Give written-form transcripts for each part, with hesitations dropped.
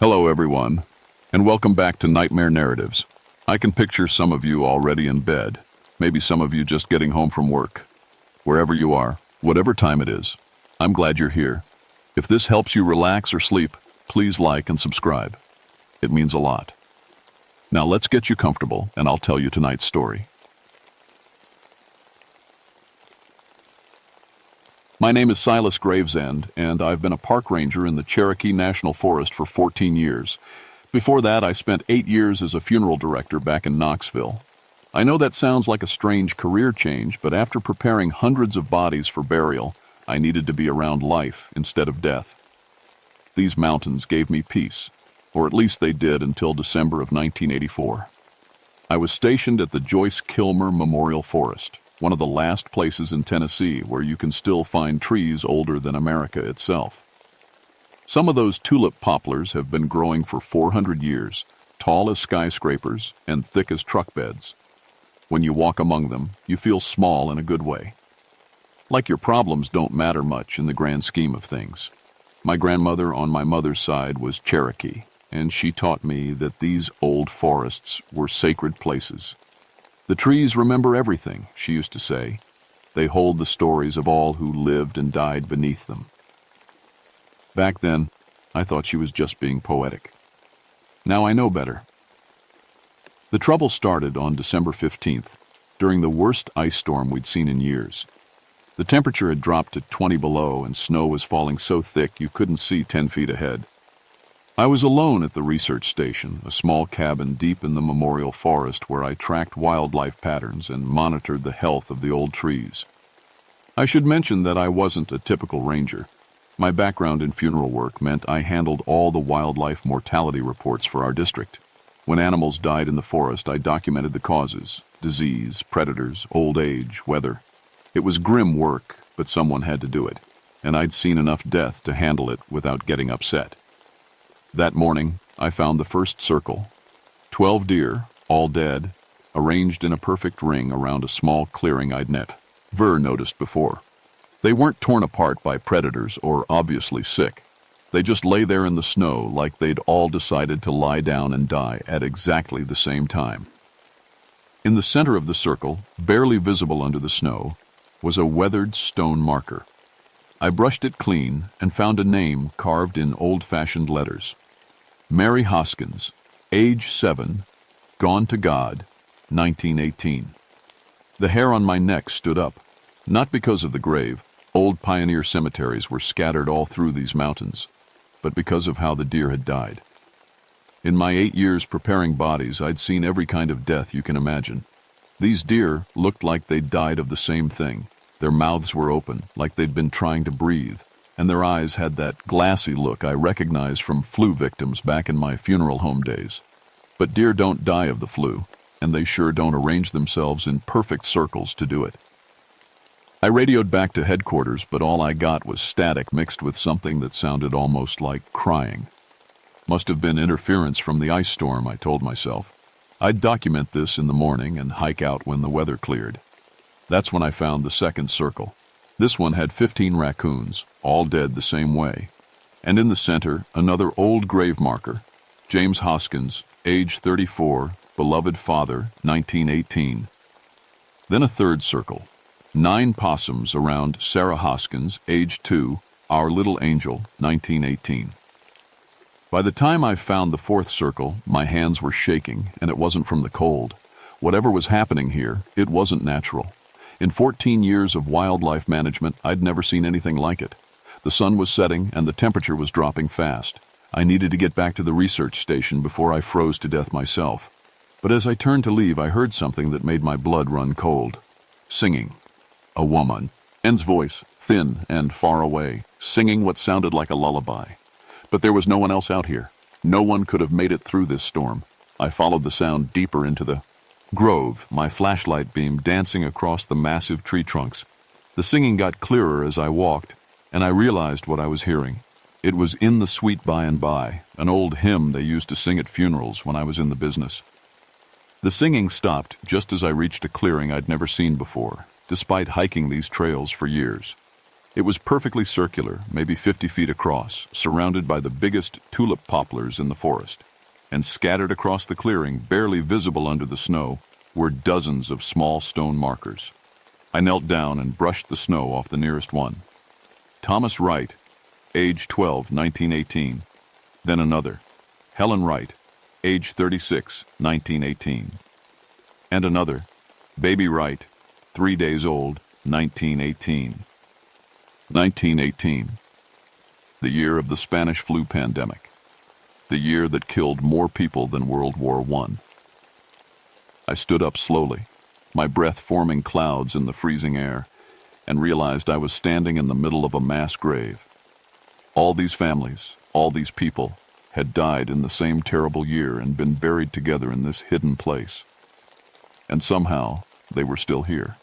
Hello, everyone, and welcome back to Nightmare Narratives. I can picture some of you already in bed, maybe some of you just getting home from work. Wherever you are, whatever time it is, I'm glad you're here. If this helps you relax or sleep, please like and subscribe. It means a lot. Now let's get you comfortable, and I'll tell you tonight's story. My name is Silas Gravesend, and I've been a park ranger in the Cherokee National Forest for 14 years. Before that, I spent 8 years as a funeral director back in Knoxville. I know that sounds like a strange career change, but after preparing hundreds of bodies for burial, I needed to be around life instead of death. These mountains gave me peace, or at least they did until December of 1984. I was stationed at the Joyce Kilmer Memorial Forest, one of the last places in Tennessee where you can still find trees older than America itself. Some of those tulip poplars have been growing for 400 years, tall as skyscrapers and thick as truck beds. When you walk among them, you feel small in a good way. Like your problems don't matter much in the grand scheme of things. My grandmother on my mother's side was Cherokee, and she taught me that these old forests were sacred places. The trees remember everything, she used to say. They hold the stories of all who lived and died beneath them. Back then, I thought she was just being poetic. Now I know better. The trouble started on December 15th, during the worst ice storm we'd seen in years. The temperature had dropped to 20 below, and snow was falling so thick you couldn't see 10 feet ahead. I was alone at the research station, a small cabin deep in the memorial forest where I tracked wildlife patterns and monitored the health of the old trees. I should mention that I wasn't a typical ranger. My background in funeral work meant I handled all the wildlife mortality reports for our district. When animals died in the forest, I documented the causes: disease, predators, old age, weather. It was grim work, but someone had to do it, and I'd seen enough death to handle it without getting upset. That morning, I found the first circle. 12 deer, all dead, arranged in a perfect ring around a small clearing I'd noticed before. They weren't torn apart by predators or obviously sick. They just lay there in the snow like they'd all decided to lie down and die at exactly the same time. In the center of the circle, barely visible under the snow, was a weathered stone marker. I brushed it clean and found a name carved in old-fashioned letters. Mary Hoskins, age 7, gone to God, 1918. The hair on my neck stood up, not because of the grave. Old pioneer cemeteries were scattered all through these mountains, but because of how the deer had died. In my 8 years preparing bodies, I'd seen every kind of death you can imagine. These deer looked like they'd died of the same thing. Their mouths were open, like they'd been trying to breathe, and their eyes had that glassy look I recognized from flu victims back in my funeral home days. But deer don't die of the flu, and they sure don't arrange themselves in perfect circles to do it. I radioed back to headquarters, but all I got was static mixed with something that sounded almost like crying. Must have been interference from the ice storm, I told myself. I'd document this in the morning and hike out when the weather cleared. That's when I found the second circle. This one had 15 raccoons, all dead the same way. And in the center, another old grave marker. James Hoskins, age 34, beloved father, 1918. Then a third circle. 9 possums around Sarah Hoskins, age 2, our little angel, 1918. By the time I found the fourth circle, my hands were shaking, and it wasn't from the cold. Whatever was happening here, it wasn't natural. In 14 years of wildlife management, I'd never seen anything like it. The sun was setting and the temperature was dropping fast. I needed to get back to the research station before I froze to death myself. But as I turned to leave, I heard something that made my blood run cold. Singing. A woman. Anne's voice, thin and far away, singing what sounded like a lullaby. But there was no one else out here. No one could have made it through this storm. I followed the sound deeper into the grove, my flashlight beam dancing across the massive tree trunks. The singing got clearer as I walked, and I realized what I was hearing. It was In the Sweet By and By, an old hymn they used to sing at funerals when I was in the business. The singing stopped just as I reached a clearing I'd never seen before, despite hiking these trails for years. It was perfectly circular, maybe 50 feet across, surrounded by the biggest tulip poplars in the forest. And scattered across the clearing, barely visible under the snow, were dozens of small stone markers. I knelt down and brushed the snow off the nearest one. Thomas Wright, age 12, 1918. Then another. Helen Wright, age 36, 1918. And another. Baby Wright, 3 days old, 1918. 1918. The year of the Spanish flu pandemic. The year that killed more people than World War I. I stood up slowly, my breath forming clouds in the freezing air, and realized I was standing in the middle of a mass grave. All these families, all these people, had died in the same terrible year and been buried together in this hidden place. And somehow, they were still here.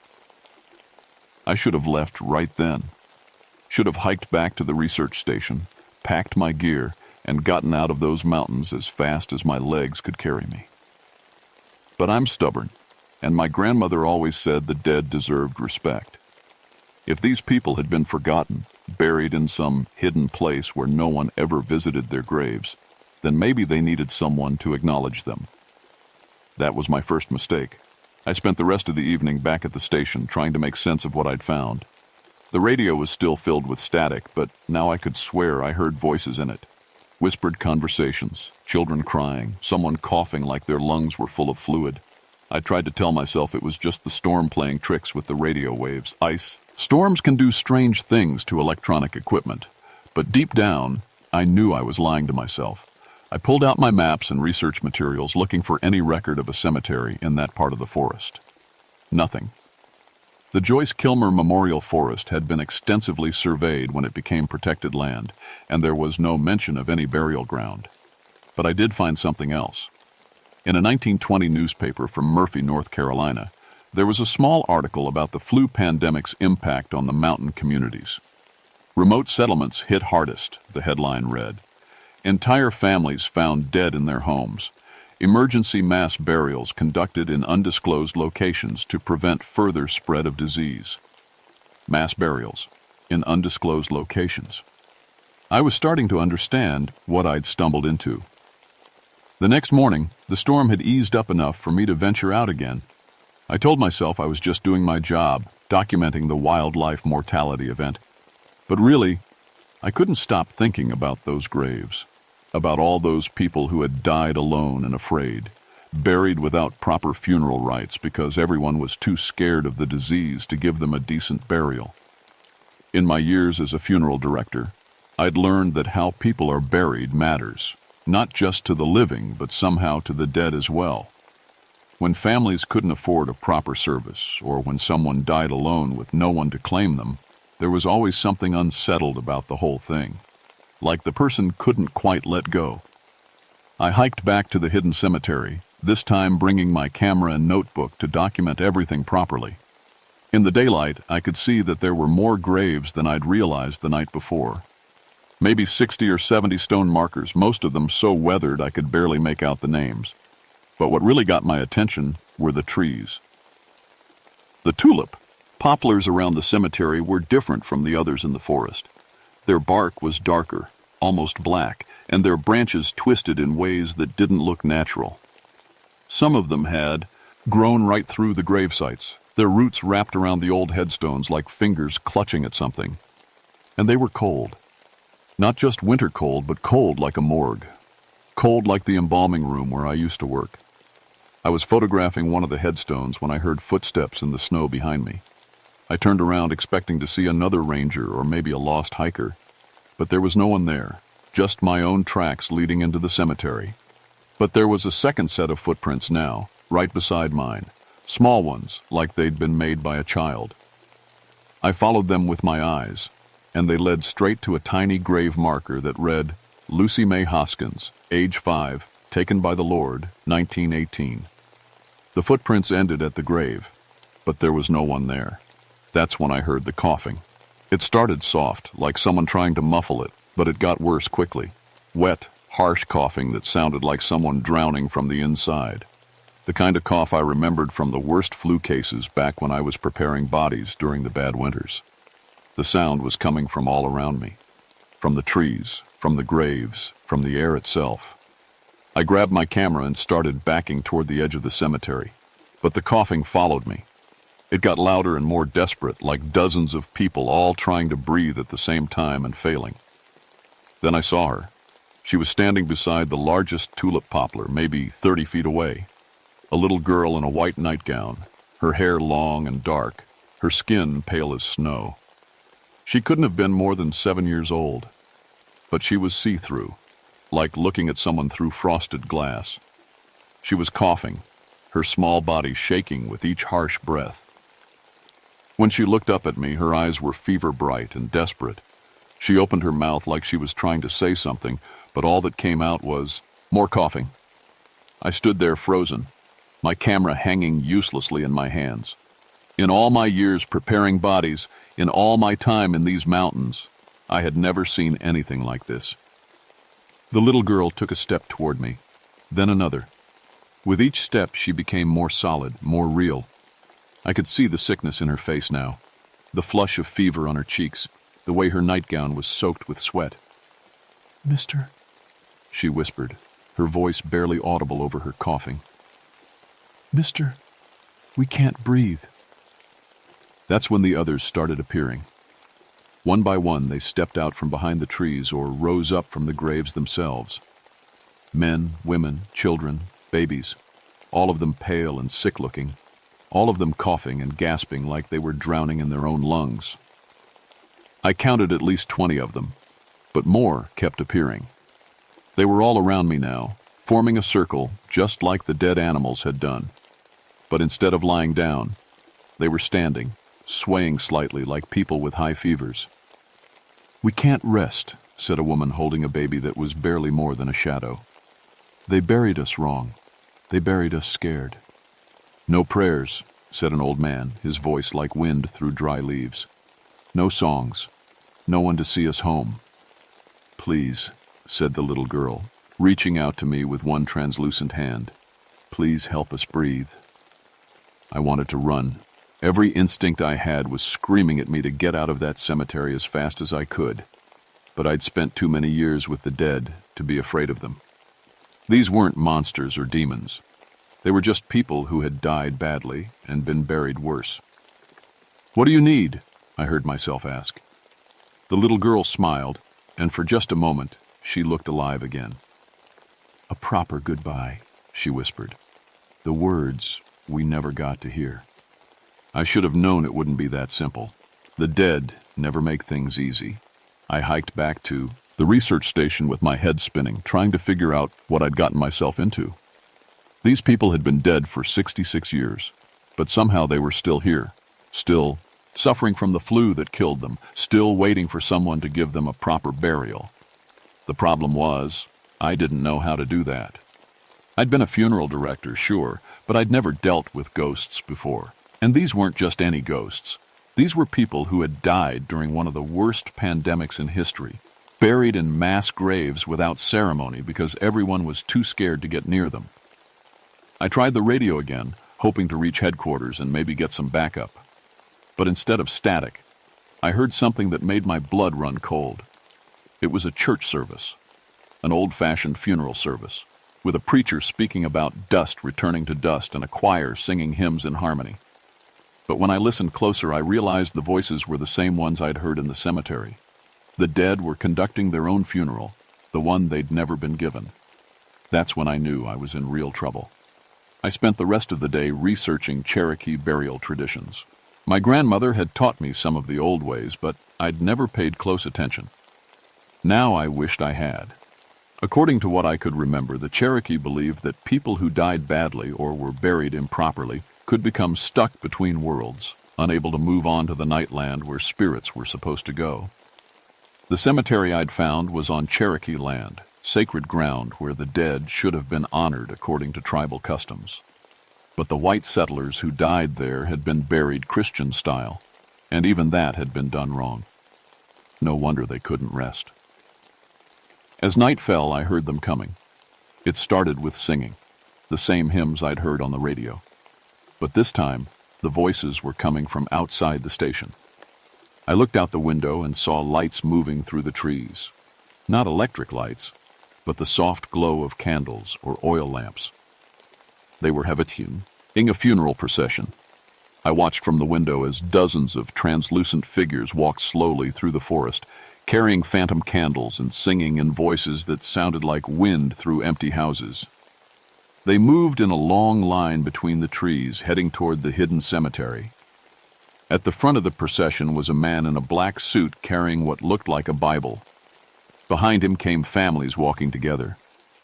I should have left right then. Should have hiked back to the research station, packed my gear, and gotten out of those mountains as fast as my legs could carry me. But I'm stubborn, and my grandmother always said the dead deserved respect. If these people had been forgotten, buried in some hidden place where no one ever visited their graves, then maybe they needed someone to acknowledge them. That was my first mistake. I spent the rest of the evening back at the station trying to make sense of what I'd found. The radio was still filled with static, but now I could swear I heard voices in it. Whispered conversations, children crying, someone coughing like their lungs were full of fluid. I tried to tell myself it was just the storm playing tricks with the radio waves. Ice. Storms can do strange things to electronic equipment, but deep down, I knew I was lying to myself. I pulled out my maps and research materials looking for any record of a cemetery in that part of the forest. Nothing. The Joyce Kilmer Memorial Forest had been extensively surveyed when it became protected land, and there was no mention of any burial ground. But I did find something else. In a 1920 newspaper from Murphy, North Carolina, there was a small article about the flu pandemic's impact on the mountain communities. Remote settlements hit hardest, the headline read. Entire families found dead in their homes. Emergency mass burials conducted in undisclosed locations to prevent further spread of disease. Mass burials in undisclosed locations. I was starting to understand what I'd stumbled into. The next morning, the storm had eased up enough for me to venture out again. I told myself I was just doing my job, documenting the wildlife mortality event. But really, I couldn't stop thinking about those graves. About all those people who had died alone and afraid, buried without proper funeral rites because everyone was too scared of the disease to give them a decent burial. In my years as a funeral director, I'd learned that how people are buried matters, not just to the living, but somehow to the dead as well. When families couldn't afford a proper service, or when someone died alone with no one to claim them, there was always something unsettled about the whole thing. Like the person couldn't quite let go. I hiked back to the hidden cemetery, this time bringing my camera and notebook to document everything properly. In the daylight, I could see that there were more graves than I'd realized the night before. Maybe 60 or 70 stone markers, most of them so weathered I could barely make out the names. But what really got my attention were the trees. The tulip poplars around the cemetery were different from the others in the forest. Their bark was darker, almost black, and their branches twisted in ways that didn't look natural. Some of them had grown right through the grave sites, their roots wrapped around the old headstones like fingers clutching at something. And they were cold. Not just winter cold, but cold like a morgue. Cold like the embalming room where I used to work. I was photographing one of the headstones when I heard footsteps in the snow behind me. I turned around expecting to see another ranger or maybe a lost hiker, but there was no one there, just my own tracks leading into the cemetery. But there was a second set of footprints now, right beside mine, small ones, like they'd been made by a child. I followed them with my eyes, and they led straight to a tiny grave marker that read, Lucy Mae Hoskins, age 5, taken by the Lord, 1918. The footprints ended at the grave, but there was no one there. That's when I heard the coughing. It started soft, like someone trying to muffle it, but it got worse quickly. Wet, harsh coughing that sounded like someone drowning from the inside. The kind of cough I remembered from the worst flu cases back when I was preparing bodies during the bad winters. The sound was coming from all around me, from the trees, from the graves, from the air itself. I grabbed my camera and started backing toward the edge of the cemetery, but the coughing followed me. It got louder and more desperate, like dozens of people all trying to breathe at the same time and failing. Then I saw her. She was standing beside the largest tulip poplar, maybe 30 feet away. A little girl in a white nightgown, her hair long and dark, her skin pale as snow. She couldn't have been more than 7 years old, but she was see-through, like looking at someone through frosted glass. She was coughing, her small body shaking with each harsh breath. When she looked up at me, her eyes were fever-bright and desperate. She opened her mouth like she was trying to say something, but all that came out was more coughing. I stood there frozen, my camera hanging uselessly in my hands. In all my years preparing bodies, in all my time in these mountains, I had never seen anything like this. The little girl took a step toward me, then another. With each step, she became more solid, more real. I could see the sickness in her face now, the flush of fever on her cheeks, the way her nightgown was soaked with sweat. "Mister," she whispered, her voice barely audible over her coughing. "Mister, we can't breathe." That's when the others started appearing. One by one, they stepped out from behind the trees or rose up from the graves themselves. Men, women, children, babies, all of them pale and sick-looking, all of them coughing and gasping like they were drowning in their own lungs. I counted at least 20 of them, but more kept appearing. They were all around me now, forming a circle just like the dead animals had done. But instead of lying down, they were standing, swaying slightly like people with high fevers. "We can't rest," said a woman holding a baby that was barely more than a shadow. "They buried us wrong. They buried us scared." "No prayers," said an old man, his voice like wind through dry leaves. "No songs. No one to see us home." "Please," said the little girl, reaching out to me with one translucent hand. "Please help us breathe." I wanted to run. Every instinct I had was screaming at me to get out of that cemetery as fast as I could. But I'd spent too many years with the dead to be afraid of them. These weren't monsters or demons. They were just people who had died badly and been buried worse. "What do you need?" I heard myself ask. The little girl smiled, and for just a moment, she looked alive again. "A proper goodbye," she whispered. The words we never got to hear. I should have known it wouldn't be that simple. The dead never make things easy. I hiked back to the research station with my head spinning, trying to figure out what I'd gotten myself into. These people had been dead for 66 years, but somehow they were still here, still suffering from the flu that killed them, still waiting for someone to give them a proper burial. The problem was, I didn't know how to do that. I'd been a funeral director, sure, but I'd never dealt with ghosts before. And these weren't just any ghosts. These were people who had died during one of the worst pandemics in history, buried in mass graves without ceremony because everyone was too scared to get near them. I tried the radio again, hoping to reach headquarters and maybe get some backup. But instead of static, I heard something that made my blood run cold. It was a church service, an old-fashioned funeral service, with a preacher speaking about dust returning to dust and a choir singing hymns in harmony. But when I listened closer, I realized the voices were the same ones I'd heard in the cemetery. The dead were conducting their own funeral, the one they'd never been given. That's when I knew I was in real trouble. I spent the rest of the day researching Cherokee burial traditions. My grandmother had taught me some of the old ways, but I'd never paid close attention. Now I wished I had. According to what I could remember, the Cherokee believed that people who died badly or were buried improperly could become stuck between worlds, unable to move on to the nightland where spirits were supposed to go. The cemetery I'd found was on Cherokee land, sacred ground where the dead should have been honored according to tribal customs. But the white settlers who died there had been buried Christian style, and even that had been done wrong. No wonder they couldn't rest. As night fell, I heard them coming. It started with singing, the same hymns I'd heard on the radio. But this time, the voices were coming from outside the station. I looked out the window and saw lights moving through the trees. Not electric lights, but the soft glow of candles or oil lamps. They were Appalachian, a funeral procession. I watched from the window as dozens of translucent figures walked slowly through the forest, carrying phantom candles and singing in voices that sounded like wind through empty houses. They moved in a long line between the trees, heading toward the hidden cemetery. At the front of the procession was a man in a black suit carrying what looked like a Bible. Behind him came families walking together,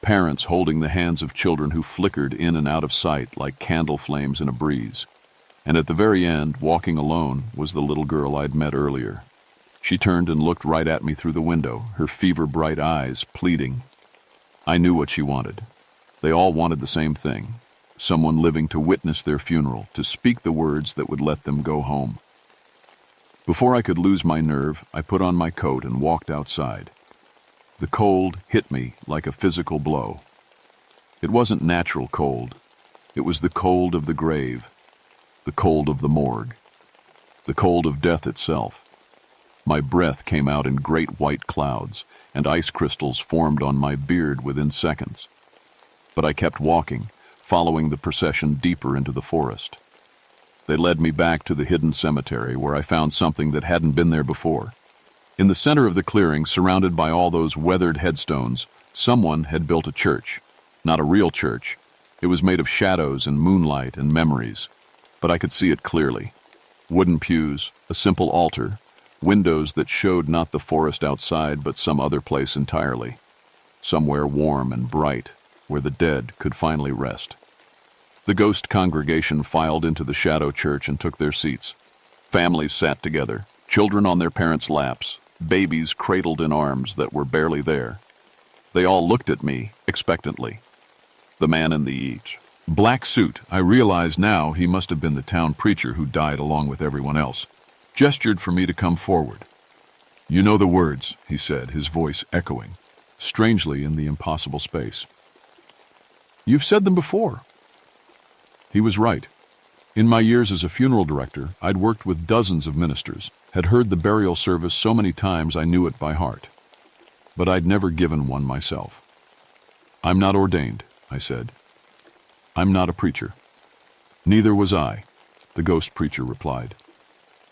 parents holding the hands of children who flickered in and out of sight like candle flames in a breeze. And at the very end, walking alone, was the little girl I'd met earlier. She turned and looked right at me through the window, her fever-bright eyes pleading. I knew what she wanted. They all wanted the same thing. Someone living to witness their funeral, to speak the words that would let them go home. Before I could lose my nerve, I put on my coat and walked outside. The cold hit me like a physical blow. It wasn't natural cold. It was the cold of the grave, the cold of the morgue, the cold of death itself. My breath came out in great white clouds, and ice crystals formed on my beard within seconds. But I kept walking, following the procession deeper into the forest. They led me back to the hidden cemetery, where I found something that hadn't been there before. In the center of the clearing, surrounded by all those weathered headstones, someone had built a church. Not a real church. It was made of shadows and moonlight and memories, but I could see it clearly. Wooden pews, a simple altar, windows that showed not the forest outside but some other place entirely. Somewhere warm and bright, where the dead could finally rest. The ghost congregation filed into the shadow church and took their seats. Families sat together, children on their parents' laps, babies cradled in arms that were barely there. They all looked at me expectantly. The man in the black suit, I realize now he must have been the town preacher who died along with everyone else, gestured for me to come forward. You know the words, he said, his voice echoing, strangely in the impossible space. You've said them before. He was right. In my years as a funeral director, I'd worked with dozens of ministers, had heard the burial service so many times I knew it by heart. But I'd never given one myself. I'm not ordained, I said. I'm not a preacher. Neither was I, the ghost preacher replied.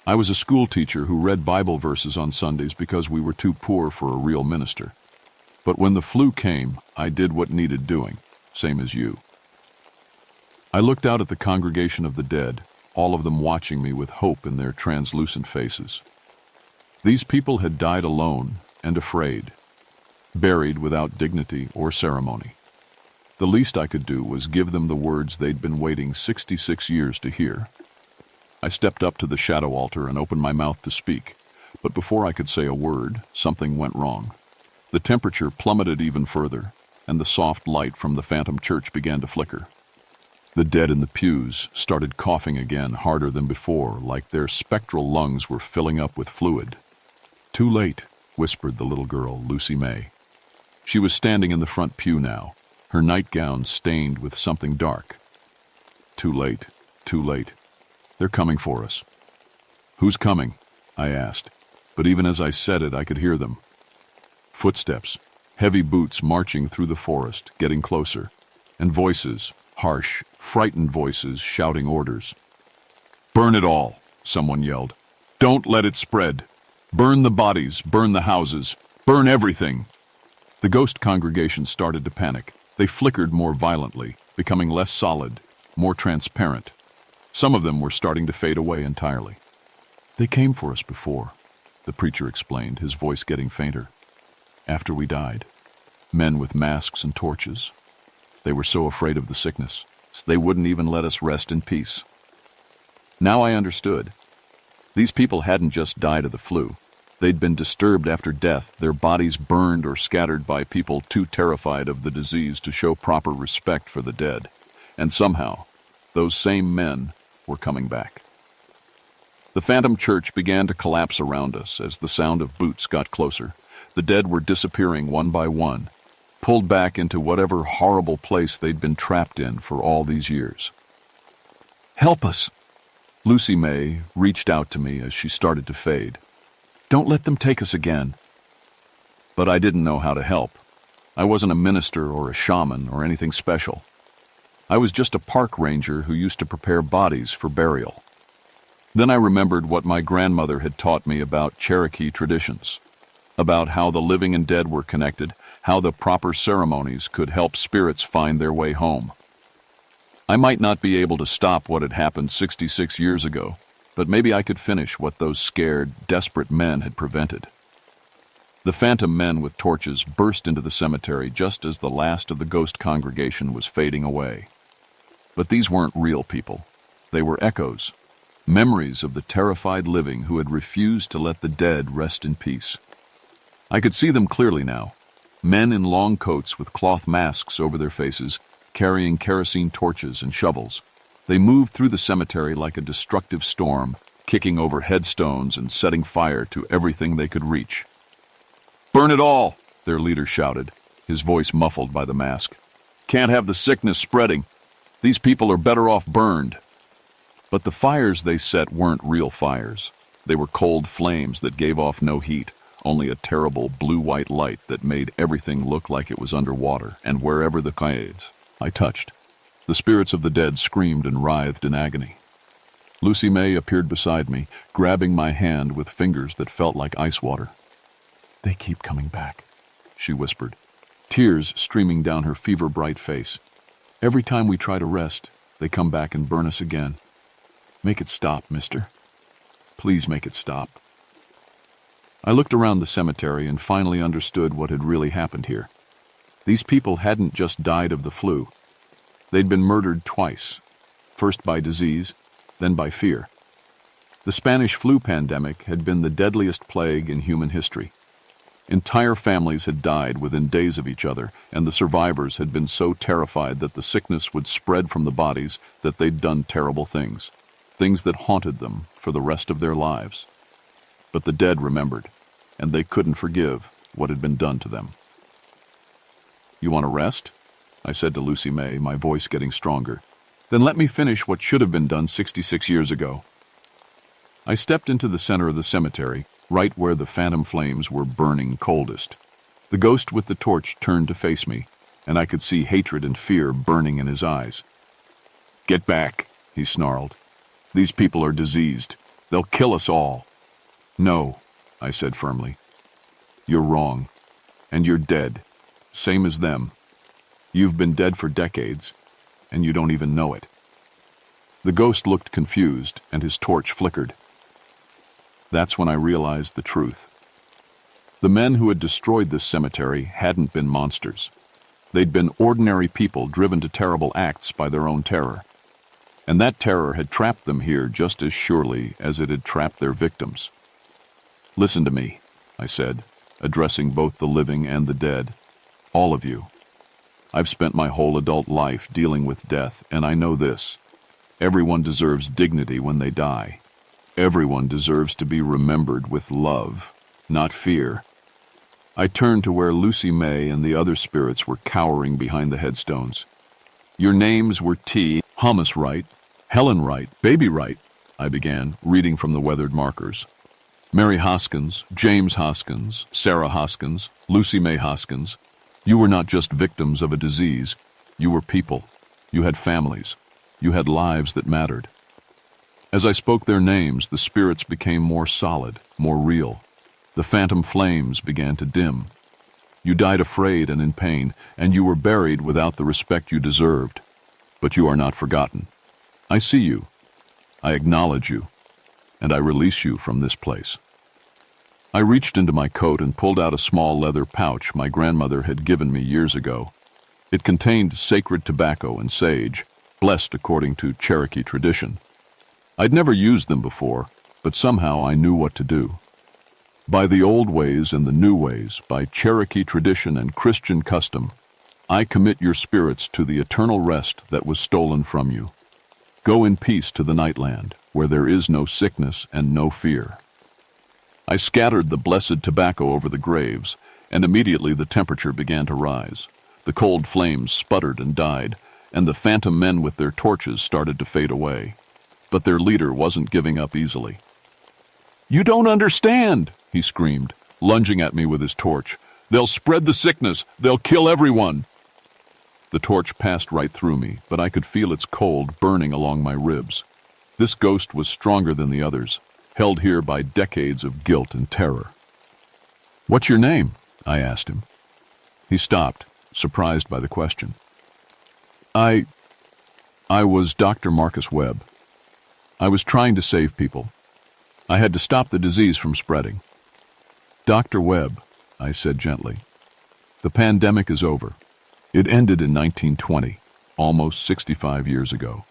I was a school teacher who read Bible verses on Sundays because we were too poor for a real minister. But when the flu came, I did what needed doing, same as you. I looked out at the congregation of the dead, all of them watching me with hope in their translucent faces. These people had died alone and afraid, buried without dignity or ceremony. The least I could do was give them the words they'd been waiting 66 years to hear. I stepped up to the shadow altar and opened my mouth to speak, but before I could say a word, something went wrong. The temperature plummeted even further, and the soft light from the phantom church began to flicker. The dead in the pews started coughing again, harder than before, like their spectral lungs were filling up with fluid. Too late, whispered the little girl, Lucy May. She was standing in the front pew now, her nightgown stained with something dark. Too late, too late. They're coming for us. Who's coming? I asked, but even as I said it, I could hear them. Footsteps, heavy boots marching through the forest, getting closer, and voices, harsh, frightened voices shouting orders. Burn it all, someone yelled. Don't let it spread. Burn the bodies, burn the houses, burn everything. The ghost congregation started to panic. They flickered more violently, becoming less solid, more transparent. Some of them were starting to fade away entirely. They came for us before, the preacher explained, his voice getting fainter. After we died, men with masks and torches. They were so afraid of the sickness, they wouldn't even let us rest in peace. Now I understood. These people hadn't just died of the flu. They'd been disturbed after death, their bodies burned or scattered by people too terrified of the disease to show proper respect for the dead. And somehow, those same men were coming back. The phantom church began to collapse around us as the sound of boots got closer. The dead were disappearing one by one, pulled back into whatever horrible place they'd been trapped in for all these years. Help us! Lucy May reached out to me as she started to fade. Don't let them take us again." But I didn't know how to help. I wasn't a minister or a shaman or anything special. I was just a park ranger who used to prepare bodies for burial. Then I remembered what my grandmother had taught me about Cherokee traditions, about how the living and dead were connected, how the proper ceremonies could help spirits find their way home. I might not be able to stop what had happened 66 years ago, but maybe I could finish what those scared, desperate men had prevented. The phantom men with torches burst into the cemetery just as the last of the ghost congregation was fading away. But these weren't real people. They were echoes, memories of the terrified living who had refused to let the dead rest in peace. I could see them clearly now. Men in long coats with cloth masks over their faces, carrying kerosene torches and shovels. They moved through the cemetery like a destructive storm, kicking over headstones and setting fire to everything they could reach. "Burn it all!" their leader shouted, his voice muffled by the mask. "Can't have the sickness spreading. These people are better off burned." But the fires they set weren't real fires. They were cold flames that gave off no heat, only a terrible blue-white light that made everything look like it was underwater, and wherever the caves I touched, the spirits of the dead screamed and writhed in agony. Lucy May appeared beside me, grabbing my hand with fingers that felt like ice water. "They keep coming back," she whispered, tears streaming down her fever-bright face. "Every time we try to rest, they come back and burn us again. Make it stop, mister. Please make it stop." I looked around the cemetery and finally understood what had really happened here. These people hadn't just died of the flu. They'd been murdered twice, first by disease, then by fear. The Spanish flu pandemic had been the deadliest plague in human history. Entire families had died within days of each other, and the survivors had been so terrified that the sickness would spread from the bodies that they'd done terrible things that haunted them for the rest of their lives. But the dead remembered, and they couldn't forgive what had been done to them. "You want to rest?" I said to Lucy May, my voice getting stronger. "Then let me finish what should have been done 66 years ago." I stepped into the center of the cemetery, right where the phantom flames were burning coldest. The ghost with the torch turned to face me, and I could see hatred and fear burning in his eyes. "Get back," he snarled. "These people are diseased. They'll kill us all." "No," I said firmly. "You're wrong. And you're dead. Same as them. You've been dead for decades, and you don't even know it." The ghost looked confused, and his torch flickered. That's when I realized the truth. The men who had destroyed this cemetery hadn't been monsters. They'd been ordinary people driven to terrible acts by their own terror. And that terror had trapped them here just as surely as it had trapped their victims. "Listen to me," I said, addressing both the living and the dead. "All of you. I've spent my whole adult life dealing with death, and I know this. Everyone deserves dignity when they die. Everyone deserves to be remembered with love, not fear." I turned to where Lucy May and the other spirits were cowering behind the headstones. "Your names were T. Hummus Wright, Helen Wright, Baby Wright," I began, reading from the weathered markers. "Mary Hoskins, James Hoskins, Sarah Hoskins, Lucy May Hoskins. You were not just victims of a disease. You were people. You had families. You had lives that mattered." As I spoke their names, the spirits became more solid, more real. The phantom flames began to dim. You died afraid and in pain, and you were buried without the respect you deserved. But you are not forgotten. I see you. I acknowledge you. And I release you from this place. I reached into my coat and pulled out a small leather pouch my grandmother had given me years ago. It contained sacred tobacco and sage, blessed according to Cherokee tradition. I'd never used them before, but somehow I knew what to do. By the old ways and the new ways, by Cherokee tradition and Christian custom, I commit your spirits to the eternal rest that was stolen from you. Go in peace to the nightland, where there is no sickness and no fear. I scattered the blessed tobacco over the graves, and immediately the temperature began to rise. The cold flames sputtered and died, and the phantom men with their torches started to fade away. But their leader wasn't giving up easily. "You don't understand," he screamed, lunging at me with his torch. "They'll spread the sickness! They'll kill everyone!" The torch passed right through me, but I could feel its cold burning along my ribs. This ghost was stronger than the others, held here by decades of guilt and terror. "What's your name?" I asked him. He stopped, surprised by the question. I was Dr. Marcus Webb. I was trying to save people. I had to stop the disease from spreading. "Dr. Webb," I said gently, "the pandemic is over. It ended in 1920, almost 65 years ago.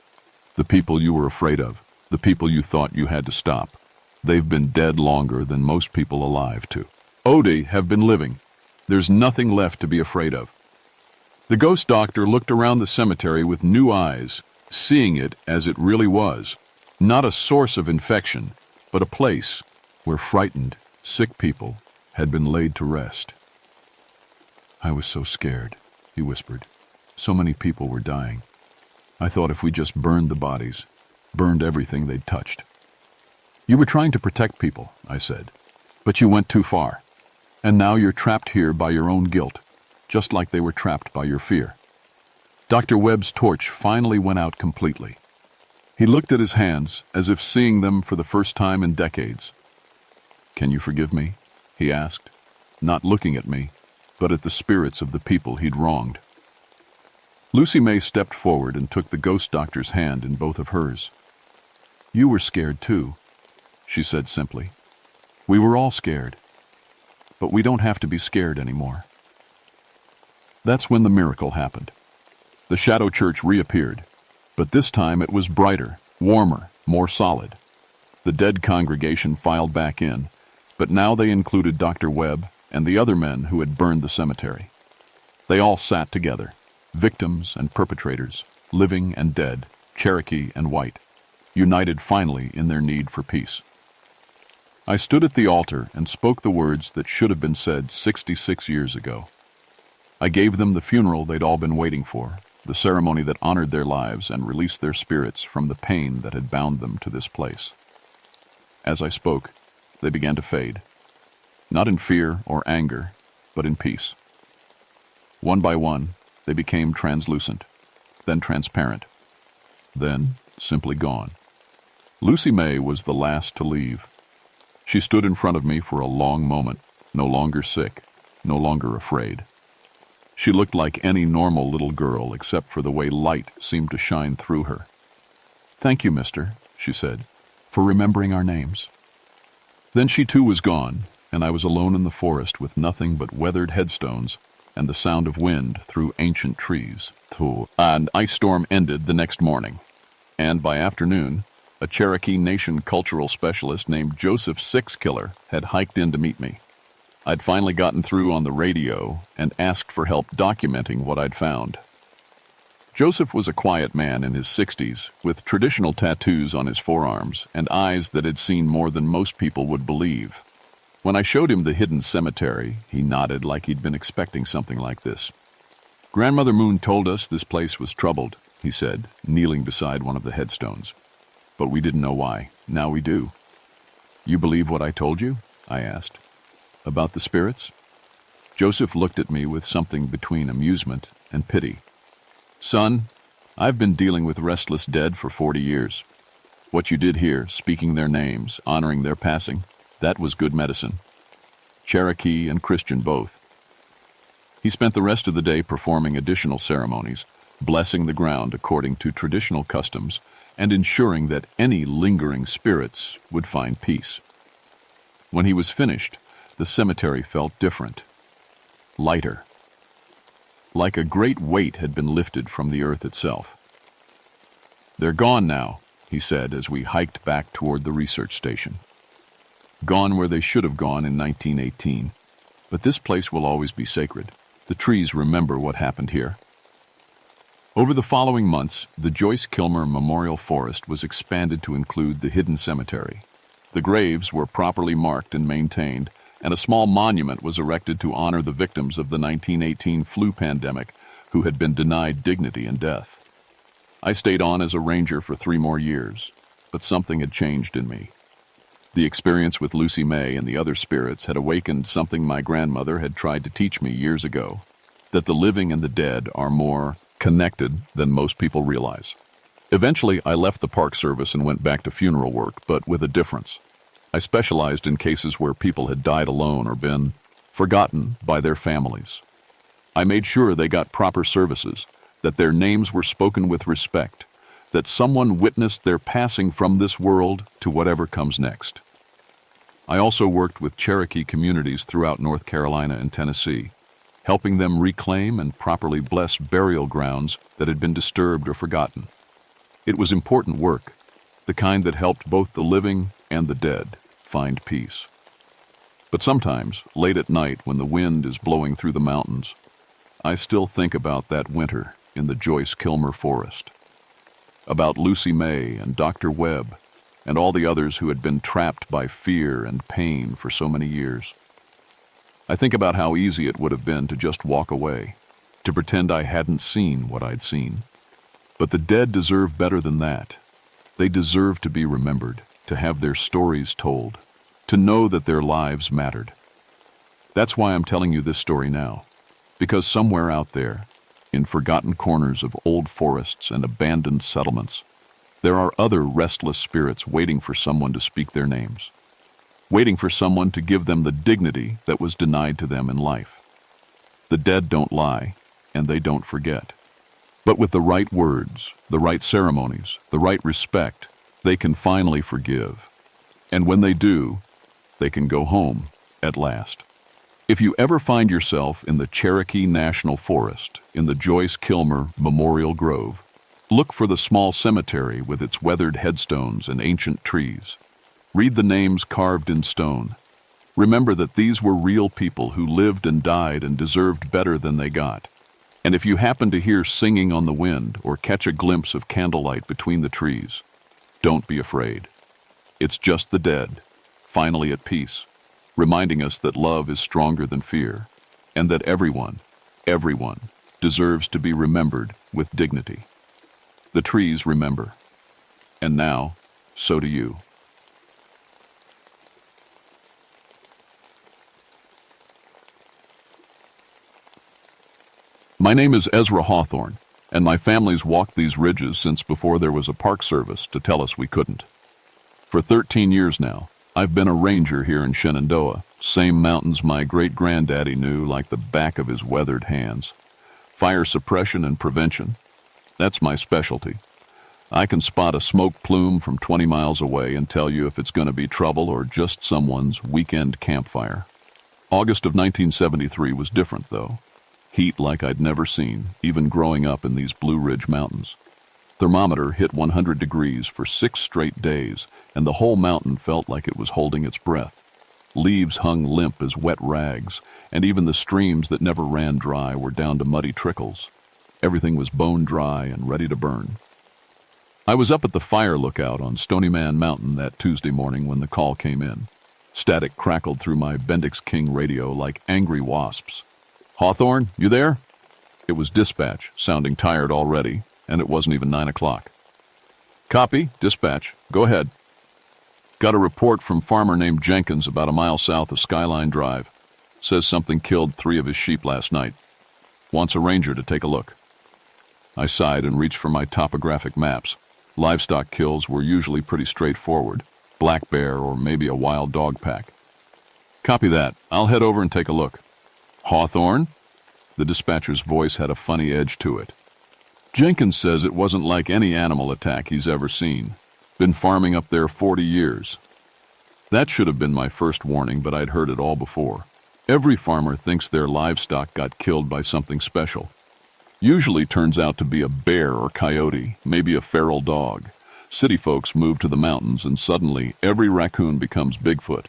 The people you were afraid of, the people you thought you had to stop, they've been dead longer than most people alive have been living. There's nothing left to be afraid of." The ghost doctor looked around the cemetery with new eyes, seeing it as it really was, not a source of infection, but a place where frightened, sick people had been laid to rest. "I was so scared," he whispered. "So many people were dying. I thought if we just burned the bodies, burned everything they'd touched." "You were trying to protect people," I said, "but you went too far. And now you're trapped here by your own guilt, just like they were trapped by your fear." Dr. Webb's torch finally went out completely. He looked at his hands as if seeing them for the first time in decades. "Can you forgive me?" he asked, not looking at me, but at the spirits of the people he'd wronged. Lucy May stepped forward and took the ghost doctor's hand in both of hers. "You were scared too," she said simply. "We were all scared. But we don't have to be scared anymore." That's when the miracle happened. The shadow church reappeared, but this time it was brighter, warmer, more solid. The dead congregation filed back in, but now they included Dr. Webb and the other men who had burned the cemetery. They all sat together, victims and perpetrators, living and dead, Cherokee and white, united finally in their need for peace. I stood at the altar and spoke the words that should have been said 66 years ago. I gave them the funeral they'd all been waiting for, the ceremony that honored their lives and released their spirits from the pain that had bound them to this place. As I spoke, they began to fade, not in fear or anger, but in peace. One by one, they became translucent, then transparent, then simply gone. Lucy May was the last to leave. She stood in front of me for a long moment, no longer sick, no longer afraid. She looked like any normal little girl except for the way light seemed to shine through her. "Thank you, mister," she said, "for remembering our names." Then she too was gone, and I was alone in the forest with nothing but weathered headstones and the sound of wind through ancient trees. An ice storm ended the next morning, and by afternoon, a Cherokee Nation cultural specialist named Joseph Sixkiller had hiked in to meet me. I'd finally gotten through on the radio and asked for help documenting what I'd found. Joseph was a quiet man in his 60s, with traditional tattoos on his forearms and eyes that had seen more than most people would believe. When I showed him the hidden cemetery, he nodded like he'd been expecting something like this. "Grandmother Moon told us this place was troubled," he said, kneeling beside one of the headstones. "But we didn't know why. Now we do." "You believe what I told you?" I asked. "About the spirits?" Joseph looked at me with something between amusement and pity. "Son, I've been dealing with restless dead for 40 years. What you did here, speaking their names, honoring their passing, that was good medicine. Cherokee and Christian both." He spent the rest of the day performing additional ceremonies, blessing the ground according to traditional customs, and ensuring that any lingering spirits would find peace. When he was finished, the cemetery felt different, lighter, like a great weight had been lifted from the earth itself. "They're gone now," he said as we hiked back toward the research station. "Gone where they should have gone in 1918, but this place will always be sacred. The trees remember what happened here." Over the following months, the Joyce Kilmer Memorial Forest was expanded to include the hidden cemetery. The graves were properly marked and maintained, and a small monument was erected to honor the victims of the 1918 flu pandemic who had been denied dignity and death. I stayed on as a ranger for 3 more years, but something had changed in me. The experience with Lucy May and the other spirits had awakened something my grandmother had tried to teach me years ago, that the living and the dead are more connected than most people realize. Eventually, I left the Park Service and went back to funeral work, but with a difference. I specialized in cases where people had died alone or been forgotten by their families. I made sure they got proper services, that their names were spoken with respect, that someone witnessed their passing from this world to whatever comes next. I also worked with Cherokee communities throughout North Carolina and Tennessee, helping them reclaim and properly bless burial grounds that had been disturbed or forgotten. It was important work, the kind that helped both the living and the dead find peace. But sometimes, late at night when the wind is blowing through the mountains, I still think about that winter in the Joyce-Kilmer Forest, about Lucy May and Dr. Webb and all the others who had been trapped by fear and pain for so many years. I think about how easy it would have been to just walk away, to pretend I hadn't seen what I'd seen. But the dead deserve better than that. They deserve to be remembered, to have their stories told, to know that their lives mattered. That's why I'm telling you this story now, because somewhere out there, in forgotten corners of old forests and abandoned settlements, there are other restless spirits waiting for someone to speak their names, waiting for someone to give them the dignity that was denied to them in life. The dead don't lie, and they don't forget. But with the right words, the right ceremonies, the right respect, they can finally forgive. And when they do, they can go home at last. If you ever find yourself in the Cherokee National Forest, in the Joyce-Kilmer Memorial Grove, look for the small cemetery with its weathered headstones and ancient trees. Read the names carved in stone. Remember that these were real people who lived and died and deserved better than they got. And if you happen to hear singing on the wind or catch a glimpse of candlelight between the trees, don't be afraid. It's just the dead, finally at peace, reminding us that love is stronger than fear, and that everyone deserves to be remembered with dignity. The trees remember. And now, so do you. My name is Ezra Hawthorne, and my family's walked these ridges since before there was a Park Service to tell us we couldn't. For 13 years now, I've been a ranger here in Shenandoah, same mountains my great-granddaddy knew like the back of his weathered hands. Fire suppression and prevention, that's my specialty. I can spot a smoke plume from 20 miles away and tell you if it's going to be trouble or just someone's weekend campfire. August of 1973 was different, though. Heat like I'd never seen, even growing up in these Blue Ridge Mountains. Thermometer hit 100 degrees for 6 straight days, and the whole mountain felt like it was holding its breath. Leaves hung limp as wet rags, and even the streams that never ran dry were down to muddy trickles. Everything was bone dry and ready to burn. I was up at the fire lookout on Stony Man Mountain that Tuesday morning when the call came in. Static crackled through my Bendix King radio like angry wasps. "Hawthorne, you there?" It was dispatch, sounding tired already, and it wasn't even 9 o'clock. "Copy, dispatch. Go ahead." "Got a report from farmer named Jenkins about a mile south of Skyline Drive. Says something killed 3 of his sheep last night. Wants a ranger to take a look." I sighed and reached for my topographic maps. Livestock kills were usually pretty straightforward. Black bear or maybe a wild dog pack. "Copy that. I'll head over and take a look." "Hawthorne?" The dispatcher's voice had a funny edge to it. "Jenkins says it wasn't like any animal attack he's ever seen. Been farming up there 40 years. That should have been my first warning, but I'd heard it all before. Every farmer thinks their livestock got killed by something special. Usually turns out to be a bear or coyote, maybe a feral dog. City folks move to the mountains and suddenly every raccoon becomes Bigfoot.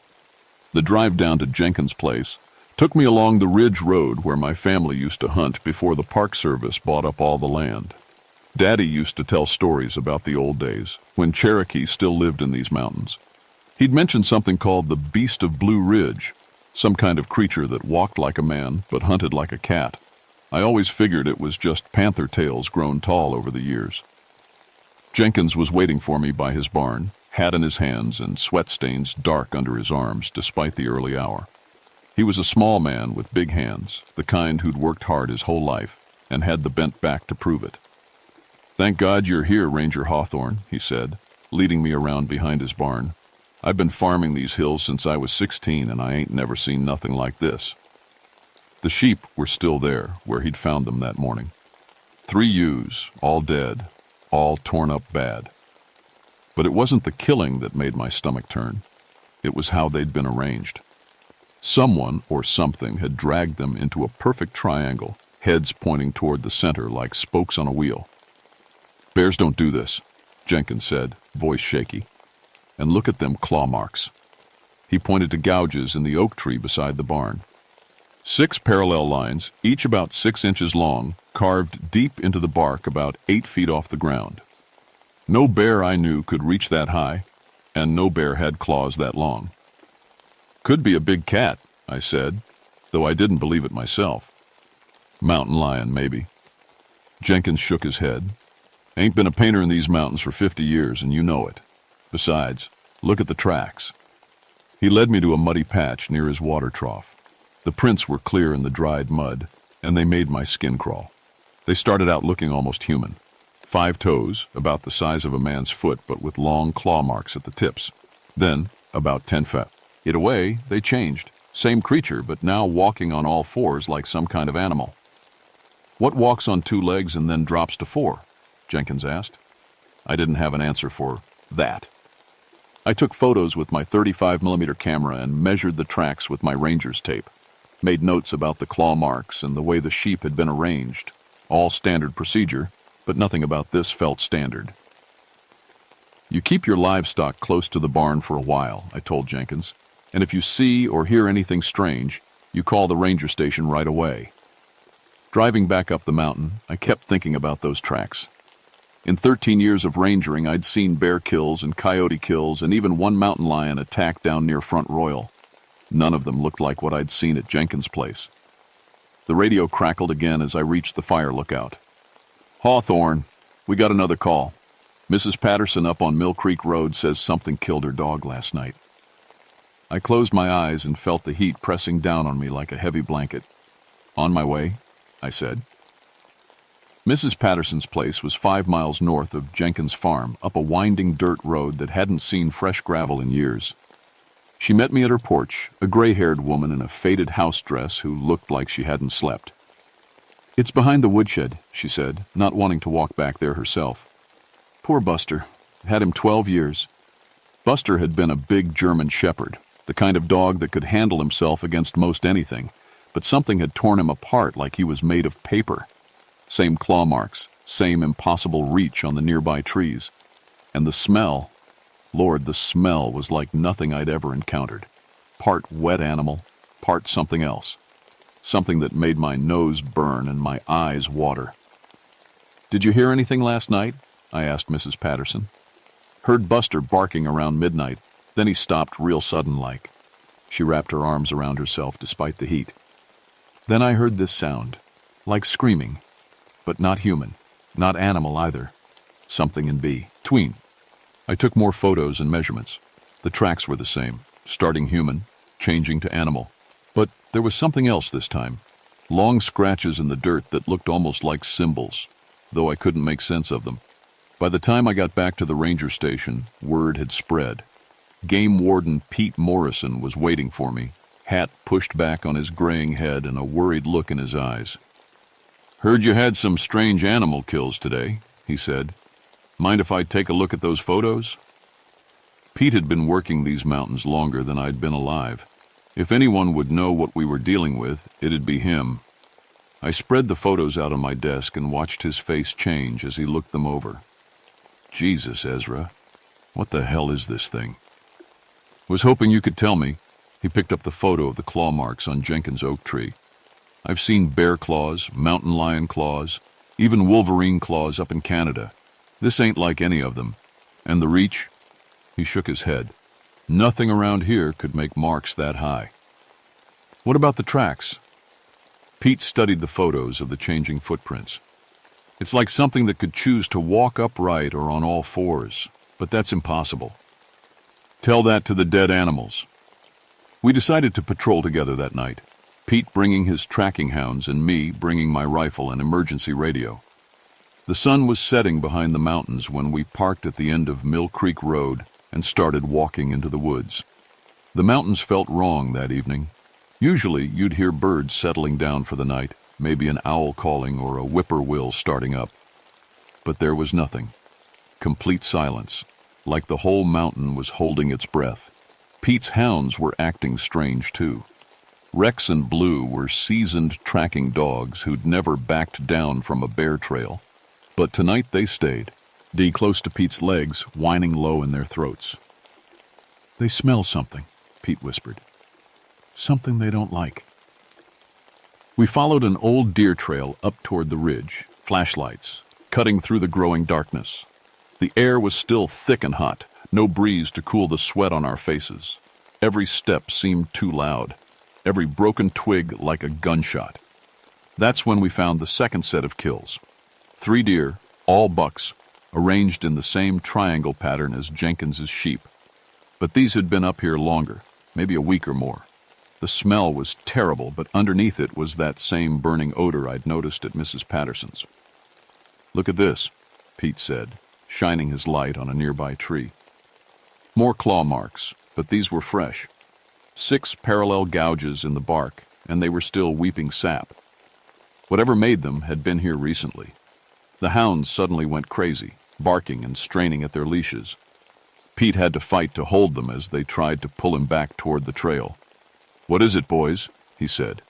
The drive down to Jenkins' place took me along the ridge road where my family used to hunt before the Park Service bought up all the land. Daddy used to tell stories about the old days, when Cherokee still lived in these mountains. He'd mentioned something called the Beast of Blue Ridge, some kind of creature that walked like a man but hunted like a cat. I always figured it was just panther tails grown tall over the years. Jenkins was waiting for me by his barn, hat in his hands and sweat stains dark under his arms despite the early hour. He was a small man with big hands, the kind who'd worked hard his whole life and had the bent back to prove it. "Thank God you're here, Ranger Hawthorne," he said, leading me around behind his barn. "I've been farming these hills since I was 16, and I ain't never seen nothing like this." The sheep were still there, where he'd found them that morning. 3 ewes, all dead, all torn up bad. But it wasn't the killing that made my stomach turn. It was how they'd been arranged. Someone or something had dragged them into a perfect triangle, heads pointing toward the center like spokes on a wheel. "Bears don't do this," Jenkins said, voice shaky. "And look at them claw marks." He pointed to gouges in the oak tree beside the barn. 6 parallel lines, each about 6 inches long, carved deep into the bark about 8 feet off the ground. No bear I knew could reach that high, and no bear had claws that long. "Could be a big cat," I said, though I didn't believe it myself. "Mountain lion, maybe." Jenkins shook his head. "Ain't been a painter in these mountains for 50 years, and you know it. Besides, look at the tracks." He led me to a muddy patch near his water trough. The prints were clear in the dried mud, and they made my skin crawl. They started out looking almost human. 5 toes, about the size of a man's foot, but with long claw marks at the tips. Then, about 10 feet away, they changed. Same creature, but now walking on all 4s like some kind of animal. "What walks on 2 legs and then drops to 4? Jenkins asked. I didn't have an answer for that. I took photos with my 35mm camera and measured the tracks with my ranger's tape. Made notes about the claw marks and the way the sheep had been arranged. All standard procedure, but nothing about this felt standard. "You keep your livestock close to the barn for a while," I told Jenkins. "And if you see or hear anything strange, you call the ranger station right away." Driving back up the mountain, I kept thinking about those tracks. In 13 years of rangering, I'd seen bear kills and coyote kills and even one mountain lion attack down near Front Royal. None of them looked like what I'd seen at Jenkins' place. The radio crackled again as I reached the fire lookout. "Hawthorne, we got another call. Mrs. Patterson up on Mill Creek Road says something killed her dog last night." I closed my eyes and felt the heat pressing down on me like a heavy blanket. "On my way," I said. Mrs. Patterson's place was 5 miles north of Jenkins' farm, up a winding dirt road that hadn't seen fresh gravel in years. She met me at her porch, a gray-haired woman in a faded house dress who looked like she hadn't slept. "It's behind the woodshed," she said, not wanting to walk back there herself. "Poor Buster. Had him 12 years. Buster had been a big German shepherd, the kind of dog that could handle himself against most anything, but something had torn him apart like he was made of paper. Same claw marks, same impossible reach on the nearby trees. And the smell, Lord, the smell was like nothing I'd ever encountered. Part wet animal, part something else. Something that made my nose burn and my eyes water. "Did you hear anything last night?" I asked Mrs. Patterson. "Heard Buster barking around midnight, then he stopped real sudden-like." She wrapped her arms around herself despite the heat. "Then I heard this sound, like screaming, but not human, not animal either. Something in between." I took more photos and measurements. The tracks were the same, starting human, changing to animal. But there was something else this time. Long scratches in the dirt that looked almost like symbols, though I couldn't make sense of them. By the time I got back to the ranger station, word had spread. Game Warden Pete Morrison was waiting for me, hat pushed back on his graying head and a worried look in his eyes. "Heard you had some strange animal kills today," he said. "Mind if I take a look at those photos?" Pete had been working these mountains longer than I'd been alive. If anyone would know what we were dealing with, it'd be him. I spread the photos out on my desk and watched his face change as he looked them over. "Jesus, Ezra, what the hell is this thing?" "Was hoping you could tell me." He picked up the photo of the claw marks on Jenkins' oak tree. "I've seen bear claws, mountain lion claws, even wolverine claws up in Canada. This ain't like any of them. And the reach?" He shook his head. "Nothing around here could make marks that high." "What about the tracks?" Pete studied the photos of the changing footprints. "It's like something that could choose to walk upright or on all 4s, but that's impossible. Tell that to the dead animals. We decided to patrol together that night, Pete bringing his tracking hounds and me bringing my rifle and emergency radio. The sun was setting behind the mountains when we parked at the end of Mill Creek Road and started walking into the woods. The mountains felt wrong that evening. Usually you'd hear birds settling down for the night, maybe an owl calling or a whippoorwill starting up. But there was nothing. Complete silence, like the whole mountain was holding its breath. Pete's hounds were acting strange too. Rex and Blue were seasoned tracking dogs who'd never backed down from a bear trail. But tonight they stayed, Dee close to Pete's legs, whining low in their throats. "They smell something," Pete whispered. "Something they don't like." We followed an old deer trail up toward the ridge, flashlights, cutting through the growing darkness. The air was still thick and hot, no breeze to cool the sweat on our faces. Every step seemed too loud, every broken twig like a gunshot. That's when we found the second set of kills. 3 deer, all bucks, arranged in the same triangle pattern as Jenkins's sheep. But these had been up here longer, maybe a week or more. The smell was terrible, but underneath it was that same burning odor I'd noticed at Mrs. Patterson's. "Look at this," Pete said, shining his light on a nearby tree. More claw marks, but these were fresh. 6 parallel gouges in the bark, and they were still weeping sap. Whatever made them had been here recently. The hounds suddenly went crazy, barking and straining at their leashes. Pete had to fight to hold them as they tried to pull him back toward the trail. "What is it, boys?" he said.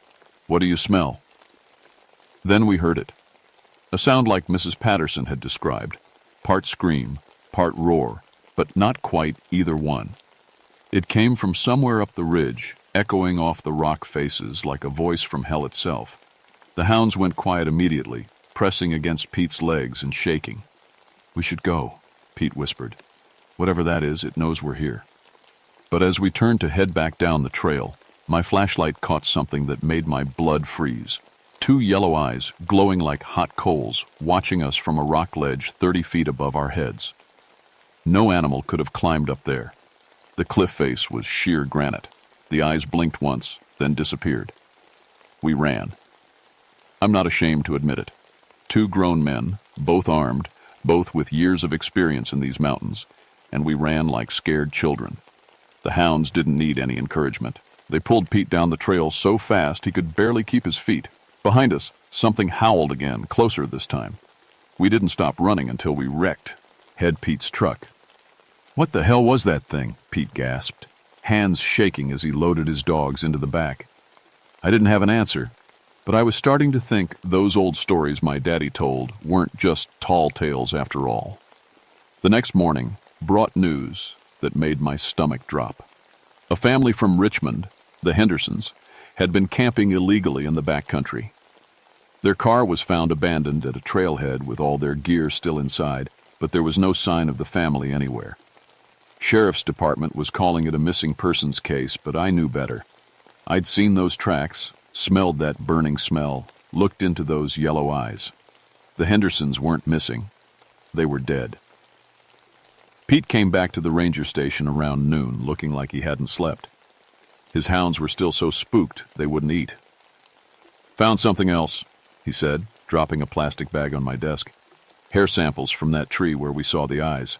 "What do you smell?" Then we heard it. A sound like Mrs. Patterson had described, part scream, part roar, but not quite either one. It came from somewhere up the ridge, echoing off the rock faces like a voice from hell itself. The hounds went quiet immediately, pressing against Pete's legs and shaking. "We should go," Pete whispered. "Whatever that is, it knows we're here." But as we turned to head back down the trail, my flashlight caught something that made my blood freeze. 2 yellow eyes, glowing like hot coals, watching us from a rock ledge 30 feet above our heads. No animal could have climbed up there. The cliff face was sheer granite. The eyes blinked once, then disappeared. We ran. I'm not ashamed to admit it. 2 grown men, both armed, both with years of experience in these mountains, and we ran like scared children. The hounds didn't need any encouragement. They pulled Pete down the trail so fast he could barely keep his feet. Behind us, something howled again, closer this time. We didn't stop running until we wrecked Head Pete's truck. "What the hell was that thing?" Pete gasped, hands shaking as he loaded his dogs into the back. I didn't have an answer, but I was starting to think those old stories my daddy told weren't just tall tales after all. The next morning brought news that made my stomach drop. A family from Richmond, the Hendersons, had been camping illegally in the backcountry. Their car was found abandoned at a trailhead with all their gear still inside, but there was no sign of the family anywhere. Sheriff's Department was calling it a missing persons case, but I knew better. I'd seen those tracks, smelled that burning smell, looked into those yellow eyes. The Hendersons weren't missing. They were dead. Pete came back to the ranger station around noon, looking like he hadn't slept. His hounds were still so spooked they wouldn't eat. "Found something else," he said, dropping a plastic bag on my desk. "Hair samples from that tree where we saw the eyes."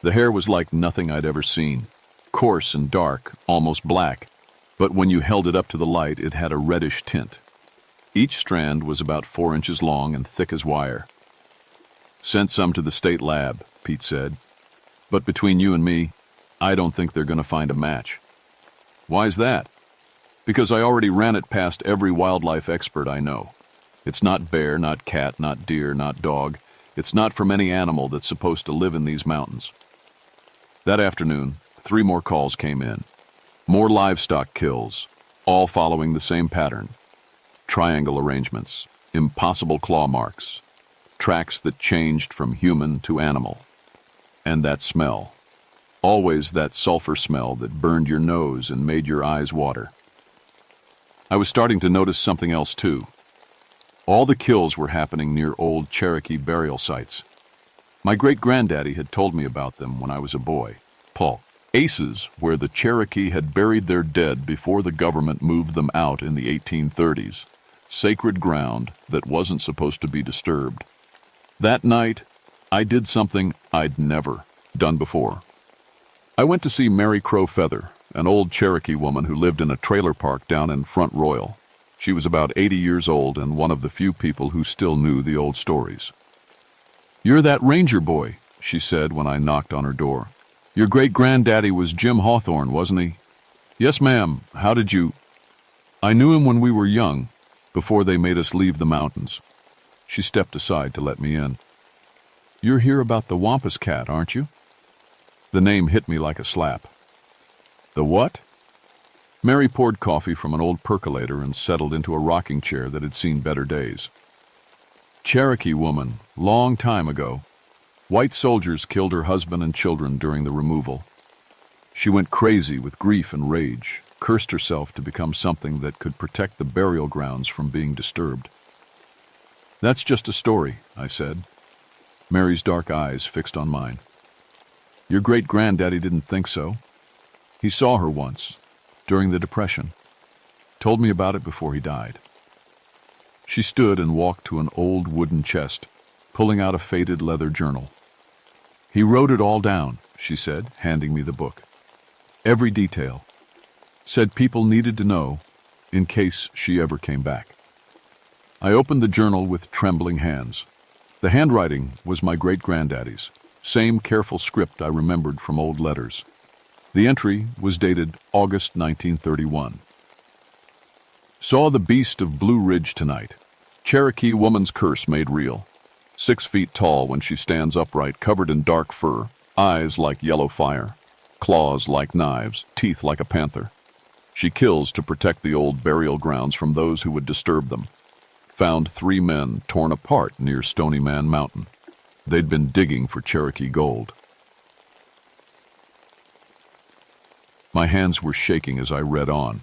The hair was like nothing I'd ever seen, coarse and dark, almost black, but when you held it up to the light, it had a reddish tint. Each strand was about 4 inches long and thick as wire. "Sent some to the state lab," Pete said. "But between you and me, I don't think they're going to find a match." "Why's that?" "Because I already ran it past every wildlife expert I know. It's not bear, not cat, not deer, not dog. It's not from any animal that's supposed to live in these mountains." That afternoon, 3 more calls came in. More livestock kills, all following the same pattern. Triangle arrangements, impossible claw marks, tracks that changed from human to animal. And that smell. Always that sulfur smell that burned your nose and made your eyes water. I was starting to notice something else too. All the kills were happening near old Cherokee burial sites. My great-granddaddy had told me about them when I was a boy, Paul. Aces, where the Cherokee had buried their dead before the government moved them out in the 1830s. Sacred ground that wasn't supposed to be disturbed. That night, I did something I'd never done before. I went to see Mary Crow Feather, an old Cherokee woman who lived in a trailer park down in Front Royal. She was about 80 years old and one of the few people who still knew the old stories. "You're that ranger boy," she said when I knocked on her door. "Your great-granddaddy was Jim Hawthorne, wasn't he?" "Yes, ma'am. How did you—" "I knew him when we were young, before they made us leave the mountains." She stepped aside to let me in. "You're here about the Wampus cat, aren't you?" The name hit me like a slap. "The what?" Mary poured coffee from an old percolator and settled into a rocking chair that had seen better days. "Cherokee woman, long time ago. White soldiers killed her husband and children during the removal. She went crazy with grief and rage, cursed herself to become something that could protect the burial grounds from being disturbed." "That's just a story," I said. Mary's dark eyes fixed on mine. "Your great-granddaddy didn't think so. He saw her once, during the Depression. Told me about it before he died." She stood and walked to an old wooden chest, pulling out a faded leather journal. "He wrote it all down," she said, handing me the book. "Every detail. Said people needed to know, in case she ever came back." I opened the journal with trembling hands. The handwriting was my great-granddaddy's, same careful script I remembered from old letters. The entry was dated August 1931. "Saw the beast of Blue Ridge tonight. Cherokee woman's curse made real. 6 feet tall when she stands upright, covered in dark fur, eyes like yellow fire, claws like knives, teeth like a panther. She kills to protect the old burial grounds from those who would disturb them. Found 3 men torn apart near Stony Man Mountain. They'd been digging for Cherokee gold." My hands were shaking as I read on.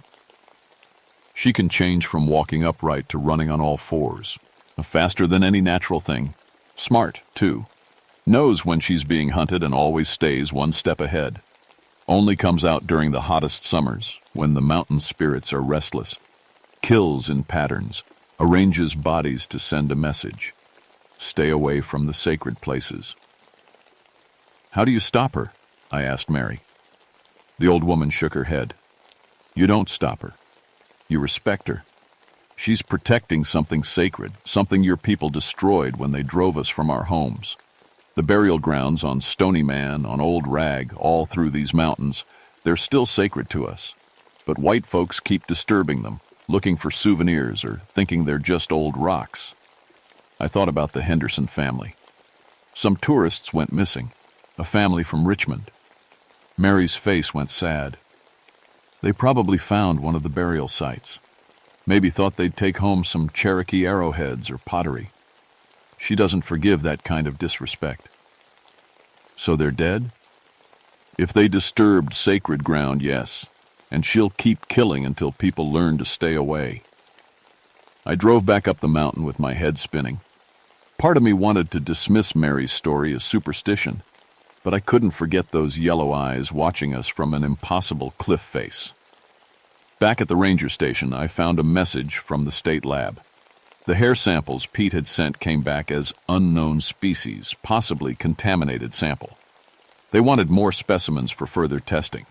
"She can change from walking upright to running on all fours, faster than any natural thing. Smart, too. Knows when she's being hunted and always stays 1 step ahead. Only comes out during the hottest summers, when the mountain spirits are restless. Kills in patterns, arranges bodies to send a message. Stay away from the sacred places." "How do you stop her?" I asked Mary. The old woman shook her head. "You don't stop her. You respect her. She's protecting something sacred, something your people destroyed when they drove us from our homes. The burial grounds on Stony Man, on Old Rag, all through these mountains, they're still sacred to us. But white folks keep disturbing them, looking for souvenirs or thinking they're just old rocks." I thought about the Henderson family. Some tourists went missing, a family from Richmond. Mary's face went sad. They probably found one of the burial sites. Maybe thought they'd take home some Cherokee arrowheads or pottery. She doesn't forgive that kind of disrespect. "So they're dead?" "If they disturbed sacred ground, yes. And she'll keep killing until people learn to stay away." I drove back up the mountain with my head spinning. Part of me wanted to dismiss Mary's story as superstition, but I couldn't forget those yellow eyes watching us from an impossible cliff face. Back at the ranger station, I found a message from the state lab. The hair samples Pete had sent came back as unknown species, possibly contaminated sample. They wanted more specimens for further testing.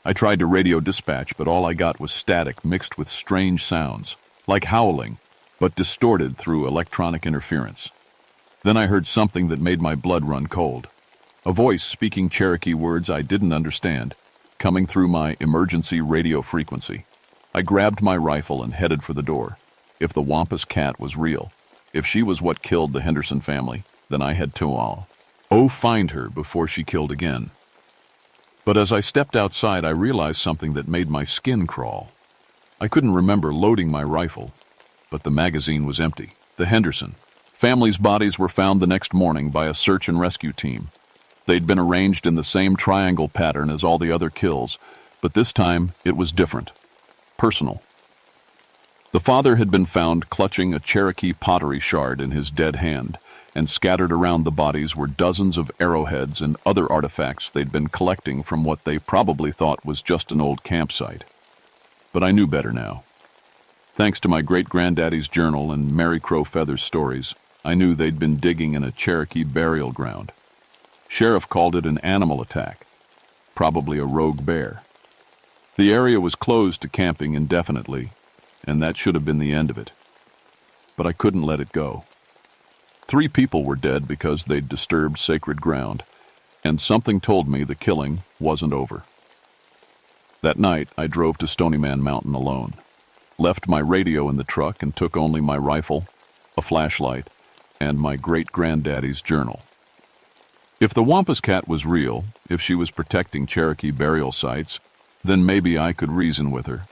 I tried to radio dispatch, but all I got was static mixed with strange sounds, like howling, but distorted through electronic interference. Then I heard something that made my blood run cold. A voice speaking Cherokee words I didn't understand, coming through my emergency radio frequency. I grabbed my rifle and headed for the door. If the Wampus cat was real, if she was what killed the Henderson family, then I had to find her before she killed again. But as I stepped outside, I realized something that made my skin crawl. I couldn't remember loading my rifle, but the magazine was empty. The Henderson family's bodies were found the next morning by a search and rescue team. They'd been arranged in the same triangle pattern as all the other kills, but this time it was different. Personal. The father had been found clutching a Cherokee pottery shard in his dead hand. and scattered around the bodies were dozens of arrowheads and other artifacts they'd been collecting from what they probably thought was just an old campsite. But I knew better now. Thanks to my great-granddaddy's journal and Mary Crow Feather's stories, I knew they'd been digging in a Cherokee burial ground. Sheriff called it an animal attack, probably a rogue bear. The area was closed to camping indefinitely, and that should have been the end of it. But I couldn't let it go. 3 people were dead because they'd disturbed sacred ground, and something told me the killing wasn't over. That night, I drove to Stony Man Mountain alone, left my radio in the truck and took only my rifle, a flashlight, and my great-granddaddy's journal. If the Wampus Cat was real, if she was protecting Cherokee burial sites, then maybe I could reason with her.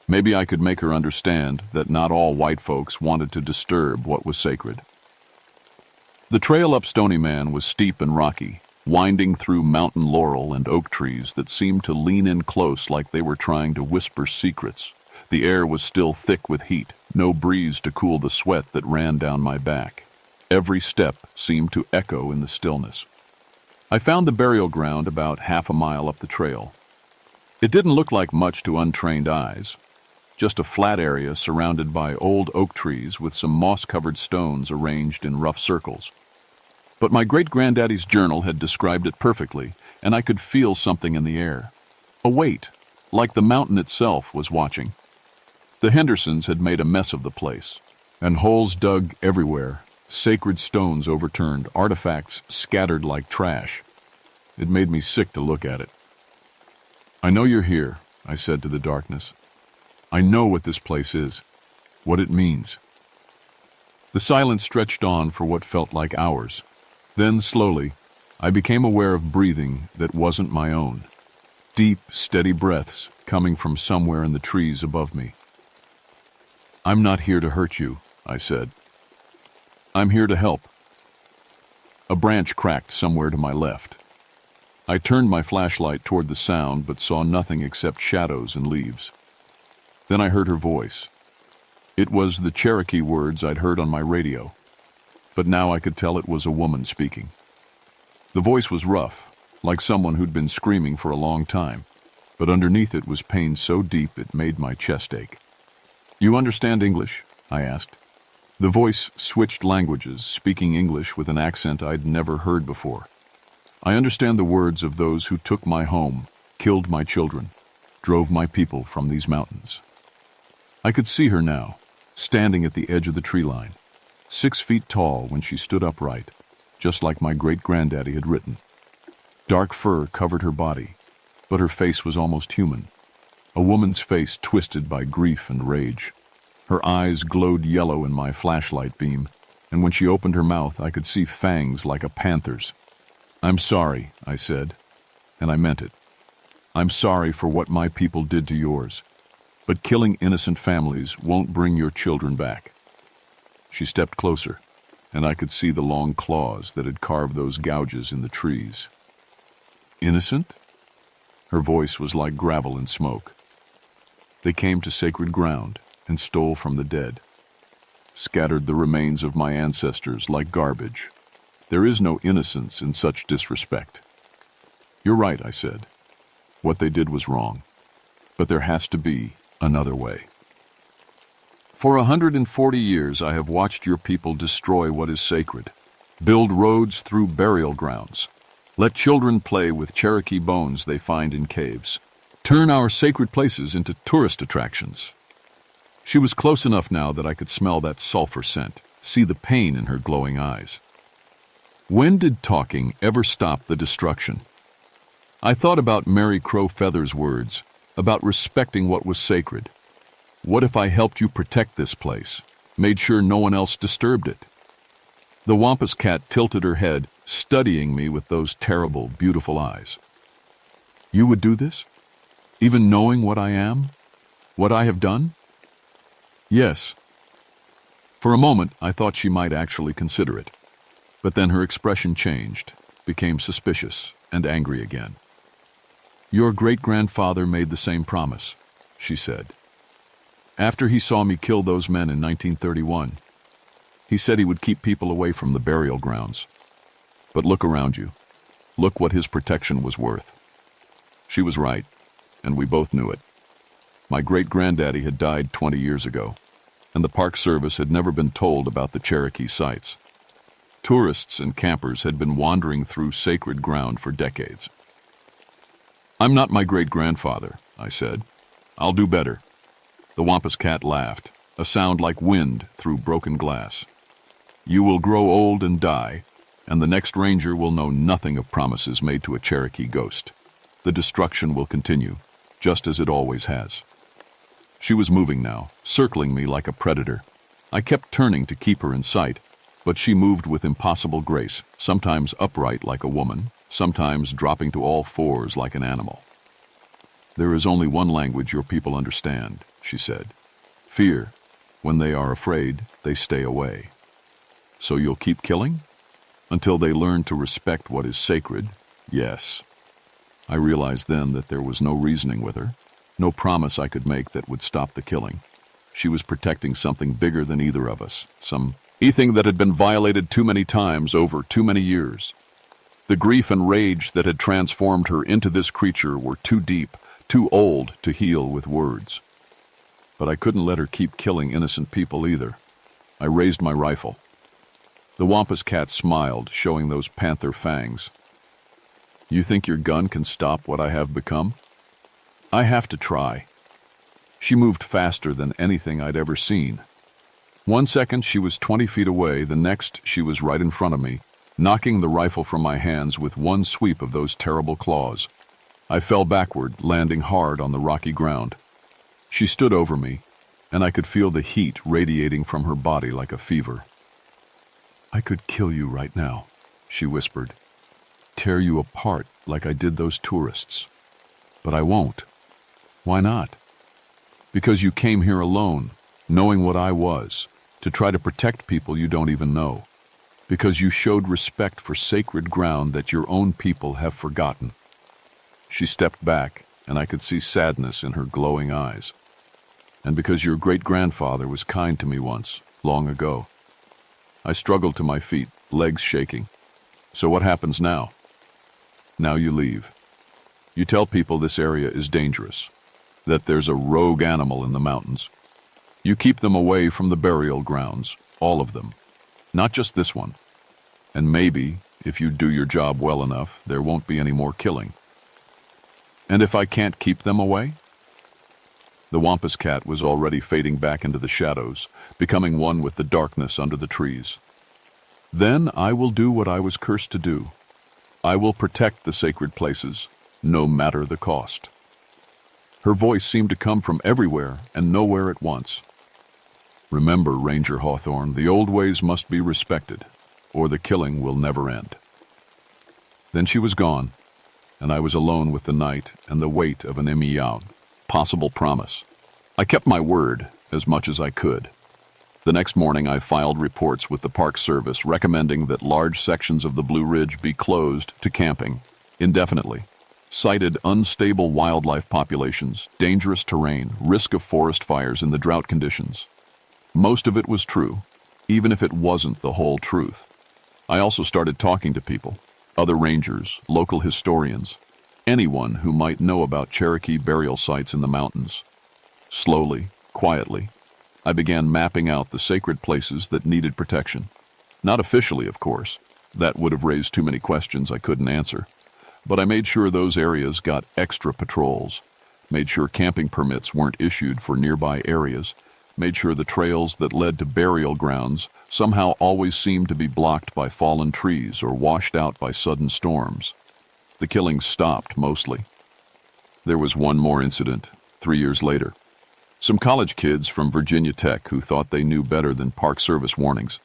Maybe I could make her understand that not all white folks wanted to disturb what was sacred. The trail up Stony Man was steep and rocky, winding through mountain laurel and oak trees that seemed to lean in close like they were trying to whisper secrets. The air was still thick with heat, no breeze to cool the sweat that ran down my back. Every step seemed to echo in the stillness. I found the burial ground about half a mile up the trail. It didn't look like much to untrained eyes, just a flat area surrounded by old oak trees with some moss-covered stones arranged in rough circles. But my great-granddaddy's journal had described it perfectly, and I could feel something in the air. A weight, like the mountain itself was watching. The Hendersons had made a mess of the place, and holes dug everywhere, sacred stones overturned, artifacts scattered like trash. It made me sick to look at it. "I know you're here," I said to the darkness. "I know what this place is, what it means." The silence stretched on for what felt like hours. Then, slowly, I became aware of breathing that wasn't my own. Deep, steady breaths coming from somewhere in the trees above me. "I'm not here to hurt you," I said. "I'm here to help." A branch cracked somewhere to my left. I turned my flashlight toward the sound but saw nothing except shadows and leaves. Then I heard her voice. It was the Cherokee words I'd heard on my radio, but now I could tell it was a woman speaking. The voice was rough, like someone who'd been screaming for a long time, but underneath it was pain so deep it made my chest ache. "You understand English?" I asked. The voice switched languages, speaking English with an accent I'd never heard before. "I understand the words of those who took my home, killed my children, drove my people from these mountains." I could see her now, standing at the edge of the tree line, 6 feet tall when she stood upright, just like my great-granddaddy had written. Dark fur covered her body, but her face was almost human, a woman's face twisted by grief and rage. Her eyes glowed yellow in my flashlight beam, and when she opened her mouth, I could see fangs like a panther's. "I'm sorry," I said, and I meant it. "I'm sorry for what my people did to yours, but killing innocent families won't bring your children back." She stepped closer, and I could see the long claws that had carved those gouges in the trees. "Innocent?" Her voice was like gravel and smoke. "They came to sacred ground and stole from the dead, scattered the remains of my ancestors like garbage. There is no innocence in such disrespect." "You're right," I said. "What they did was wrong, but there has to be another way. For 140 years I have watched your people destroy what is sacred, build roads through burial grounds, let children play with Cherokee bones they find in caves, turn our sacred places into tourist attractions." She was close enough now that I could smell that sulfur scent, see the pain in her glowing eyes. When did talking ever stop the destruction? I thought about Mary Crow Feather's words, about respecting what was sacred. What if I helped you protect this place, made sure no one else disturbed it? The Wampus Cat tilted her head, studying me with those terrible, beautiful eyes. "You would do this? Even knowing what I am? What I have done?" "Yes." For a moment, I thought she might actually consider it. But then her expression changed, became suspicious and angry again. "Your great-grandfather made the same promise," she said. "After he saw me kill those men in 1931. He said he would keep people away from the burial grounds. But look around you. Look what his protection was worth. She was right, and we both knew it. My great-granddaddy had died 20 years ago, and the Park Service had never been told about the Cherokee sites. Tourists and campers had been wandering through sacred ground for decades. "I'm not my great-grandfather," I said. "I'll do better." The Wampus cat laughed, a sound like wind through broken glass. "You will grow old and die, and the next ranger will know nothing of promises made to a Cherokee ghost. The destruction will continue, just as it always has." She was moving now, circling me like a predator. I kept turning to keep her in sight, but she moved with impossible grace, sometimes upright like a woman, sometimes dropping to all fours like an animal. "There is only one language your people understand," she said. "Fear. When they are afraid, they stay away. So you'll keep killing? Until they learn to respect what is sacred, yes." I realized then that there was no reasoning with her, no promise I could make that would stop the killing. She was protecting something bigger than either of us, something that had been violated too many times over too many years. The grief and rage that had transformed her into this creature were too deep, too old to heal with words. But I couldn't let her keep killing innocent people either. I raised my rifle. The Wampus cat smiled, showing those panther fangs. "You think your gun can stop what I have become?" "I have to try." She moved faster than anything I'd ever seen. One second she was 20 feet away, the next she was right in front of me, knocking the rifle from my hands with one sweep of those terrible claws. I fell backward, landing hard on the rocky ground. She stood over me, and I could feel the heat radiating from her body like a fever. "I could kill you right now," she whispered. "Tear you apart like I did those tourists. But I won't." "Why not?" "Because you came here alone, knowing what I was, to try to protect people you don't even know. Because you showed respect for sacred ground that your own people have forgotten." She stepped back, and I could see sadness in her glowing eyes. "And because your great-grandfather was kind to me once, long ago." I struggled to my feet, legs shaking. "So what happens now?" "Now you leave. You tell people this area is dangerous, that there's a rogue animal in the mountains. You keep them away from the burial grounds, all of them, not just this one. And maybe, if you do your job well enough, there won't be any more killing." "And if I can't keep them away?" The Wampus cat was already fading back into the shadows, becoming one with the darkness under the trees. "Then I will do what I was cursed to do. I will protect the sacred places, no matter the cost." Her voice seemed to come from everywhere and nowhere at once. "Remember, Ranger Hawthorne, the old ways must be respected, or the killing will never end." Then she was gone, and I was alone with the night and the weight of an possible promise. I kept my word as much as I could. The next morning I filed reports with the Park Service recommending that large sections of the Blue Ridge be closed to camping indefinitely. Cited unstable wildlife populations, dangerous terrain, risk of forest fires in the drought conditions. Most of it was true, even if it wasn't the whole truth. I also started talking to people, other rangers, local historians, anyone who might know about Cherokee burial sites in the mountains. Slowly, quietly, I began mapping out the sacred places that needed protection. Not officially, of course. That would have raised too many questions I couldn't answer. But I made sure those areas got extra patrols, made sure camping permits weren't issued for nearby areas, made sure the trails that led to burial grounds somehow always seemed to be blocked by fallen trees or washed out by sudden storms. The killings stopped, mostly. There was one more incident, 3 years later. Some college kids from Virginia Tech who thought they knew better than Park Service warnings.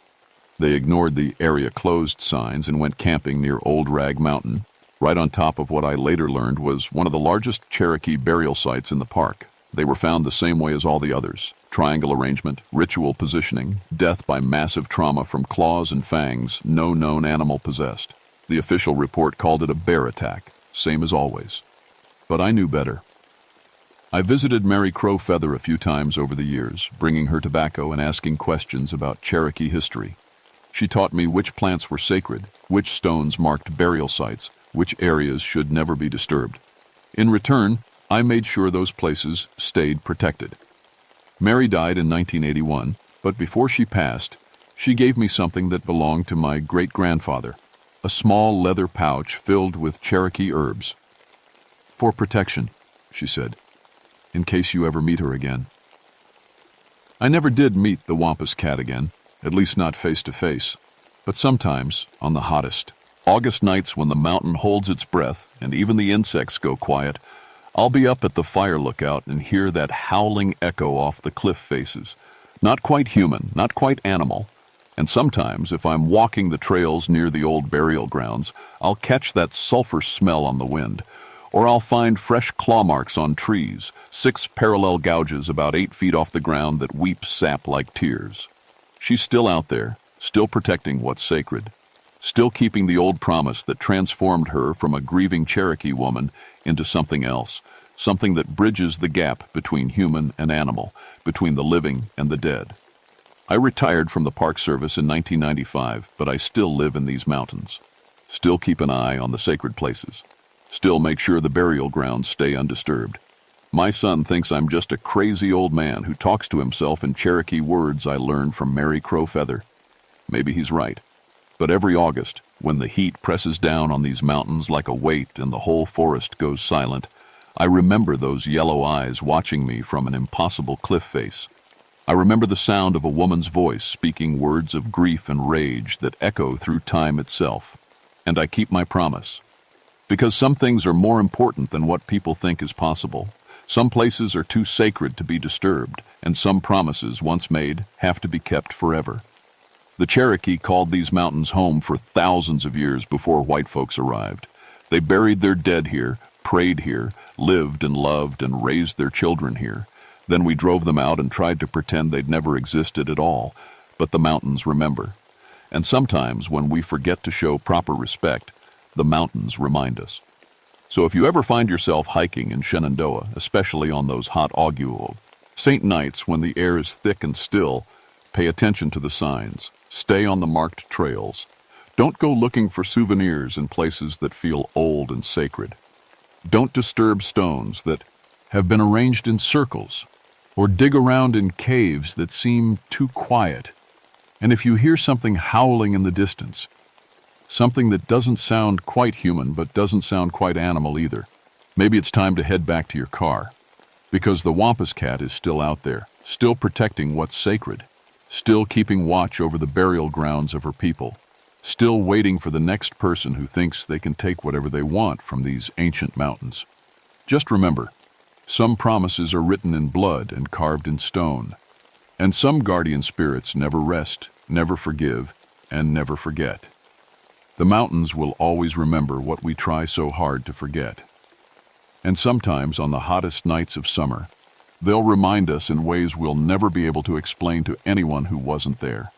They ignored the area closed signs and went camping near Old Rag Mountain, right on top of what I later learned was one of the largest Cherokee burial sites in the park. They were found the same way as all the others. Triangle arrangement, ritual positioning, death by massive trauma from claws and fangs, no known animal possessed. The official report called it a bear attack, same as always. But I knew better. I visited Mary Crow Feather a few times over the years, bringing her tobacco and asking questions about Cherokee history. She taught me which plants were sacred, which stones marked burial sites, which areas should never be disturbed. In return, I made sure those places stayed protected. Mary died in 1981, but before she passed, she gave me something that belonged to my great-grandfather, a small leather pouch filled with Cherokee herbs. "For protection," she said, "in case you ever meet her again." I never did meet the Wampus Cat again, at least not face to face, but sometimes, on the hottest August nights when the mountain holds its breath and even the insects go quiet, I'll be up at the fire lookout and hear that howling echo off the cliff faces. Not quite human, not quite animal. And sometimes, if I'm walking the trails near the old burial grounds, I'll catch that sulfur smell on the wind. Or I'll find fresh claw marks on trees, 6 parallel gouges about 8 feet off the ground that weep sap like tears. She's still out there, still protecting what's sacred, still keeping the old promise that transformed her from a grieving Cherokee woman into something else, something that bridges the gap between human and animal, between the living and the dead. I retired from the Park Service in 1995, but I still live in these mountains, still keep an eye on the sacred places, still make sure the burial grounds stay undisturbed. My son thinks I'm just a crazy old man who talks to himself in Cherokee words I learned from Mary Crow Feather. Maybe he's right. But every August, when the heat presses down on these mountains like a weight and the whole forest goes silent, I remember those yellow eyes watching me from an impossible cliff face. I remember the sound of a woman's voice speaking words of grief and rage that echo through time itself. And I keep my promise. Because some things are more important than what people think is possible. Some places are too sacred to be disturbed, and some promises once made have to be kept forever. The Cherokee called these mountains home for thousands of years before white folks arrived. They buried their dead here, prayed here, lived and loved and raised their children here. Then we drove them out and tried to pretend they'd never existed at all. But the mountains remember. And sometimes when we forget to show proper respect, the mountains remind us. So if you ever find yourself hiking in Shenandoah, especially on those hot August St. nights when the air is thick and still, pay attention to the signs. Stay on the marked trails. Don't go looking for souvenirs in places that feel old and sacred. Don't disturb stones that have been arranged in circles, or dig around in caves that seem too quiet. And if you hear something howling in the distance, something that doesn't sound quite human but doesn't sound quite animal either, maybe it's time to head back to your car. Because the Wampus Cat is still out there, still protecting what's sacred, still keeping watch over the burial grounds of her people, still waiting for the next person who thinks they can take whatever they want from these ancient mountains. Just remember, some promises are written in blood and carved in stone, and some guardian spirits never rest, never forgive, and never forget. The mountains will always remember what we try so hard to forget. And sometimes on the hottest nights of summer, they'll remind us in ways we'll never be able to explain to anyone who wasn't there.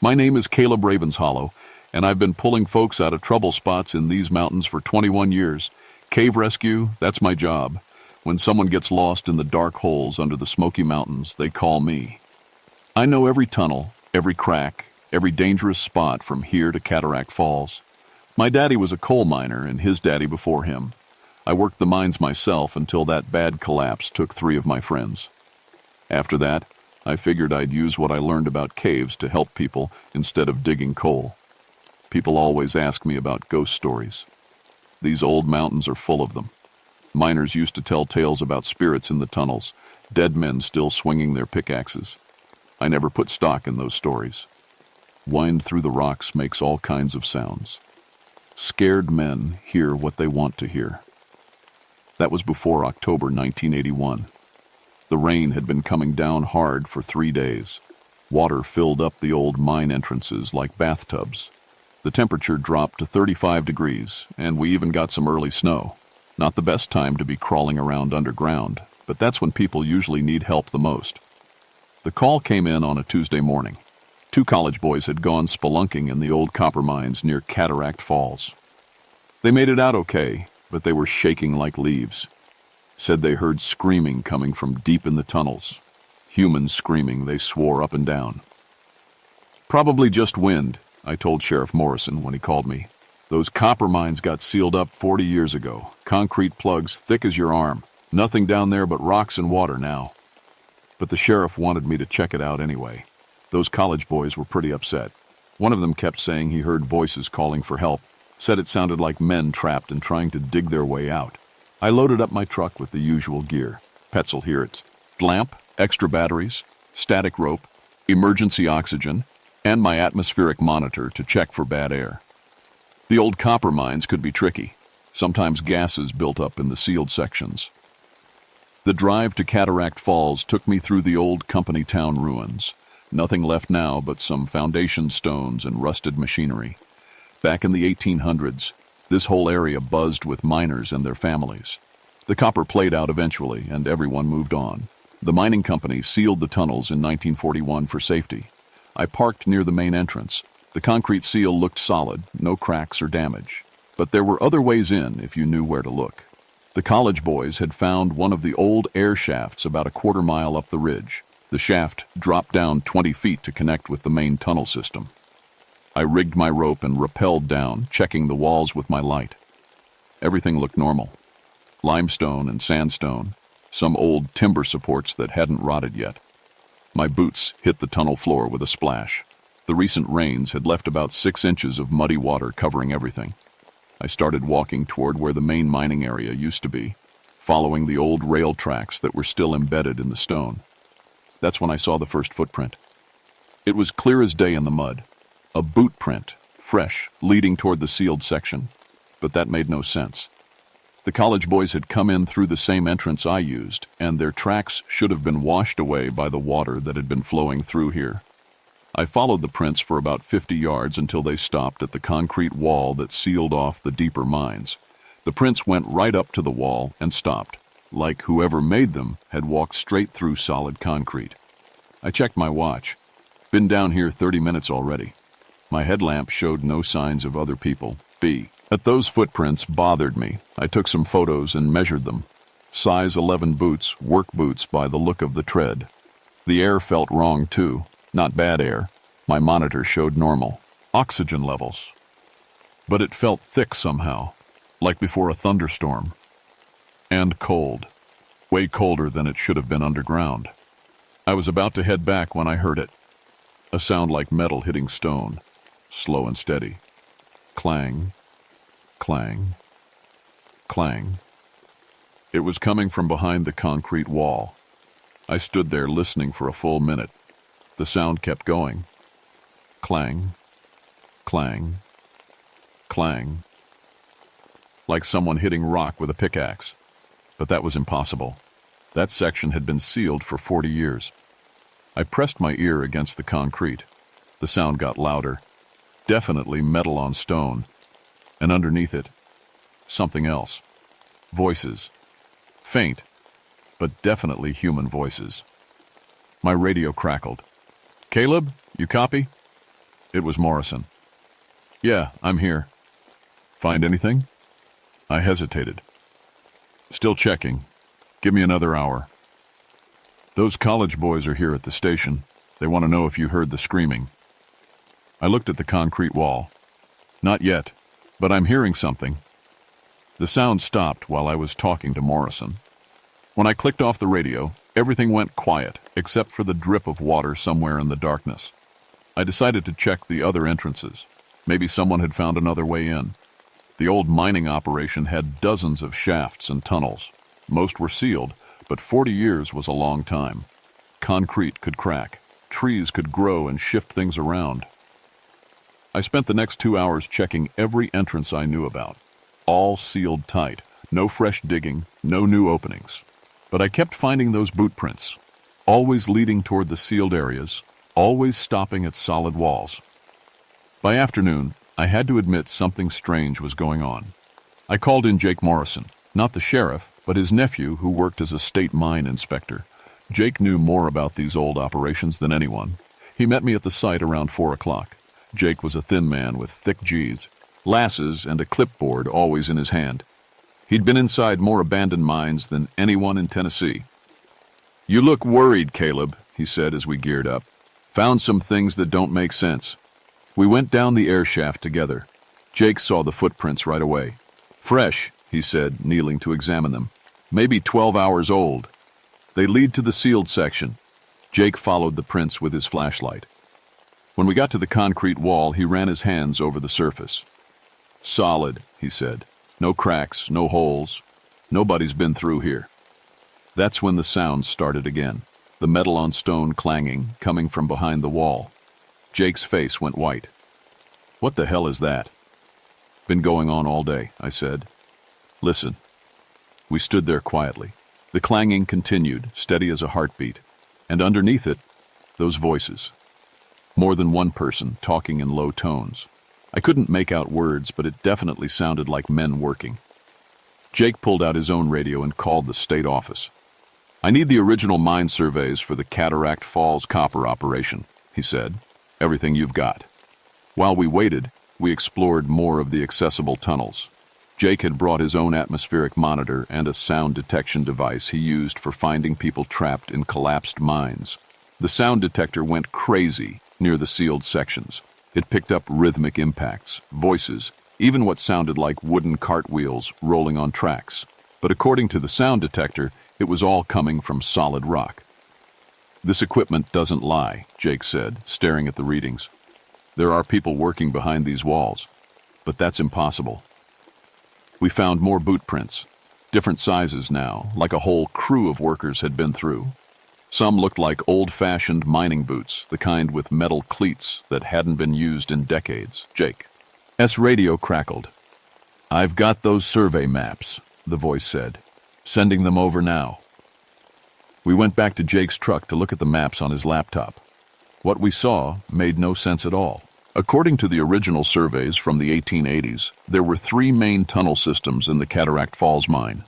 My name is Caleb Ravenshollow, and I've been pulling folks out of trouble spots in these mountains for 21 years. Cave rescue, that's my job. When someone gets lost in the dark holes under the Smoky Mountains, they call me. I know every tunnel, every crack, every dangerous spot from here to Cataract Falls. My daddy was a coal miner and his daddy before him. I worked the mines myself until that bad collapse took 3 of my friends. After that, I figured I'd use what I learned about caves to help people instead of digging coal. People always ask me about ghost stories. These old mountains are full of them. Miners used to tell tales about spirits in the tunnels, dead men still swinging their pickaxes. I never put stock in those stories. Wind through the rocks makes all kinds of sounds. Scared men hear what they want to hear. That was before October 1981. The rain had been coming down hard for 3 days. Water filled up the old mine entrances like bathtubs. The temperature dropped to 35 degrees, and we even got some early snow. Not the best time to be crawling around underground, but that's when people usually need help the most. The call came in on a Tuesday morning. 2 college boys had gone spelunking in the old copper mines near Cataract Falls. They made it out okay, but they were shaking like leaves. Said they heard screaming coming from deep in the tunnels. Humans screaming, they swore up and down. Probably just wind, I told Sheriff Morrison when he called me. Those copper mines got sealed up 40 years ago. Concrete plugs thick as your arm. Nothing down there but rocks and water now. But the sheriff wanted me to check it out anyway. Those college boys were pretty upset. One of them kept saying he heard voices calling for help, said it sounded like men trapped and trying to dig their way out. I loaded up my truck with the usual gear. Petzl here, it's lamp, extra batteries, static rope, emergency oxygen, and my atmospheric monitor to check for bad air. The old copper mines could be tricky. Sometimes gases built up in the sealed sections. The drive to Cataract Falls took me through the old company town ruins. Nothing left now but some foundation stones and rusted machinery. Back in the 1800s, this whole area buzzed with miners and their families. The copper played out eventually, and everyone moved on. The mining company sealed the tunnels in 1941 for safety. I parked near the main entrance. The concrete seal looked solid, no cracks or damage. But there were other ways in if you knew where to look. The college boys had found one of the old air shafts about a quarter mile up the ridge. The shaft dropped down 20 feet to connect with the main tunnel system. I rigged my rope and rappelled down, checking the walls with my light. Everything looked normal. Limestone and sandstone, some old timber supports that hadn't rotted yet. My boots hit the tunnel floor with a splash. The recent rains had left about 6 inches of muddy water covering everything. I started walking toward where the main mining area used to be, following the old rail tracks that were still embedded in the stone. That's when I saw the first footprint. It was clear as day in the mud. A boot print, fresh, leading toward the sealed section. But that made no sense. The college boys had come in through the same entrance I used, and their tracks should have been washed away by the water that had been flowing through here. I followed the prints for about 50 yards until they stopped at the concrete wall that sealed off the deeper mines. The prints went right up to the wall and stopped, like whoever made them had walked straight through solid concrete. I checked my watch. Been down here 30 minutes already. My headlamp showed no signs of other people. At those footprints bothered me. I took some photos and measured them. Size 11 boots, work boots by the look of the tread. The air felt wrong too. Not bad air. My monitor showed normal. Oxygen levels. But it felt thick somehow, like before a thunderstorm. And cold. Way colder than it should have been underground. I was about to head back when I heard it. A sound like metal hitting stone. Slow and steady. Clang. Clang. Clang. It was coming from behind the concrete wall. I stood there listening for a full minute. The sound kept going. Clang. Clang. Clang. Like someone hitting rock with a pickaxe. But that was impossible. That section had been sealed for 40 years. I pressed my ear against the concrete. The sound got louder. Definitely metal on stone. And underneath it, something else. Voices. Faint, but definitely human voices. My radio crackled. "Caleb, you copy?" It was Morrison. "Yeah, I'm here." "Find anything?" I hesitated. "Still checking. Give me another hour." "Those college boys are here at the station. They want to know if you heard the screaming." I looked at the concrete wall. "Not yet, but I'm hearing something." The sound stopped while I was talking to Morrison. When I clicked off the radio, everything went quiet except for the drip of water somewhere in the darkness. I decided to check the other entrances. Maybe someone had found another way in. The old mining operation had dozens of shafts and tunnels. Most were sealed, but 40 years was a long time. Concrete could crack. Trees could grow and shift things around. I spent the next 2 hours checking every entrance I knew about. All sealed tight. No fresh digging, no new openings. But I kept finding those boot prints, always leading toward the sealed areas, always stopping at solid walls. By afternoon, I had to admit something strange was going on. I called in Jake Morrison, not the sheriff, but his nephew who worked as a state mine inspector. Jake knew more about these old operations than anyone. He met me at the site around 4 o'clock. Jake was a thin man with thick G's, lasses, and a clipboard always in his hand. He'd been inside more abandoned mines than anyone in Tennessee. "You look worried, Caleb," he said as we geared up. "Found some things that don't make sense." We went down the air shaft together. Jake saw the footprints right away. "Fresh," he said, kneeling to examine them. "Maybe 12 hours old. They lead to the sealed section." Jake followed the prints with his flashlight. When we got to the concrete wall, he ran his hands over the surface. "Solid," he said. "No cracks, no holes. Nobody's been through here." That's when the sounds started again, the metal on stone clanging, coming from behind the wall. Jake's face went white. "What the hell is that?" "Been going on all day," I said. "Listen." We stood there quietly. The clanging continued, steady as a heartbeat, and underneath it, those voices. More than one person talking in low tones. I couldn't make out words, but it definitely sounded like men working. Jake pulled out his own radio and called the state office. "I need the original mine surveys for the Cataract Falls copper operation," he said. "Everything you've got." While we waited, we explored more of the accessible tunnels. Jake had brought his own atmospheric monitor and a sound detection device he used for finding people trapped in collapsed mines. The sound detector went crazy near the sealed sections. It picked up rhythmic impacts, voices, even what sounded like wooden cartwheels rolling on tracks. But according to the sound detector, it was all coming from solid rock. "This equipment doesn't lie," Jake said, staring at the readings. "There are people working behind these walls, but that's impossible." We found more boot prints, different sizes now, like a whole crew of workers had been through. Some looked like old-fashioned mining boots, the kind with metal cleats that hadn't been used in decades. Jake's radio crackled. "I've got those survey maps," the voice said. "Sending them over now." We went back to Jake's truck to look at the maps on his laptop. What we saw made no sense at all. According to the original surveys from the 1880s, there were 3 main tunnel systems in the Cataract Falls mine.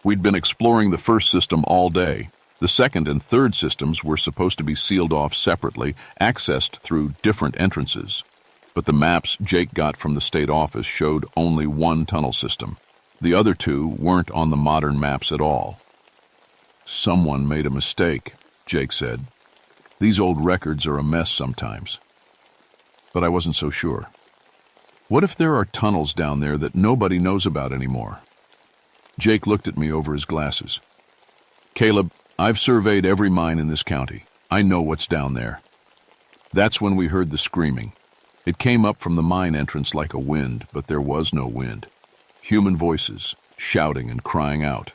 We'd been exploring the first system all day. The second and third systems were supposed to be sealed off separately, accessed through different entrances. But the maps Jake got from the state office showed only one tunnel system. The other 2 weren't on the modern maps at all. "Someone made a mistake," Jake said. "These old records are a mess sometimes." But I wasn't so sure. What if there are tunnels down there that nobody knows about anymore? Jake looked at me over his glasses. "Caleb, I've surveyed every mine in this county. I know what's down there." That's when we heard the screaming. It came up from the mine entrance like a wind, but there was no wind. Human voices, shouting and crying out.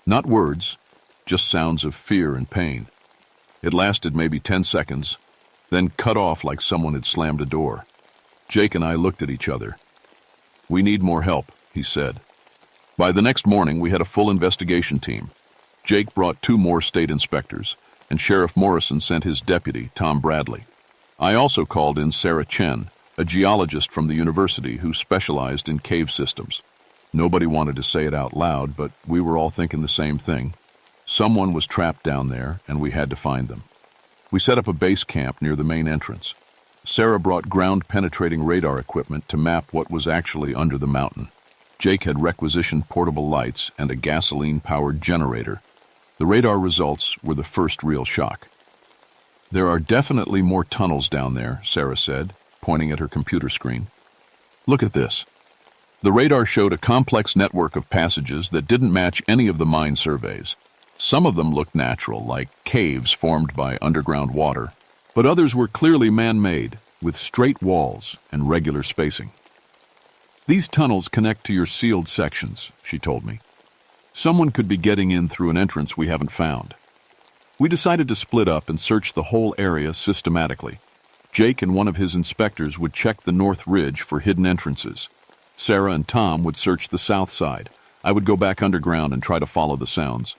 Not words, just sounds of fear and pain. It lasted maybe 10 seconds, then cut off like someone had slammed a door. Jake and I looked at each other. "We need more help," he said. By the next morning, we had a full investigation team. Jake brought 2 more state inspectors, and Sheriff Morrison sent his deputy, Tom Bradley. I also called in Sarah Chen, a geologist from the university who specialized in cave systems. Nobody wanted to say it out loud, but we were all thinking the same thing. Someone was trapped down there, and we had to find them. We set up a base camp near the main entrance. Sarah brought ground-penetrating radar equipment to map what was actually under the mountain. Jake had requisitioned portable lights and a gasoline-powered generator. The radar results were the first real shock. "There are definitely more tunnels down there," Sarah said, pointing at her computer screen. "Look at this." The radar showed a complex network of passages that didn't match any of the mine surveys. Some of them looked natural, like caves formed by underground water, but others were clearly man-made, with straight walls and regular spacing. "These tunnels connect to your sealed sections," she told me. "Someone could be getting in through an entrance we haven't found." We decided to split up and search the whole area systematically. Jake and one of his inspectors would check the north ridge for hidden entrances. Sarah and Tom would search the south side. I would go back underground and try to follow the sounds.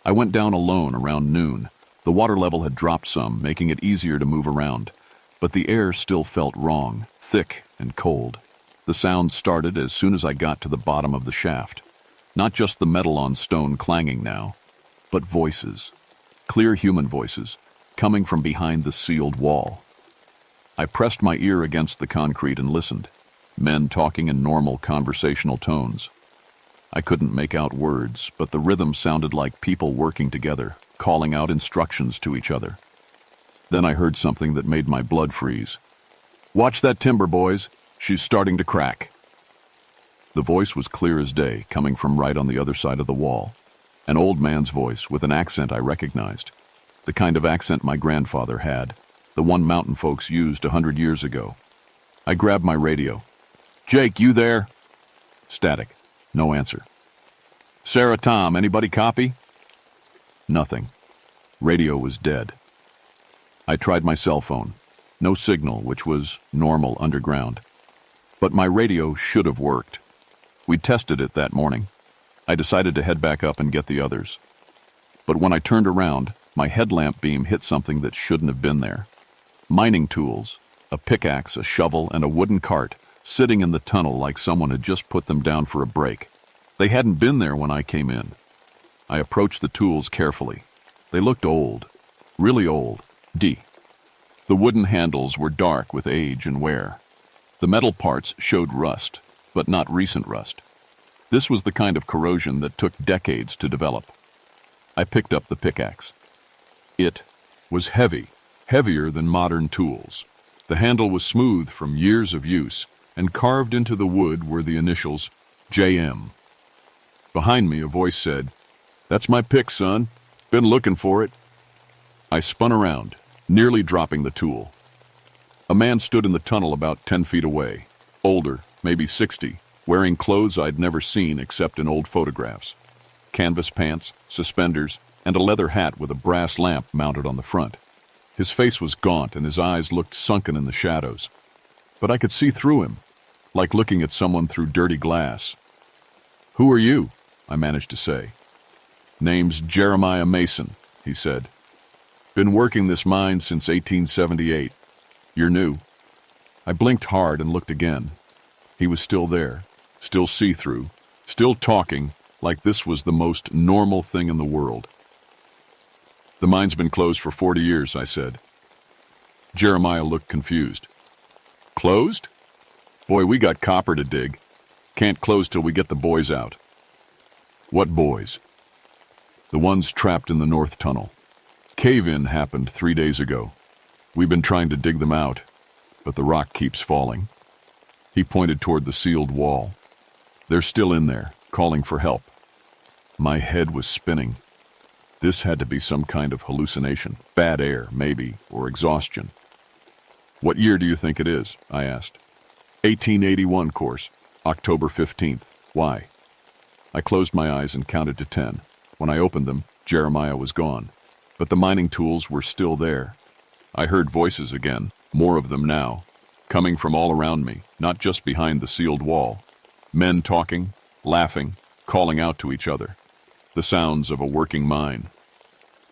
I went down alone around noon. The water level had dropped some, making it easier to move around. But the air still felt wrong, thick and cold. The sound started as soon as I got to the bottom of the shaft. Not just the metal on stone clanging now, but voices. clear human voices, coming from behind the sealed wall. I pressed my ear against the concrete and listened, men talking in normal conversational tones. I couldn't make out words, but the rhythm sounded like people working together, calling out instructions to each other. Then I heard something that made my blood freeze. "Watch that timber, boys. She's starting to crack." The voice was clear as day, coming from right on the other side of the wall. An old man's voice with an accent I recognized. The kind of accent my grandfather had, the one mountain folks used 100 years ago. I grabbed my radio. "Jake, you there?" Static. No answer. "Sarah, Tom, anybody copy?" Nothing. Radio was dead. I tried my cell phone. No signal, which was normal underground. But my radio should have worked. We'd tested it that morning. I decided to head back up and get the others. But when I turned around, my headlamp beam hit something that shouldn't have been there. Mining tools, a pickaxe, a shovel, and a wooden cart, sitting in the tunnel like someone had just put them down for a break. They hadn't been there when I came in. I approached the tools carefully. They looked old, really old. The wooden handles were dark with age and wear. The metal parts showed rust, but not recent rust. This was the kind of corrosion that took decades to develop. I picked up the pickaxe. It was heavy, heavier than modern tools. The handle was smooth from years of use, and carved into the wood were the initials JM. Behind me, a voice said, "That's my pick, son. Been looking for it." I spun around, nearly dropping the tool. A man stood in the tunnel about 10 feet away, older, maybe 60, wearing clothes I'd never seen except in old photographs. Canvas pants, suspenders, and a leather hat with a brass lamp mounted on the front. His face was gaunt and his eyes looked sunken in the shadows. But I could see through him, like looking at someone through dirty glass. "Who are you?" I managed to say. "Name's Jeremiah Mason," he said. "Been working this mine since 1878. You're new." I blinked hard and looked again. He was still there, still see-through, still talking like this was the most normal thing in the world. "The mine's been closed for 40 years, I said. Jeremiah looked confused. "Closed? Boy, we got copper to dig. Can't close till we get the boys out." "What boys?" "The ones trapped in the north tunnel. Cave-in happened 3 days ago. We've been trying to dig them out, but the rock keeps falling." He pointed toward the sealed wall. "They're still in there, calling for help." My head was spinning. This had to be some kind of hallucination. Bad air, maybe, or exhaustion. "What year do you think it is?" I asked. 1881, course. October 15th. Why?" I closed my eyes and counted to 10. When I opened them, Jeremiah was gone. But the mining tools were still there. I heard voices again, more of them now, coming from all around me, not just behind the sealed wall. Men talking, laughing, calling out to each other. The sounds of a working mine.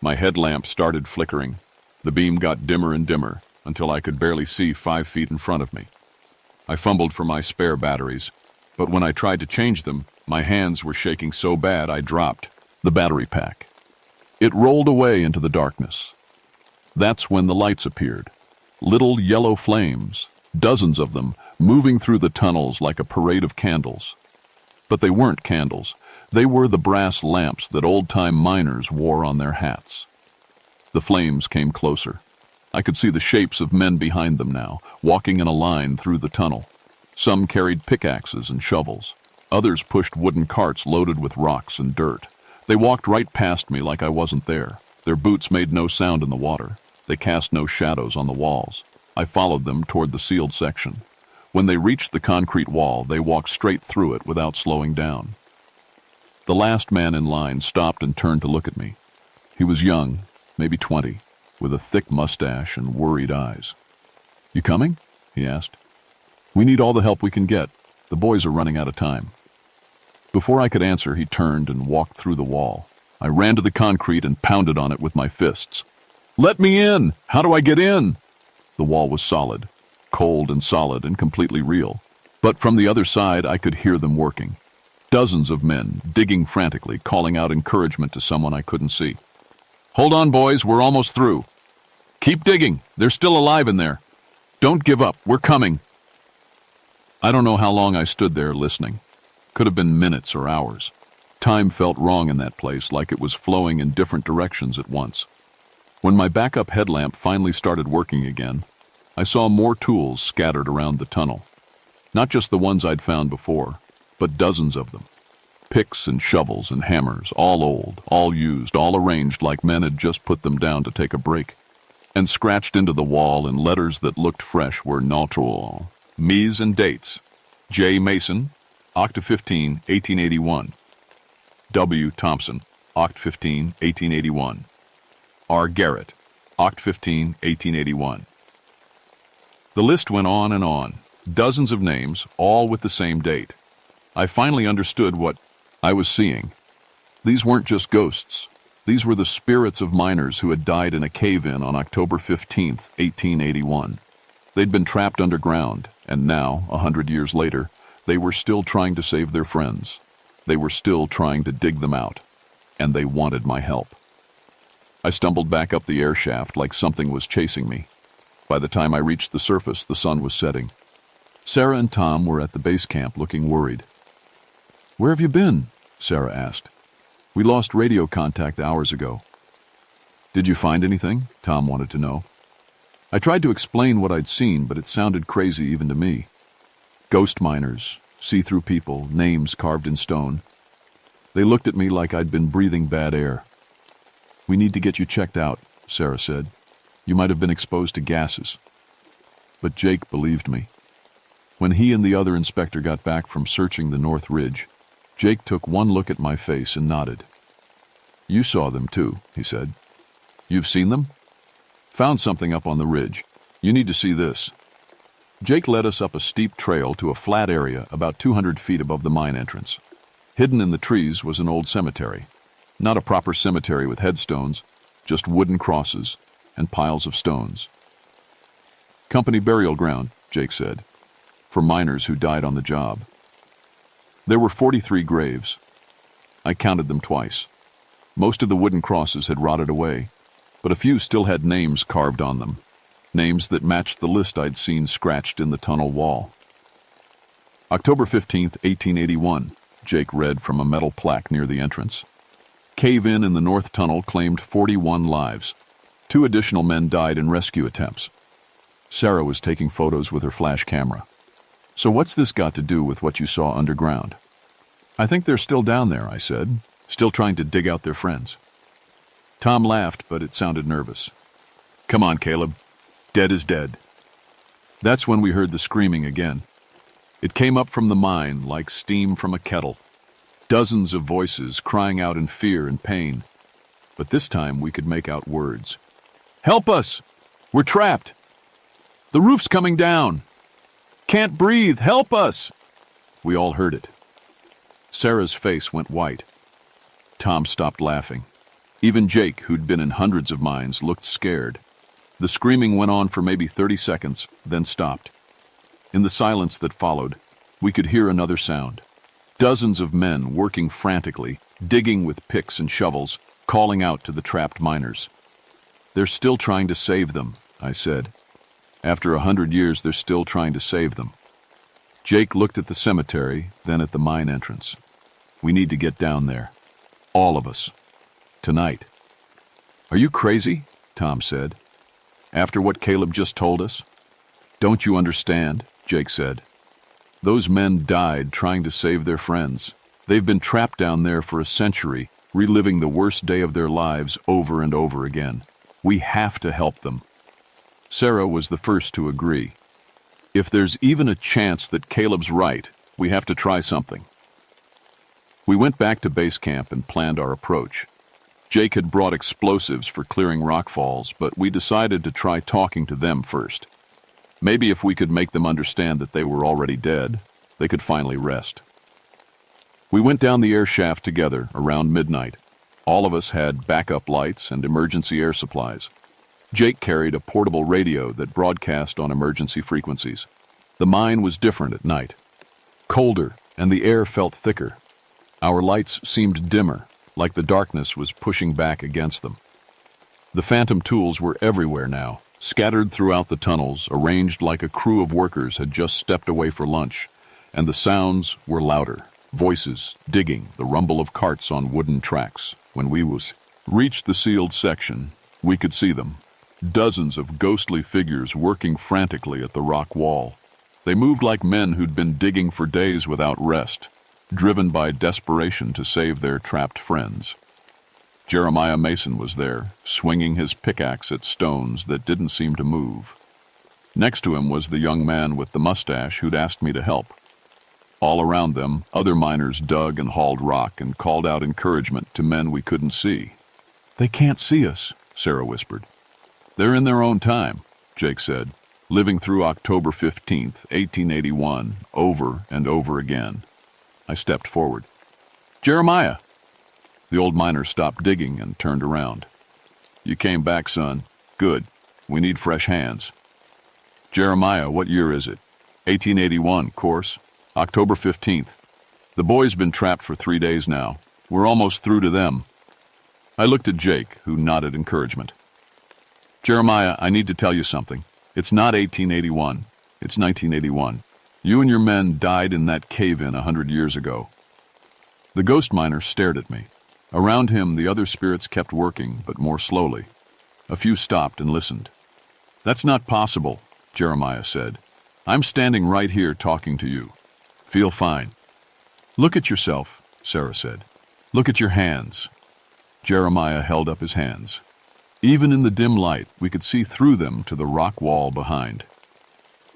My headlamp started flickering. The beam got dimmer and dimmer until I could barely see 5 feet in front of me. I fumbled for my spare batteries, but when I tried to change them, my hands were shaking so bad I dropped the battery pack. It rolled away into the darkness. That's when the lights appeared. Little yellow flames, dozens of them, moving through the tunnels like a parade of candles. But they weren't candles. They were the brass lamps that old-time miners wore on their hats. The flames came closer. I could see the shapes of men behind them now, walking in a line through the tunnel. Some carried pickaxes and shovels. Others pushed wooden carts loaded with rocks and dirt. They walked right past me like I wasn't there. Their boots made no sound in the water. They cast no shadows on the walls. I followed them toward the sealed section. When they reached the concrete wall, they walked straight through it without slowing down. The last man in line stopped and turned to look at me. He was young, maybe 20, with a thick mustache and worried eyes. "You coming?" he asked. "We need all the help we can get. The boys are running out of time." Before I could answer, he turned and walked through the wall. I ran to the concrete and pounded on it with my fists. "Let me in! How do I get in?" The wall was solid, cold and solid and completely real. But from the other side, I could hear them working. Dozens of men, digging frantically, calling out encouragement to someone I couldn't see. Hold on, boys, we're almost through. Keep digging, they're still alive in there. Don't give up, we're coming. I don't know how long I stood there listening. Could have been minutes or hours. Time felt wrong in that place, like it was flowing in different directions at once. When my backup headlamp finally started working again, I saw more tools scattered around the tunnel. Not just the ones I'd found before, but dozens of them. Picks and shovels and hammers, all old, all used, all arranged like men had just put them down to take a break. And scratched into the wall in letters that looked fresh were Naltrol, Mies and dates. J. Mason, Oct. 15, 1881. W. Thompson, Oct. 15, 1881. R. Garrett, Oct. 15, 1881. The list went on and on, dozens of names, all with the same date. I finally understood what I was seeing. These weren't just ghosts. These were the spirits of miners who had died in a cave-in on October 15, 1881. They'd been trapped underground, and now, 100 years later, they were still trying to save their friends. They were still trying to dig them out, and they wanted my help. I stumbled back up the air shaft like something was chasing me. By the time I reached the surface, the sun was setting. Sarah and Tom were at the base camp looking worried. "Where have you been?" Sarah asked. "We lost radio contact hours ago." "Did you find anything?" Tom wanted to know. I tried to explain what I'd seen, but it sounded crazy even to me. Ghost miners, see-through people, names carved in stone. They looked at me like I'd been breathing bad air. "We need to get you checked out," Sarah said. "You might have been exposed to gases." But Jake believed me. When he and the other inspector got back from searching the North Ridge, Jake took one look at my face and nodded. "You saw them too," he said. "You've seen them? Found something up on the ridge. You need to see this." Jake led us up a steep trail to a flat area about 200 feet above the mine entrance. Hidden in the trees was an old cemetery. Not a proper cemetery with headstones, just wooden crosses and piles of stones. "Company burial ground," Jake said, "for miners who died on the job." There were 43 graves. I counted them twice. Most of the wooden crosses had rotted away, but a few still had names carved on them, names that matched the list I'd seen scratched in the tunnel wall. October 15th, 1881, Jake read from a metal plaque near the entrance. Cave-in the north tunnel claimed 41 lives. 2 additional men died in rescue attempts. Sarah was taking photos with her flash camera. "So what's this got to do with what you saw underground?" "I think they're still down there," I said, "still trying to dig out their friends." Tom laughed, but it sounded nervous. "Come on, Caleb. Dead is dead." That's when we heard the screaming again. It came up from the mine like steam from a kettle. Dozens of voices crying out in fear and pain. But this time we could make out words. "Help us! We're trapped! The roof's coming down! Can't breathe! Help us!" We all heard it. Sarah's face went white. Tom stopped laughing. Even Jake, who'd been in hundreds of mines, looked scared. The screaming went on for maybe 30 seconds, then stopped. In the silence that followed, we could hear another sound. Dozens of men working frantically, digging with picks and shovels, calling out to the trapped miners. "They're still trying to save them," I said. "After 100 years, they're still trying to save them." Jake looked at the cemetery, then at the mine entrance. "We need to get down there. All of us. Tonight." "Are you crazy?" Tom said. "After what Caleb just told us?" "Don't you understand?" Jake said. "Those men died trying to save their friends. They've been trapped down there for a century, reliving the worst day of their lives over and over again. We have to help them." Sarah was the first to agree. "If there's even a chance that Caleb's right, we have to try something." We went back to base camp and planned our approach. Jake had brought explosives for clearing rock falls, but we decided to try talking to them first. Maybe if we could make them understand that they were already dead, they could finally rest. We went down the air shaft together around midnight. All of us had backup lights and emergency air supplies. Jake carried a portable radio that broadcast on emergency frequencies. The mine was different at night. Colder, and the air felt thicker. Our lights seemed dimmer, like the darkness was pushing back against them. The phantom tools were everywhere now, scattered throughout the tunnels, arranged like a crew of workers had just stepped away for lunch, and the sounds were louder. Voices, digging, the rumble of carts on wooden tracks. When we reached the sealed section, we could see them. Dozens of ghostly figures working frantically at the rock wall. They moved like men who'd been digging for days without rest, driven by desperation to save their trapped friends. Jeremiah Mason was there, swinging his pickaxe at stones that didn't seem to move. Next to him was the young man with the mustache who'd asked me to help. All around them, other miners dug and hauled rock and called out encouragement to men we couldn't see. "They can't see us," Sarah whispered. "They're in their own time," Jake said, living through October 15th, 1881, over and over again. I stepped forward. "Jeremiah!" The old miner stopped digging and turned around. "You came back, son. Good. We need fresh hands." "Jeremiah, what year is it?" 1881, course. October 15th. The boy's been trapped for 3 days now. We're almost through to them." I looked at Jake, who nodded encouragement. "Jeremiah, I need to tell you something. It's not 1881. It's 1981. You and your men died in that cave-in 100 years ago." The ghost miner stared at me. Around him, the other spirits kept working, but more slowly. A few stopped and listened. "That's not possible," Jeremiah said. "I'm standing right here talking to you. Feel fine." "Look at yourself," Sarah said. "Look at your hands." Jeremiah held up his hands. Even in the dim light, we could see through them to the rock wall behind.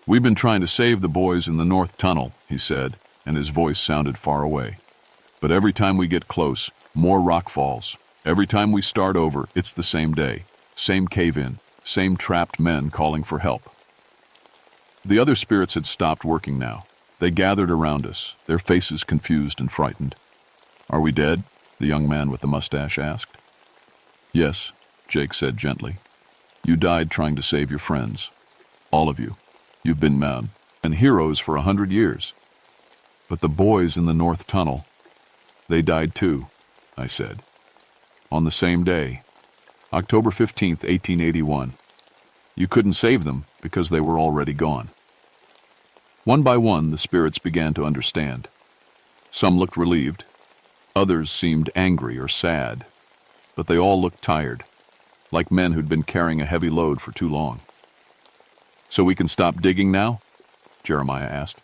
"We've been trying to save the boys in the North Tunnel," he said, and his voice sounded far away. "But every time we get close, more rock falls. Every time we start over, it's the same day, same cave-in, same trapped men calling for help." The other spirits had stopped working now. They gathered around us, their faces confused and frightened. "Are we dead?" the young man with the mustache asked. "Yes," Jake said gently. "You died trying to save your friends. All of you. You've been men and heroes for 100 years. But the boys in the North Tunnel, they died too," I said. "On the same day, October 15th, 1881. You couldn't save them because they were already gone." One by one, the spirits began to understand. Some looked relieved. Others seemed angry or sad. But they all looked tired, like men who'd been carrying a heavy load for too long. "So we can stop digging now?" Jeremiah asked.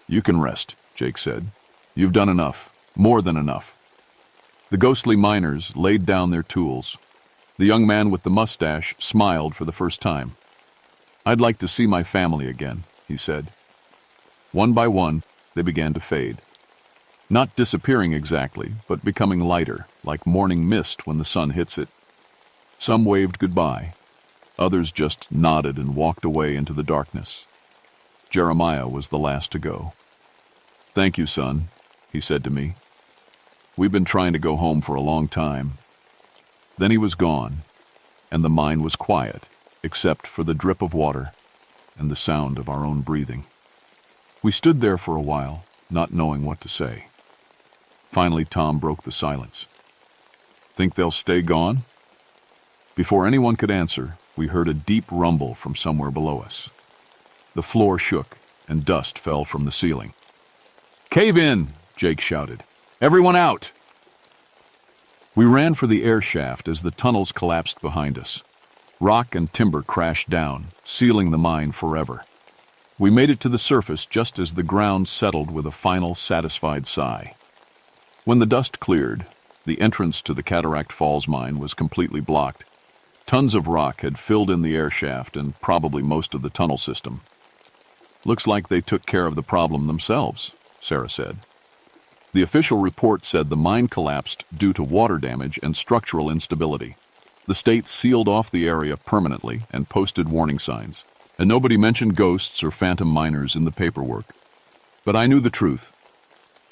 "You can rest," Jake said. "You've done enough, more than enough." The ghostly miners laid down their tools. The young man with the mustache smiled for the first time. "I'd like to see my family again," he said. One by one, they began to fade. Not disappearing exactly, but becoming lighter, like morning mist when the sun hits it. Some waved goodbye. Others just nodded and walked away into the darkness. Jeremiah was the last to go. "Thank you, son," he said to me. "We've been trying to go home for a long time." Then he was gone, and the mine was quiet, except for the drip of water and the sound of our own breathing. We stood there for a while, not knowing what to say. Finally, Tom broke the silence. "Think they'll stay gone?" Before anyone could answer, we heard a deep rumble from somewhere below us. The floor shook, and dust fell from the ceiling. "Cave in!" Jake shouted. "Everyone out!" We ran for the air shaft as the tunnels collapsed behind us. Rock and timber crashed down, sealing the mine forever. We made it to the surface just as the ground settled with a final satisfied sigh. When the dust cleared, the entrance to the Cataract Falls mine was completely blocked. Tons of rock had filled in the air shaft and probably most of the tunnel system. "Looks like they took care of the problem themselves," Sarah said. The official report said the mine collapsed due to water damage and structural instability. The state sealed off the area permanently and posted warning signs, and nobody mentioned ghosts or phantom miners in the paperwork. But I knew the truth.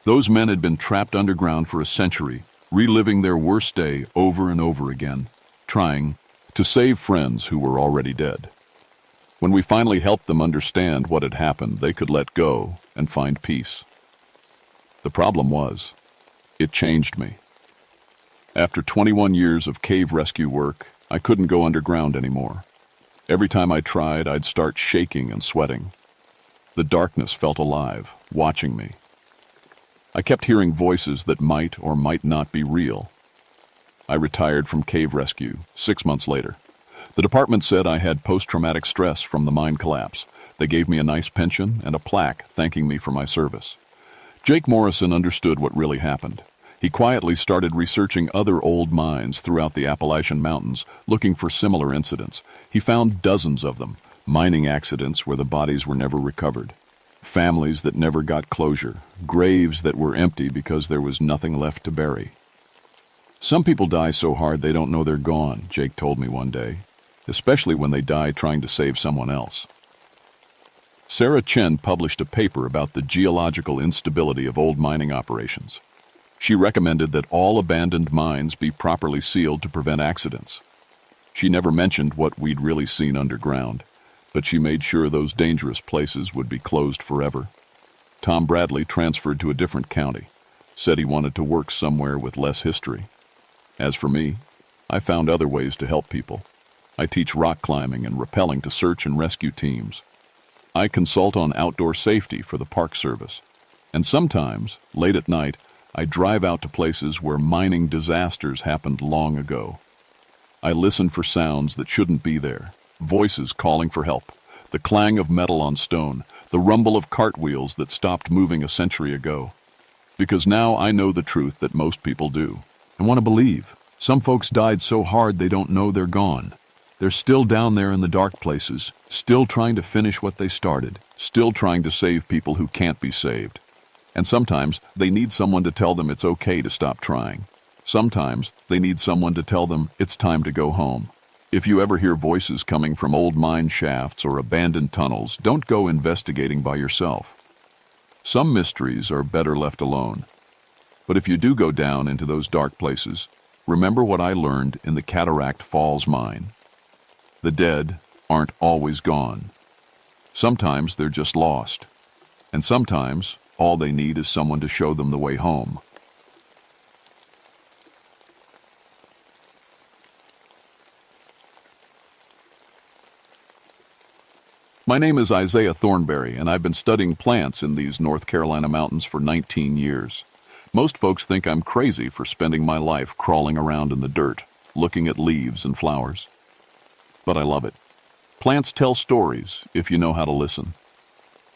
Those men had been trapped underground for a century, reliving their worst day over and over again, trying to save friends who were already dead. When we finally helped them understand what had happened, they could let go and find peace. The problem was, it changed me. After 21 years of cave rescue work, I couldn't go underground anymore. Every time I tried, I'd start shaking and sweating. The darkness felt alive, watching me. I kept hearing voices that might or might not be real. I retired from cave rescue 6 months later. The department said I had post-traumatic stress from the mine collapse. They gave me a nice pension and a plaque thanking me for my service. Jake Morrison understood what really happened. He quietly started researching other old mines throughout the Appalachian Mountains, looking for similar incidents. He found dozens of them, mining accidents where the bodies were never recovered, families that never got closure, graves that were empty because there was nothing left to bury. Some people die so hard they don't know they're gone, Jake told me one day, especially when they die trying to save someone else. Sarah Chen published a paper about the geological instability of old mining operations. She recommended that all abandoned mines be properly sealed to prevent accidents. She never mentioned what we'd really seen underground, but she made sure those dangerous places would be closed forever. Tom Bradley transferred to a different county, said he wanted to work somewhere with less history. As for me, I found other ways to help people. I teach rock climbing and rappelling to search and rescue teams. I consult on outdoor safety for the Park Service. And sometimes, late at night, I drive out to places where mining disasters happened long ago. I listen for sounds that shouldn't be there, voices calling for help, the clang of metal on stone, the rumble of cartwheels that stopped moving a century ago. Because now I know the truth that most people do. I want to believe. Some folks died so hard they don't know they're gone. They're still down there in the dark places, still trying to finish what they started, still trying to save people who can't be saved. And sometimes they need someone to tell them it's okay to stop trying. Sometimes they need someone to tell them it's time to go home. If you ever hear voices coming from old mine shafts or abandoned tunnels, don't go investigating by yourself. Some mysteries are better left alone. But if you do go down into those dark places, remember what I learned in the Cataract Falls mine. The dead aren't always gone. Sometimes they're just lost. And sometimes all they need is someone to show them the way home. My name is Isaiah Thornberry, and I've been studying plants in these North Carolina mountains for 19 years. Most folks think I'm crazy for spending my life crawling around in the dirt, looking at leaves and flowers. But I love it. Plants tell stories if you know how to listen.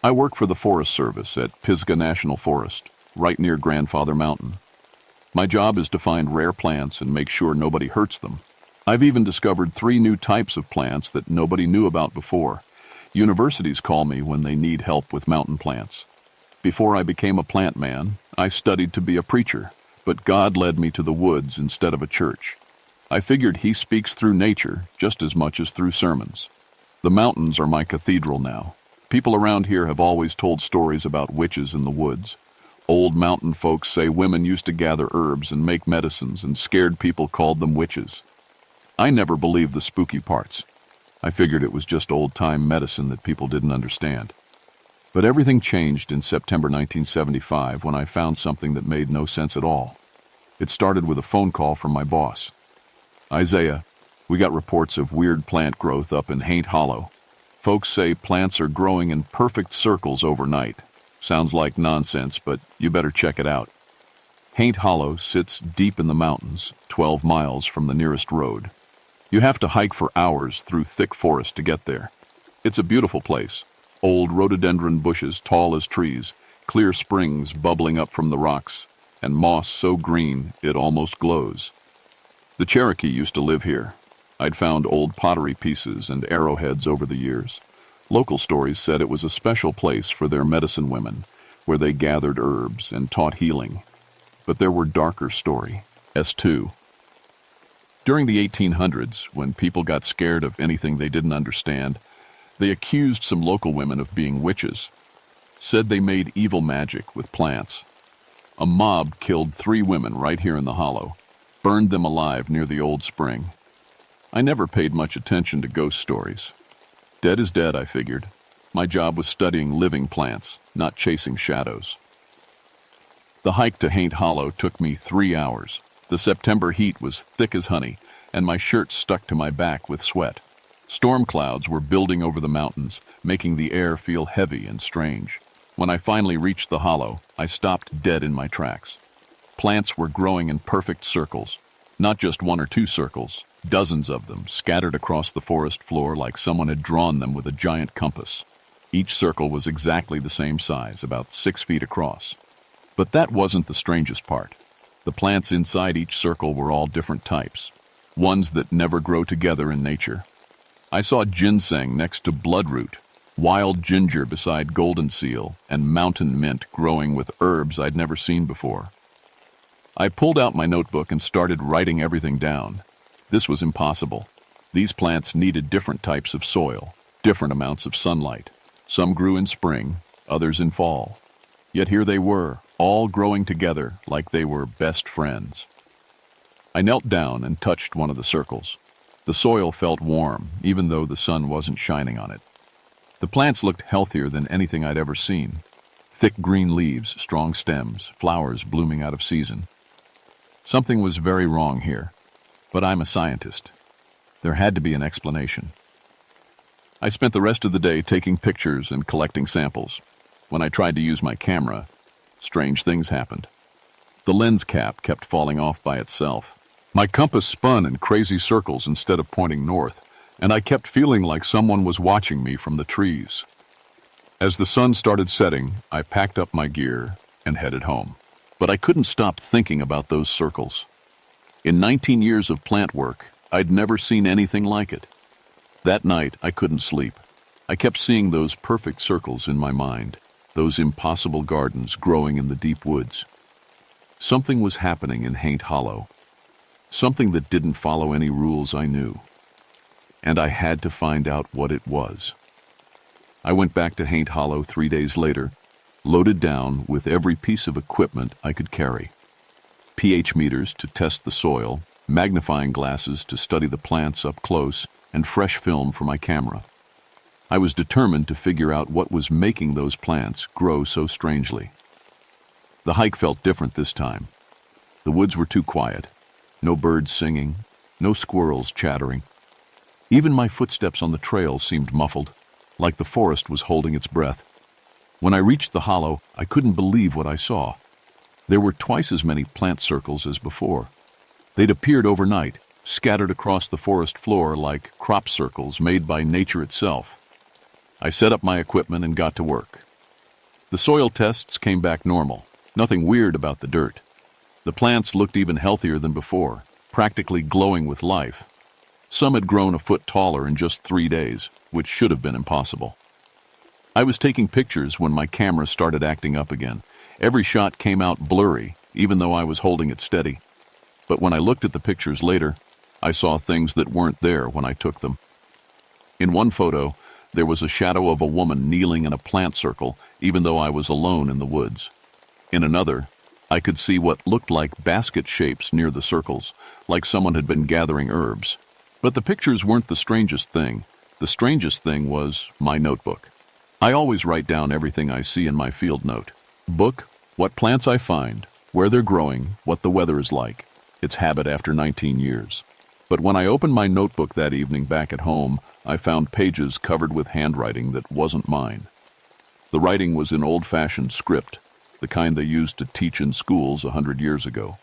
I work for the Forest Service at Pisgah National Forest, right near Grandfather Mountain. My job is to find rare plants and make sure nobody hurts them. I've even discovered 3 new types of plants that nobody knew about before. Universities call me when they need help with mountain plants. Before I became a plant man, I studied to be a preacher, but God led me to the woods instead of a church. I figured He speaks through nature just as much as through sermons. The mountains are my cathedral now. People around here have always told stories about witches in the woods. Old mountain folks say women used to gather herbs and make medicines, and scared people called them witches. I never believed the spooky parts. I figured it was just old-time medicine that people didn't understand. But everything changed in September 1975 when I found something that made no sense at all. It started with a phone call from my boss. Isaiah, we got reports of weird plant growth up in Haint Hollow. Folks say plants are growing in perfect circles overnight. Sounds like nonsense, but you better check it out. Haint Hollow sits deep in the mountains, 12 miles from the nearest road. You have to hike for hours through thick forest to get there. It's a beautiful place. Old rhododendron bushes tall as trees, clear springs bubbling up from the rocks, and moss so green it almost glows. The Cherokee used to live here. I'd found old pottery pieces and arrowheads over the years. Local stories said it was a special place for their medicine women, where they gathered herbs and taught healing. But there were darker stories, too. During the 1800s, when people got scared of anything they didn't understand, they accused some local women of being witches, said they made evil magic with plants. A mob killed 3 women right here in the hollow, burned them alive near the old spring. I never paid much attention to ghost stories. Dead is dead, I figured. My job was studying living plants, not chasing shadows. The hike to Haint Hollow took me 3 hours. The September heat was thick as honey, and my shirt stuck to my back with sweat. Storm clouds were building over the mountains, making the air feel heavy and strange. When I finally reached the hollow, I stopped dead in my tracks. Plants were growing in perfect circles. Not just one or two circles, dozens of them scattered across the forest floor like someone had drawn them with a giant compass. Each circle was exactly the same size, about 6 feet across. But that wasn't the strangest part. The plants inside each circle were all different types, ones that never grow together in nature. I saw ginseng next to bloodroot, wild ginger beside golden seal, and mountain mint growing with herbs I'd never seen before. I pulled out my notebook and started writing everything down. This was impossible. These plants needed different types of soil, different amounts of sunlight. Some grew in spring, others in fall. Yet here they were, all growing together like they were best friends. I knelt down and touched one of the circles. The soil felt warm, even though the sun wasn't shining on it. The plants looked healthier than anything I'd ever seen. Thick green leaves, strong stems, flowers blooming out of season. Something was very wrong here, but I'm a scientist. There had to be an explanation. I spent the rest of the day taking pictures and collecting samples. When I tried to use my camera, strange things happened. The lens cap kept falling off by itself. My compass spun in crazy circles instead of pointing north, and I kept feeling like someone was watching me from the trees. As the sun started setting, I packed up my gear and headed home. But I couldn't stop thinking about those circles. In 19 years of plant work, I'd never seen anything like it. That night, I couldn't sleep. I kept seeing those perfect circles in my mind, those impossible gardens growing in the deep woods. Something was happening in Haint Hollow, something that didn't follow any rules I knew. And I had to find out what it was. I went back to Haint Hollow 3 days later, loaded down with every piece of equipment I could carry. pH meters to test the soil, magnifying glasses to study the plants up close, and fresh film for my camera. I was determined to figure out what was making those plants grow so strangely. The hike felt different this time. The woods were too quiet. No birds singing, no squirrels chattering. Even my footsteps on the trail seemed muffled, like the forest was holding its breath. When I reached the hollow, I couldn't believe what I saw. There were twice as many plant circles as before. They'd appeared overnight, scattered across the forest floor like crop circles made by nature itself. I set up my equipment and got to work. The soil tests came back normal, nothing weird about the dirt. The plants looked even healthier than before, practically glowing with life. Some had grown a foot taller in just 3 days, which should have been impossible. I was taking pictures when my camera started acting up again. Every shot came out blurry, even though I was holding it steady. But when I looked at the pictures later, I saw things that weren't there when I took them. In one photo, there was a shadow of a woman kneeling in a plant circle, even though I was alone in the woods. In another, I could see what looked like basket shapes near the circles, like someone had been gathering herbs. But the pictures weren't the strangest thing. The strangest thing was my notebook. I always write down everything I see in my field note. Book, what plants I find, where they're growing, what the weather is like. It's habit after 19 years. But when I opened my notebook that evening back at home, I found pages covered with handwriting that wasn't mine. The writing was in old-fashioned script, the kind they used to teach in schools 100 years ago.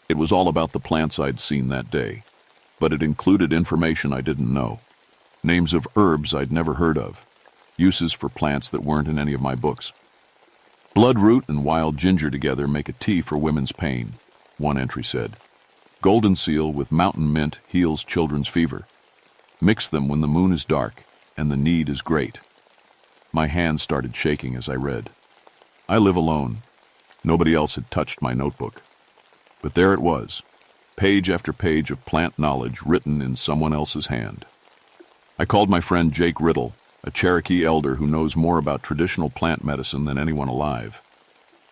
It was all about the plants I'd seen that day, but it included information I didn't know. Names of herbs I'd never heard of, uses for plants that weren't in any of my books. Bloodroot and wild ginger together make a tea for women's pain, one entry said. Golden seal with mountain mint heals children's fever. Mix them when the moon is dark and the need is great. My hands started shaking as I read. I live alone. Nobody else had touched my notebook. But there it was, page after page of plant knowledge written in someone else's hand. I called my friend Jake Riddle, a Cherokee elder who knows more about traditional plant medicine than anyone alive.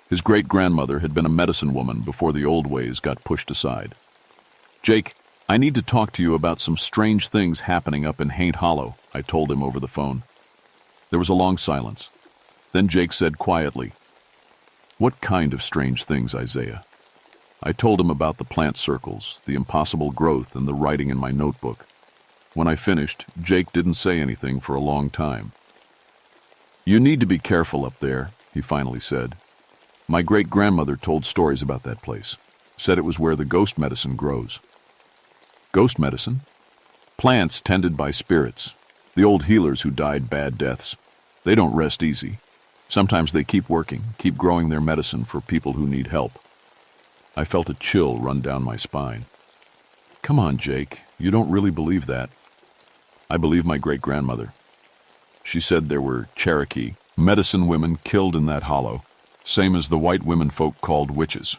His great-grandmother had been a medicine woman before the old ways got pushed aside. Jake, I need to talk to you about some strange things happening up in Haint Hollow, I told him over the phone. There was a long silence. Then Jake said quietly, "What kind of strange things, Isaiah?" I told him about the plant circles, the impossible growth, and the writing in my notebook. When I finished, Jake didn't say anything for a long time. "You need to be careful up there," he finally said. "My great-grandmother told stories about that place. Said it was where the ghost medicine grows." Ghost medicine? Plants tended by spirits. The old healers who died bad deaths. They don't rest easy. Sometimes they keep working, keep growing their medicine for people who need help. I felt a chill run down my spine. "Come on, Jake, you don't really believe that." "I believe my great-grandmother. She said there were Cherokee medicine women killed in that hollow, same as the white women folk called witches.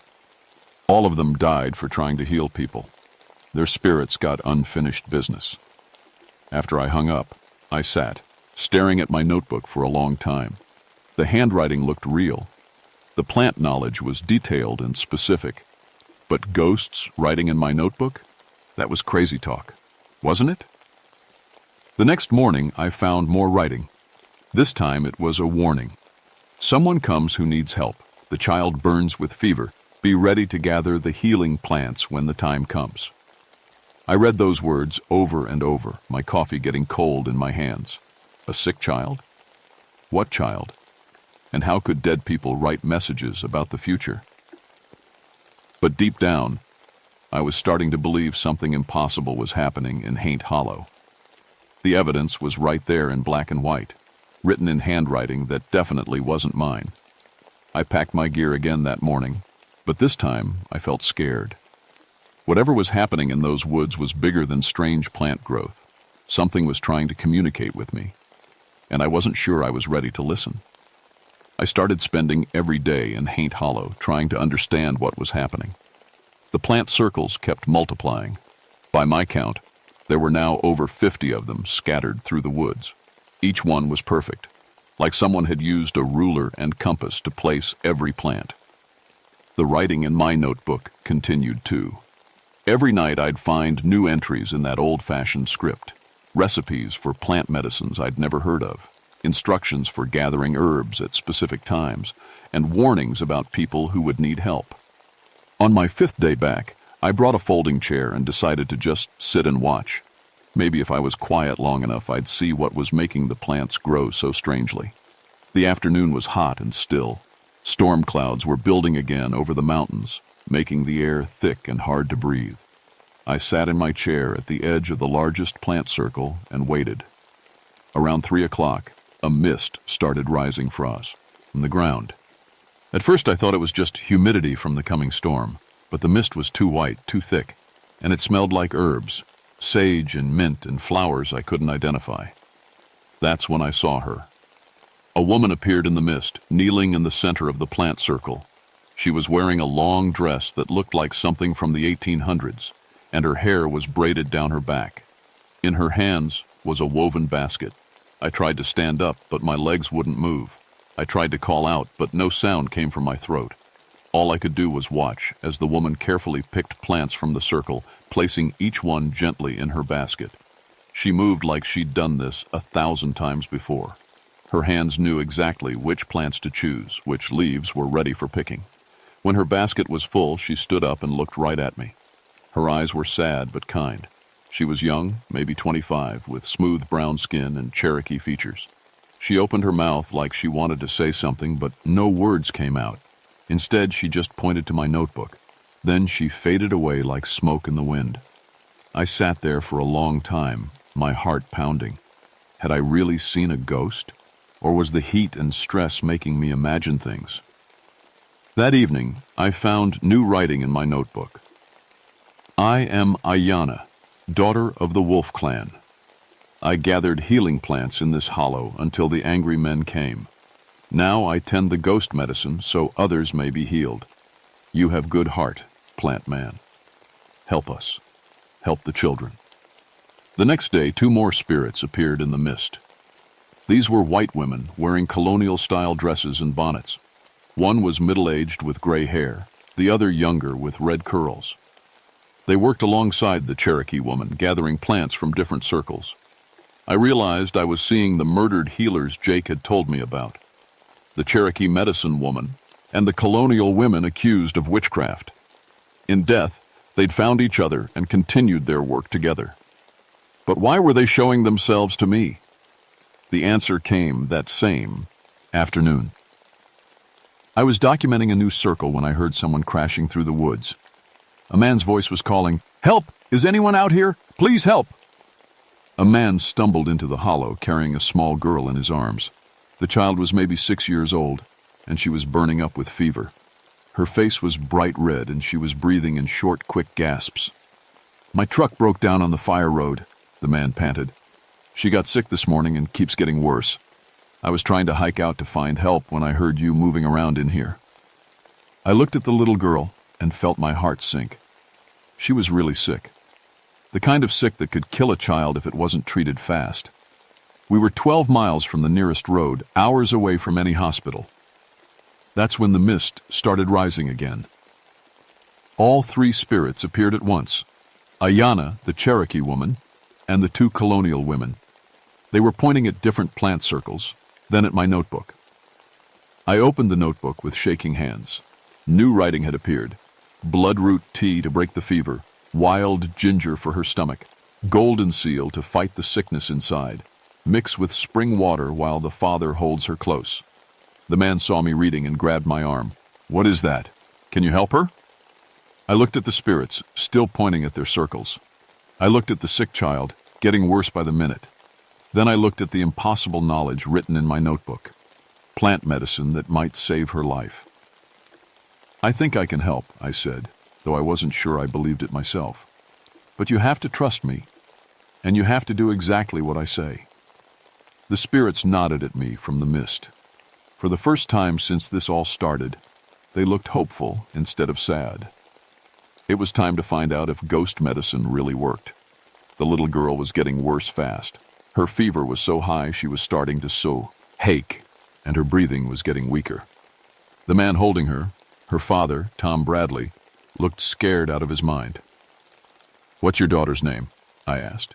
All of them died for trying to heal people. Their spirits got unfinished business." After I hung up, I sat, staring at my notebook for a long time. The handwriting looked real. The plant knowledge was detailed and specific. But ghosts writing in my notebook? That was crazy talk, wasn't it? The next morning, I found more writing. This time it was a warning. "Someone comes who needs help. The child burns with fever. Be ready to gather the healing plants when the time comes." I read those words over and over, my coffee getting cold in my hands. A sick child? What child? And how could dead people write messages about the future? But deep down, I was starting to believe something impossible was happening in Haint Hollow. The evidence was right there in black and white, written in handwriting that definitely wasn't mine. I packed my gear again that morning, but this time I felt scared. Whatever was happening in those woods was bigger than strange plant growth. Something was trying to communicate with me, and I wasn't sure I was ready to listen. I started spending every day in Haint Hollow trying to understand what was happening. The plant circles kept multiplying. By my count, there were now over 50 of them scattered through the woods. Each one was perfect, like someone had used a ruler and compass to place every plant. The writing in my notebook continued too. Every night I'd find new entries in that old-fashioned script, recipes for plant medicines I'd never heard of, instructions for gathering herbs at specific times, and warnings about people who would need help. On my 5th day back, I brought a folding chair and decided to just sit and watch. Maybe if I was quiet long enough, I'd see what was making the plants grow so strangely. The afternoon was hot and still. Storm clouds were building again over the mountains, making the air thick and hard to breathe. I sat in my chair at the edge of the largest plant circle and waited. Around 3 o'clock, a mist started rising from the ground. At first I thought it was just humidity from the coming storm, but the mist was too white, too thick, and it smelled like herbs, sage and mint and flowers I couldn't identify. That's when I saw her. A woman appeared in the mist, kneeling in the center of the plant circle. She was wearing a long dress that looked like something from the 1800s, and her hair was braided down her back. In her hands was a woven basket. I tried to stand up, but my legs wouldn't move. I tried to call out, but no sound came from my throat. All I could do was watch as the woman carefully picked plants from the circle, placing each one gently in her basket. She moved like she'd done this 1,000 times before. Her hands knew exactly which plants to choose, which leaves were ready for picking. When her basket was full, she stood up and looked right at me. Her eyes were sad but kind. She was young, maybe 25, with smooth brown skin and Cherokee features. She opened her mouth like she wanted to say something, but no words came out. Instead, she just pointed to my notebook. Then she faded away like smoke in the wind. I sat there for a long time, my heart pounding. Had I really seen a ghost? Or was the heat and stress making me imagine things? That evening, I found new writing in my notebook. "I am Ayanna, daughter of the Wolf Clan. I gathered healing plants in this hollow until the angry men came. Now I tend the ghost medicine so others may be healed. You have good heart, plant man. Help us. Help the children." The next day, 2 more spirits appeared in the mist. These were white women wearing colonial-style dresses and bonnets. One was middle-aged with gray hair, the other younger with red curls. They worked alongside the Cherokee woman, gathering plants from different circles. I realized I was seeing the murdered healers Jake had told me about, the Cherokee medicine woman, and the colonial women accused of witchcraft. In death, they'd found each other and continued their work together. But why were they showing themselves to me? The answer came that same afternoon. I was documenting a new circle when I heard someone crashing through the woods. A man's voice was calling, "Help! Is anyone out here? Please help!" A man stumbled into the hollow carrying a small girl in his arms. The child was maybe 6 years old, and she was burning up with fever. Her face was bright red, and she was breathing in short, quick gasps. "My truck broke down on the fire road," the man panted. "She got sick this morning and keeps getting worse. I was trying to hike out to find help when I heard you moving around in here." I looked at the little girl and felt my heart sink. She was really sick. The kind of sick that could kill a child if it wasn't treated fast. We were 12 miles from the nearest road, hours away from any hospital. That's when the mist started rising again. All three spirits appeared at once. Ayanna, the Cherokee woman, and the two colonial women. They were pointing at different plant circles, then at my notebook. I opened the notebook with shaking hands. New writing had appeared. Bloodroot tea to break the fever, wild ginger for her stomach, golden seal to fight the sickness inside. Mix with spring water while the father holds her close. The man saw me reading and grabbed my arm. "What is that? Can you help her?" I looked at the spirits, still pointing at their circles. I looked at the sick child, getting worse by the minute. Then I looked at the impossible knowledge written in my notebook. Plant medicine that might save her life. "I think I can help," I said, though I wasn't sure I believed it myself. "But you have to trust me, and you have to do exactly what I say." The spirits nodded at me from the mist. For the first time since this all started, they looked hopeful instead of sad. It was time to find out if ghost medicine really worked. The little girl was getting worse fast. Her fever was so high she was starting to hake, and her breathing was getting weaker. The man holding her, her father, Tom Bradley, looked scared out of his mind. "What's your daughter's name?" I asked,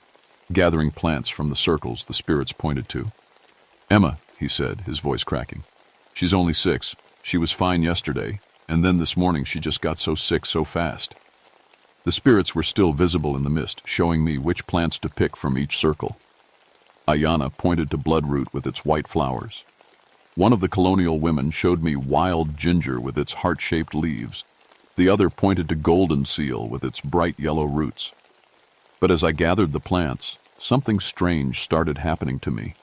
gathering plants from the circles the spirits pointed to. "Emma," he said, his voice cracking. "She's only 6. She was fine yesterday, and then this morning she just got so sick so fast." The spirits were still visible in the mist, showing me which plants to pick from each circle. Ayanna pointed to bloodroot with its white flowers. One of the colonial women showed me wild ginger with its heart-shaped leaves. The other pointed to golden seal with its bright yellow roots. But as I gathered the plants, something strange started happening to me.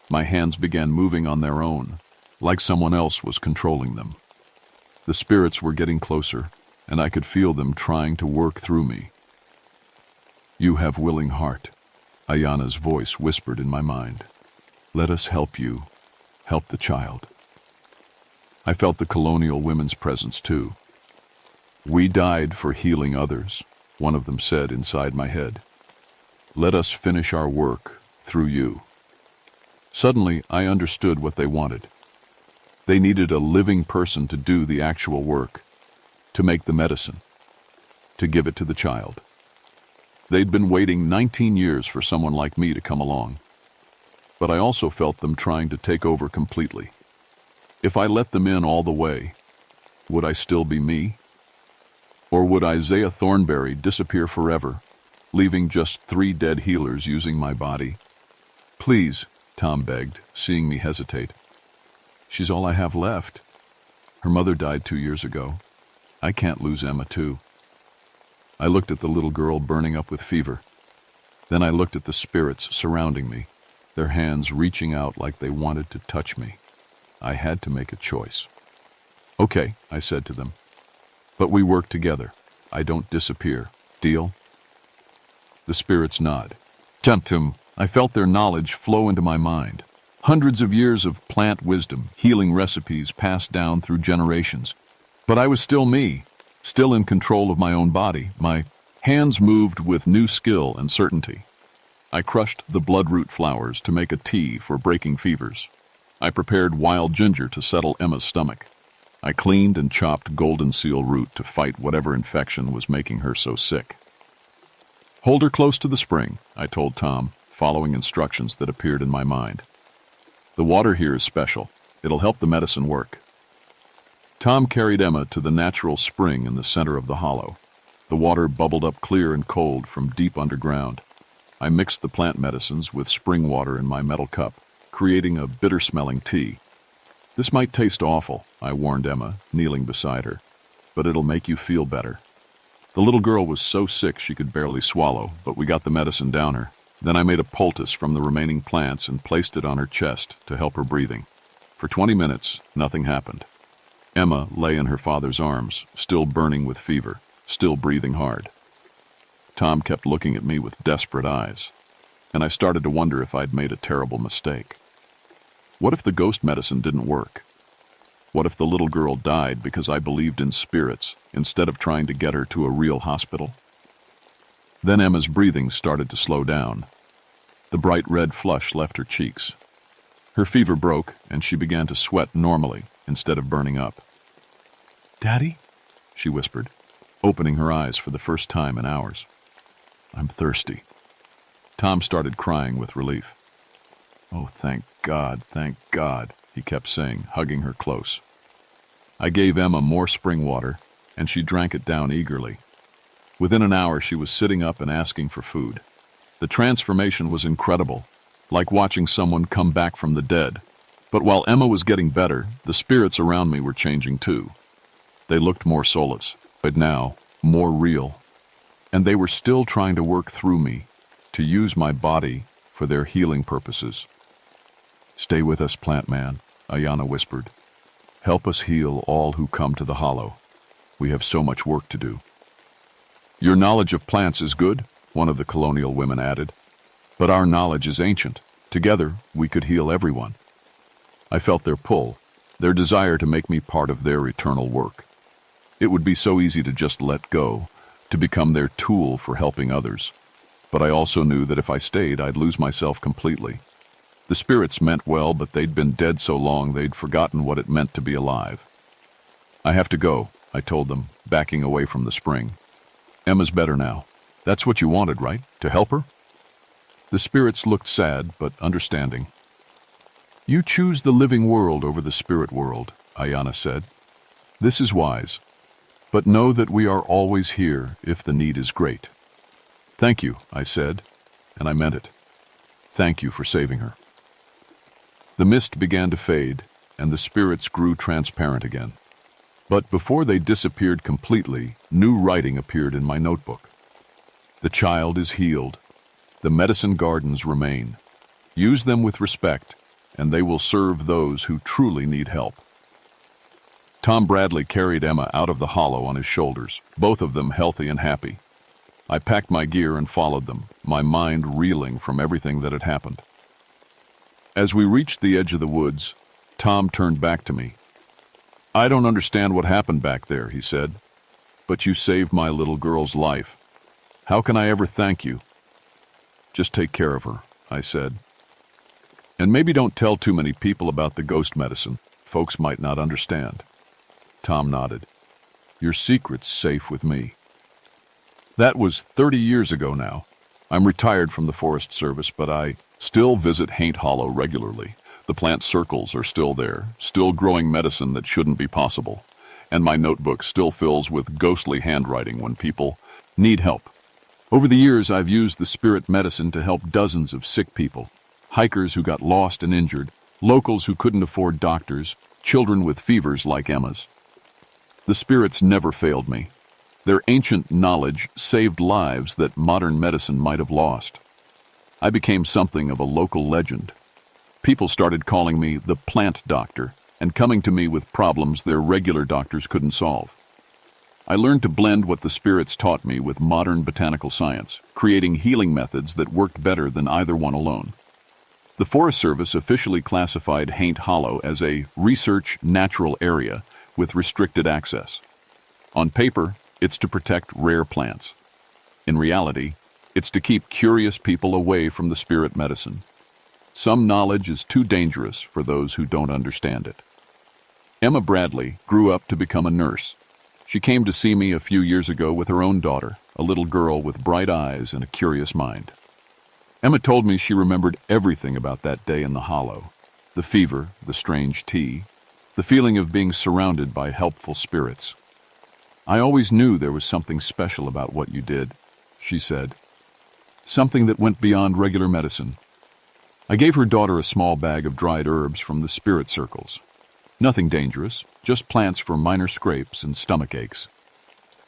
My hands began moving on their own, like someone else was controlling them. The spirits were getting closer, and I could feel them trying to work through me. "You have willing heart," Ayanna's voice whispered in my mind. "Let us help you. Help the child." I felt the colonial women's presence too. "We died for healing others," one of them said inside my head. "Let us finish our work through you." Suddenly, I understood what they wanted. They needed a living person to do the actual work, to make the medicine, to give it to the child. They'd been waiting 19 years for someone like me to come along. But I also felt them trying to take over completely. If I let them in all the way, would I still be me? Or would Isaiah Thornberry disappear forever, leaving just 3 dead healers using my body? "Please," Tom begged, seeing me hesitate. "She's all I have left. Her mother died 2 years ago. I can't lose Emma too." I looked at the little girl burning up with fever. Then I looked at the spirits surrounding me, their hands reaching out like they wanted to touch me. I had to make a choice. "Okay," I said to them. "But we work together. I don't disappear. Deal?" The spirits nod. Tum-tum. I felt their knowledge flow into my mind. Hundreds of years of plant wisdom, healing recipes passed down through generations. But I was still me, still in control of my own body. My hands moved with new skill and certainty. I crushed the bloodroot flowers to make a tea for breaking fevers. I prepared wild ginger to settle Emma's stomach. I cleaned and chopped golden seal root to fight whatever infection was making her so sick. "Hold her close to the spring," I told Tom, following instructions that appeared in my mind. "The water here is special. It'll help the medicine work." Tom carried Emma to the natural spring in the center of the hollow. The water bubbled up clear and cold from deep underground. I mixed the plant medicines with spring water in my metal cup, creating a bitter-smelling tea. "This might taste awful," I warned Emma, kneeling beside her, "but it'll make you feel better." The little girl was so sick she could barely swallow, but we got the medicine down her. Then I made a poultice from the remaining plants and placed it on her chest to help her breathing. For 20 minutes, nothing happened. Emma lay in her father's arms, still burning with fever, still breathing hard. Tom kept looking at me with desperate eyes, and I started to wonder if I'd made a terrible mistake. What if the ghost medicine didn't work? What if the little girl died because I believed in spirits instead of trying to get her to a real hospital? Then Emma's breathing started to slow down. The bright red flush left her cheeks. Her fever broke, and she began to sweat normally instead of burning up. "Daddy?" she whispered, opening her eyes for the first time in hours. "I'm thirsty." Tom started crying with relief. "Oh, thank God, he kept saying, hugging her close. I gave Emma more spring water, and she drank it down eagerly. Within an hour, she was sitting up and asking for food. The transformation was incredible, like watching someone come back from the dead. But while Emma was getting better, the spirits around me were changing too. They looked more soulless, but now more real. And they were still trying to work through me, to use my body for their healing purposes. "Stay with us, Plant Man," Ayana whispered. "Help us heal all who come to the hollow. We have so much work to do." "Your knowledge of plants is good," one of the colonial women added. "But our knowledge is ancient. Together, we could heal everyone." I felt their pull, their desire to make me part of their eternal work. It would be so easy to just let go, to become their tool for helping others. But I also knew that if I stayed, I'd lose myself completely. The spirits meant well, but they'd been dead so long they'd forgotten what it meant to be alive. "I have to go," I told them, backing away from the spring. "Emma's better now. That's what you wanted, right? To help her?" The spirits looked sad, but understanding. "You choose the living world over the spirit world," Ayana said. "This is wise. But know that we are always here if the need is great." "Thank you," I said, and I meant it. Thank you for saving her. The mist began to fade, and the spirits grew transparent again. But before they disappeared completely, new writing appeared in my notebook. "The child is healed. The medicine gardens remain. Use them with respect, and they will serve those who truly need help." Tom Bradley carried Emma out of the hollow on his shoulders, both of them healthy and happy. I packed my gear and followed them, my mind reeling from everything that had happened. As we reached the edge of the woods, Tom turned back to me. "I don't understand what happened back there," he said, "but you saved my little girl's life. How can I ever thank you?" "Just take care of her," I said. "And maybe don't tell too many people about the ghost medicine. Folks might not understand." Tom nodded. "Your secret's safe with me." That was 30 years ago now. I'm retired from the Forest Service, but I still visit Haint Hollow regularly. The plant circles are still there, still growing medicine that shouldn't be possible. And my notebook still fills with ghostly handwriting when people need help. Over the years, I've used the spirit medicine to help dozens of sick people, hikers who got lost and injured, locals who couldn't afford doctors, children with fevers like Emma's. The spirits never failed me. Their ancient knowledge saved lives that modern medicine might have lost. I became something of a local legend. People started calling me the plant doctor and coming to me with problems their regular doctors couldn't solve. I learned to blend what the spirits taught me with modern botanical science, creating healing methods that worked better than either one alone. The Forest Service officially classified Haint Hollow as a research natural area with restricted access. On paper, it's to protect rare plants. In reality, it's to keep curious people away from the spirit medicine. Some knowledge is too dangerous for those who don't understand it. Emma Bradley grew up to become a nurse. She came to see me a few years ago with her own daughter, a little girl with bright eyes and a curious mind. Emma told me she remembered everything about that day in the hollow. The fever, the strange tea, the feeling of being surrounded by helpful spirits. "I always knew there was something special about what you did," she said. "Something that went beyond regular medicine." I gave her daughter a small bag of dried herbs from the spirit circles. Nothing dangerous, just plants for minor scrapes and stomach aches.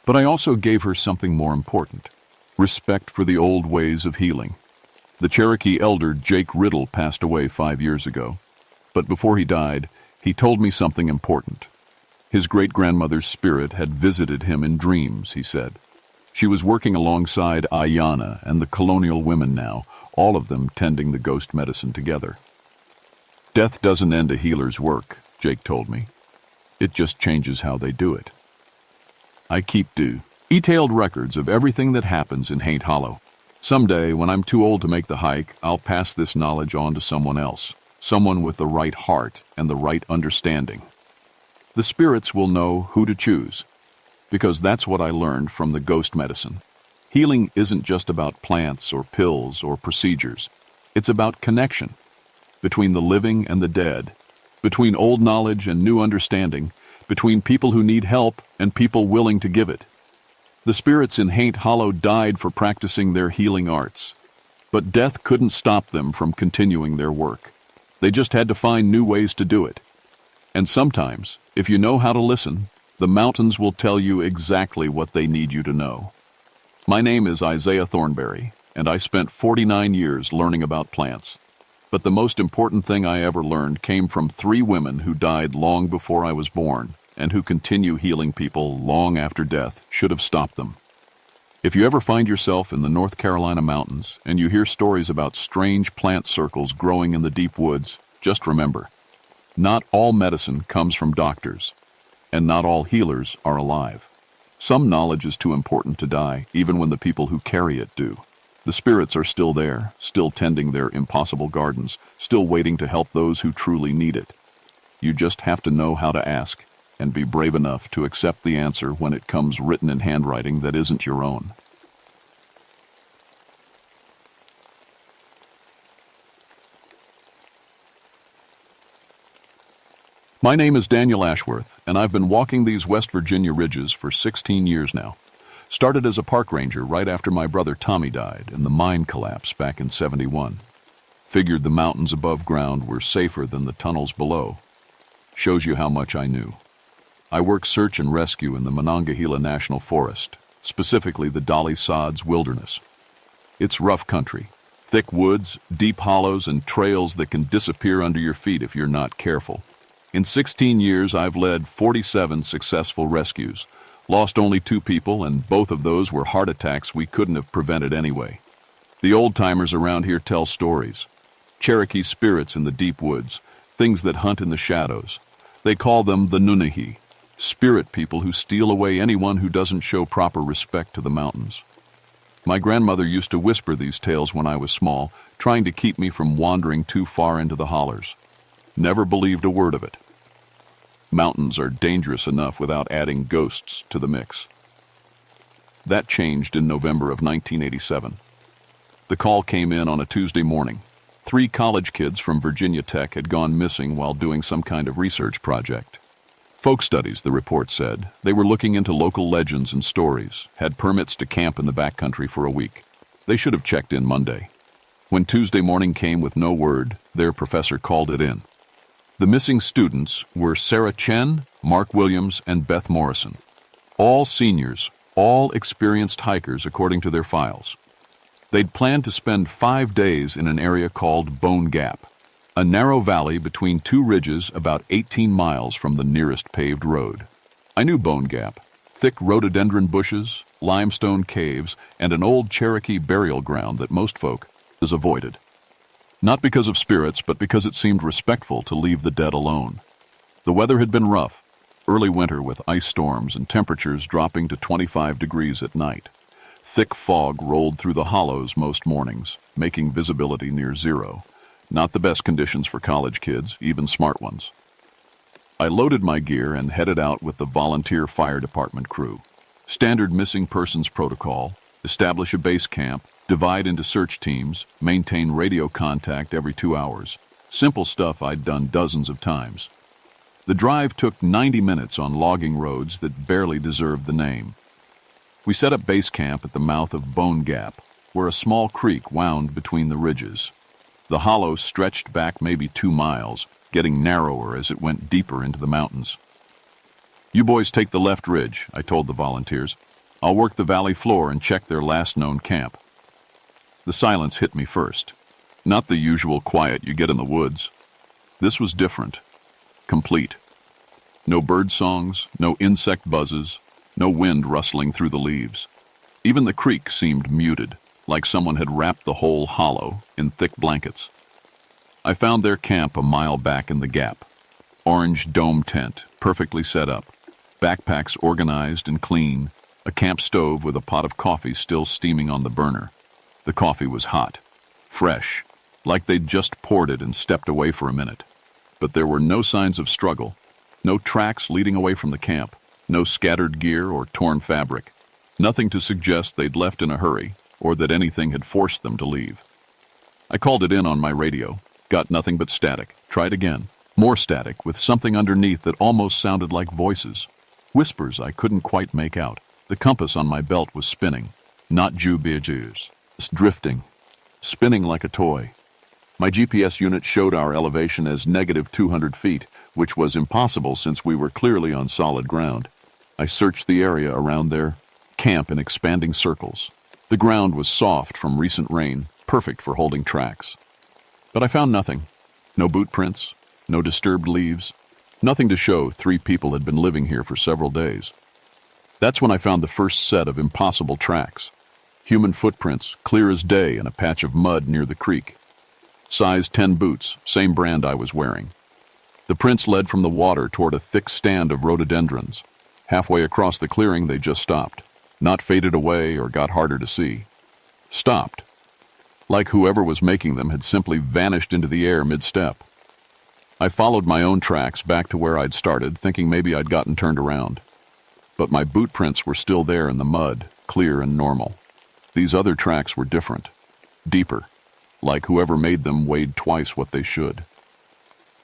But I also gave her something more important: respect for the old ways of healing. The Cherokee elder Jake Riddle passed away 5 years ago, but before he died, he told me something important. His great-grandmother's spirit had visited him in dreams, he said. She was working alongside Ayanna and the colonial women now, all of them tending the ghost medicine together. "Death doesn't end a healer's work," Jake told me. "It just changes how they do it." I keep detailed records of everything that happens in Haint Hollow. Someday, when I'm too old to make the hike, I'll pass this knowledge on to someone else, someone with the right heart and the right understanding. The spirits will know who to choose, because that's what I learned from the ghost medicine. Healing isn't just about plants or pills or procedures. It's about connection between the living and the dead, between old knowledge and new understanding, between people who need help and people willing to give it. The spirits in Haint Hollow died for practicing their healing arts, but death couldn't stop them from continuing their work. They just had to find new ways to do it. And sometimes, if you know how to listen, the mountains will tell you exactly what they need you to know. My name is Isaiah Thornberry, and I spent 49 years learning about plants. But the most important thing I ever learned came from 3 women who died long before I was born, and who continue healing people long after death should have stopped them. If you ever find yourself in the North Carolina mountains and you hear stories about strange plant circles growing in the deep woods, just remember, not all medicine comes from doctors, and not all healers are alive. Some knowledge is too important to die, even when the people who carry it do. The spirits are still there, still tending their impossible gardens, still waiting to help those who truly need it. You just have to know how to ask, and be brave enough to accept the answer when it comes written in handwriting that isn't your own. My name is Daniel Ashworth, and I've been walking these West Virginia ridges for 16 years now. Started as a park ranger right after my brother Tommy died in the mine collapse back in '71. Figured the mountains above ground were safer than the tunnels below. Shows you how much I knew. I work search and rescue in the Monongahela National Forest, specifically the Dolly Sods Wilderness. It's rough country, thick woods, deep hollows, and trails that can disappear under your feet if you're not careful. In 16 years, I've led 47 successful rescues, lost only 2 people, and both of those were heart attacks we couldn't have prevented anyway. The old-timers around here tell stories. Cherokee spirits in the deep woods, things that hunt in the shadows. They call them the Nunahi, spirit people who steal away anyone who doesn't show proper respect to the mountains. My grandmother used to whisper these tales when I was small, trying to keep me from wandering too far into the hollers. Never believed a word of it. Mountains are dangerous enough without adding ghosts to the mix. That changed in November of 1987. The call came in on a Tuesday morning. 3 college kids from Virginia Tech had gone missing while doing some kind of research project. Folk studies, the report said. They were looking into local legends and stories, had permits to camp in the backcountry for a week. They should have checked in Monday. When Tuesday morning came with no word, their professor called it in. The missing students were Sarah Chen, Mark Williams, and Beth Morrison. All seniors, all experienced hikers according to their files. They'd planned to spend 5 days in an area called Bone Gap, a narrow valley between 2 ridges about 18 miles from the nearest paved road. I knew Bone Gap: thick rhododendron bushes, limestone caves, and an old Cherokee burial ground that most folk avoided. Not because of spirits, but because it seemed respectful to leave the dead alone. The weather had been rough, early winter with ice storms and temperatures dropping to 25 degrees at night. Thick fog rolled through the hollows most mornings, making visibility near zero. Not the best conditions for college kids, even smart ones. I loaded my gear and headed out with the volunteer fire department crew. Standard missing persons protocol: establish a base camp, divide into search teams, maintain radio contact every 2 hours. Simple stuff I'd done dozens of times. The drive took 90 minutes on logging roads that barely deserved the name. We set up base camp at the mouth of Bone Gap, where a small creek wound between the ridges. The hollow stretched back maybe 2 miles, getting narrower as it went deeper into the mountains. "You boys take the left ridge," I told the volunteers. "I'll work the valley floor and check their last known camp." The silence hit me first. Not the usual quiet you get in the woods. This was different. Complete. No bird songs, no insect buzzes, no wind rustling through the leaves. Even the creek seemed muted, like someone had wrapped the whole hollow in thick blankets. I found their camp a mile back in the gap. Orange dome tent, perfectly set up. Backpacks organized and clean. A camp stove with a pot of coffee still steaming on the burner. The coffee was hot, fresh, like they'd just poured it and stepped away for a minute. But there were no signs of struggle, no tracks leading away from the camp, no scattered gear or torn fabric, nothing to suggest they'd left in a hurry or that anything had forced them to leave. I called it in on my radio, got nothing but static, tried again, more static with something underneath that almost sounded like voices. Whispers I couldn't quite make out. The compass on my belt was spinning, not jubijus, drifting, spinning like a toy. My GPS unit showed our elevation as negative 200 feet, which was impossible since we were clearly on solid ground. I searched the area around their camp in expanding circles. The ground was soft from recent rain, perfect for holding tracks. But I found nothing. No boot prints, no disturbed leaves, nothing to show 3 people had been living here for several days. That's when I found the first set of impossible tracks. Human footprints, clear as day in a patch of mud near the creek. Size 10 boots, same brand I was wearing. The prints led from the water toward a thick stand of rhododendrons. Halfway across the clearing, they just stopped. Not faded away or got harder to see. Stopped. Like whoever was making them had simply vanished into the air mid-step. I followed my own tracks back to where I'd started, thinking maybe I'd gotten turned around. But my boot prints were still there in the mud, clear and normal. These other tracks were different, deeper, like whoever made them weighed twice what they should.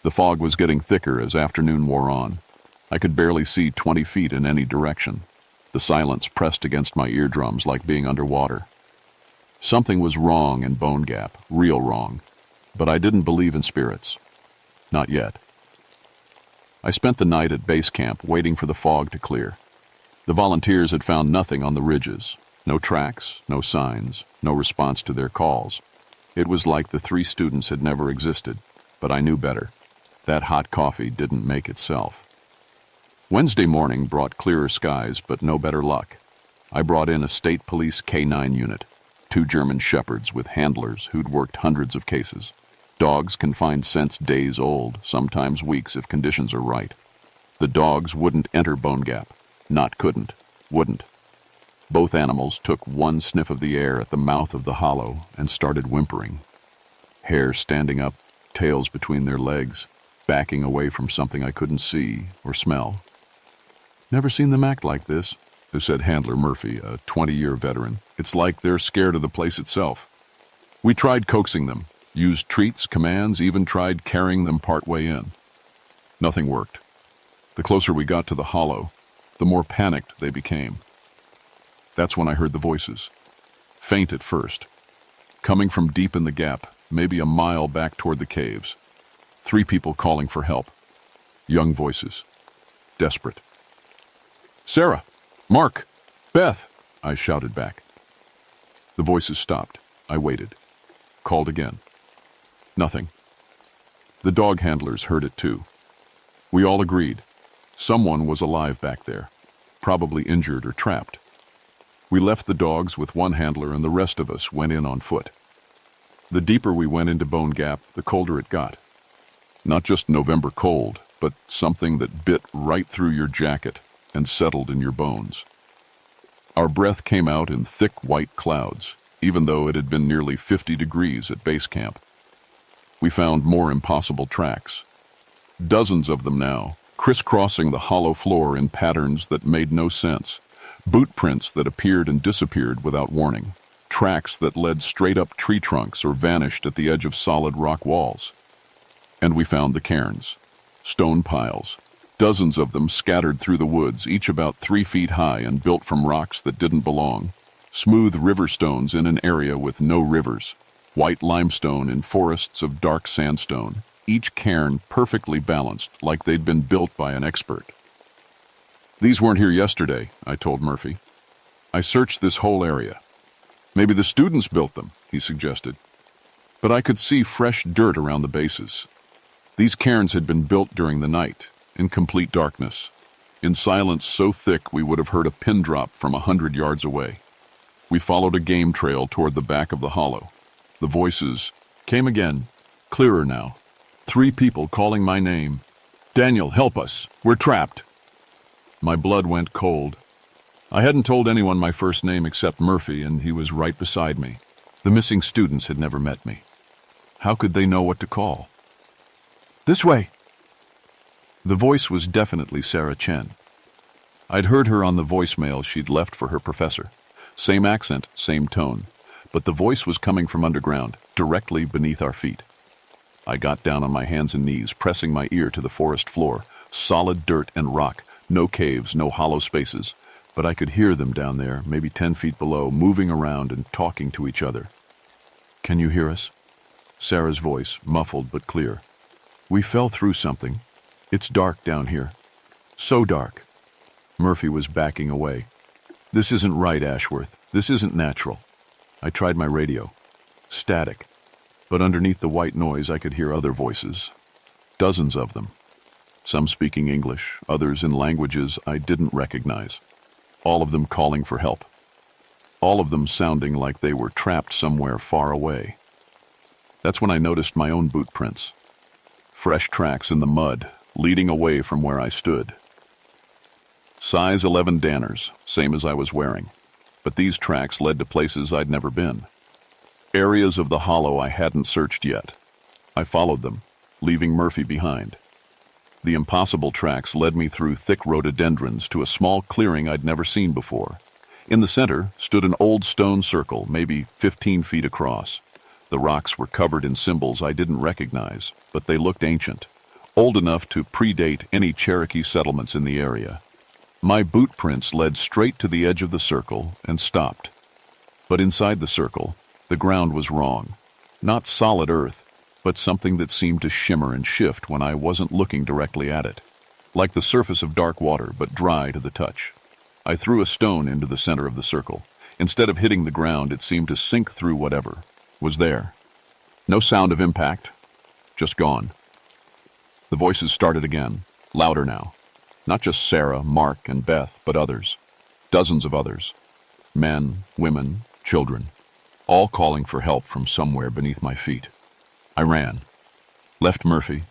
The fog was getting thicker as afternoon wore on. I could barely see 20 feet in any direction. The silence pressed against my eardrums like being underwater. Something was wrong in Bone Gap, real wrong, but I didn't believe in spirits. Not yet. I spent the night at base camp waiting for the fog to clear. The volunteers had found nothing on the ridges. No tracks, no signs, no response to their calls. It was like the 3 students had never existed, but I knew better. That hot coffee didn't make itself. Wednesday morning brought clearer skies, but no better luck. I brought in a state police K9 unit, 2 German shepherds with handlers who'd worked hundreds of cases. Dogs can find scents days old, sometimes weeks if conditions are right. The dogs wouldn't enter Bone Gap. Not couldn't, wouldn't. Both animals took one sniff of the air at the mouth of the hollow and started whimpering. Hair standing up, tails between their legs, backing away from something I couldn't see or smell. "Never seen them act like this," said Handler Murphy, a 20-year veteran. "It's like they're scared of the place itself." We tried coaxing them, used treats, commands, even tried carrying them partway in. Nothing worked. The closer we got to the hollow, the more panicked they became. That's when I heard the voices. Faint at first. Coming from deep in the gap, maybe a mile back toward the caves. 3 people calling for help. Young voices. Desperate. "Sarah! Mark! Beth!" I shouted back. The voices stopped. I waited. Called again. Nothing. The dog handlers heard it too. We all agreed. Someone was alive back there, probably injured or trapped. We left the dogs with one handler and the rest of us went in on foot. The deeper we went into Bone Gap, the colder it got. Not just November cold, but something that bit right through your jacket and settled in your bones. Our breath came out in thick white clouds, even though it had been nearly 50 degrees at base camp. We found more impossible tracks. Dozens of them now, crisscrossing the hollow floor in patterns that made no sense. Boot prints that appeared and disappeared without warning. Tracks that led straight up tree trunks or vanished at the edge of solid rock walls. And we found the cairns. Stone piles, Dozens of them scattered through the woods, each about 3 feet high and built from rocks that didn't belong. Smooth river stones in an area with no rivers. White limestone in forests of dark sandstone. Each cairn perfectly balanced, like they'd been built by an expert. "These weren't here yesterday," I told Murphy. "I searched this whole area." "Maybe the students built them," he suggested. But I could see fresh dirt around the bases. These cairns had been built during the night, in complete darkness, in silence so thick we would have heard a pin drop from 100 yards away. We followed a game trail toward the back of the hollow. The voices came again, clearer now. 3 people calling my name. "Daniel, help us! We're trapped!" My blood went cold. I hadn't told anyone my first name except Murphy, and he was right beside me. The missing students had never met me. How could they know what to call? "This way!" The voice was definitely Sarah Chen. I'd heard her on the voicemail she'd left for her professor. Same accent, same tone, but the voice was coming from underground, directly beneath our feet. I got down on my hands and knees, pressing my ear to the forest floor. Solid dirt and rock, no caves, no hollow spaces, but I could hear them down there, maybe 10 feet below, moving around and talking to each other. "Can you hear us?" Sarah's voice, muffled but clear. "We fell through something. It's dark down here. So dark." Murphy was backing away. "This isn't right, Ashworth. This isn't natural." I tried my radio. Static. But underneath the white noise I could hear other voices. Dozens of them. Some speaking English, others in languages I didn't recognize. All of them calling for help. All of them sounding like they were trapped somewhere far away. That's when I noticed my own boot prints. Fresh tracks in the mud, leading away from where I stood. Size 11 Danners, same as I was wearing. But these tracks led to places I'd never been. Areas of the hollow I hadn't searched yet. I followed them, leaving Murphy behind. The impossible tracks led me through thick rhododendrons to a small clearing I'd never seen before. In the center stood an old stone circle, maybe 15 feet across. The rocks were covered in symbols I didn't recognize, but they looked ancient, old enough to predate any Cherokee settlements in the area. My boot prints led straight to the edge of the circle and stopped. But inside the circle, the ground was wrong. Not solid earth, but something that seemed to shimmer and shift when I wasn't looking directly at it. Like the surface of dark water, but dry to the touch. I threw a stone into the center of the circle. Instead of hitting the ground, it seemed to sink through whatever was there. No sound of impact, just gone. The voices started again, louder now. Not just Sarah, Mark, and Beth, but others. Dozens of others. Men, women, children. All calling for help from somewhere beneath my feet. I ran. Left Murphy.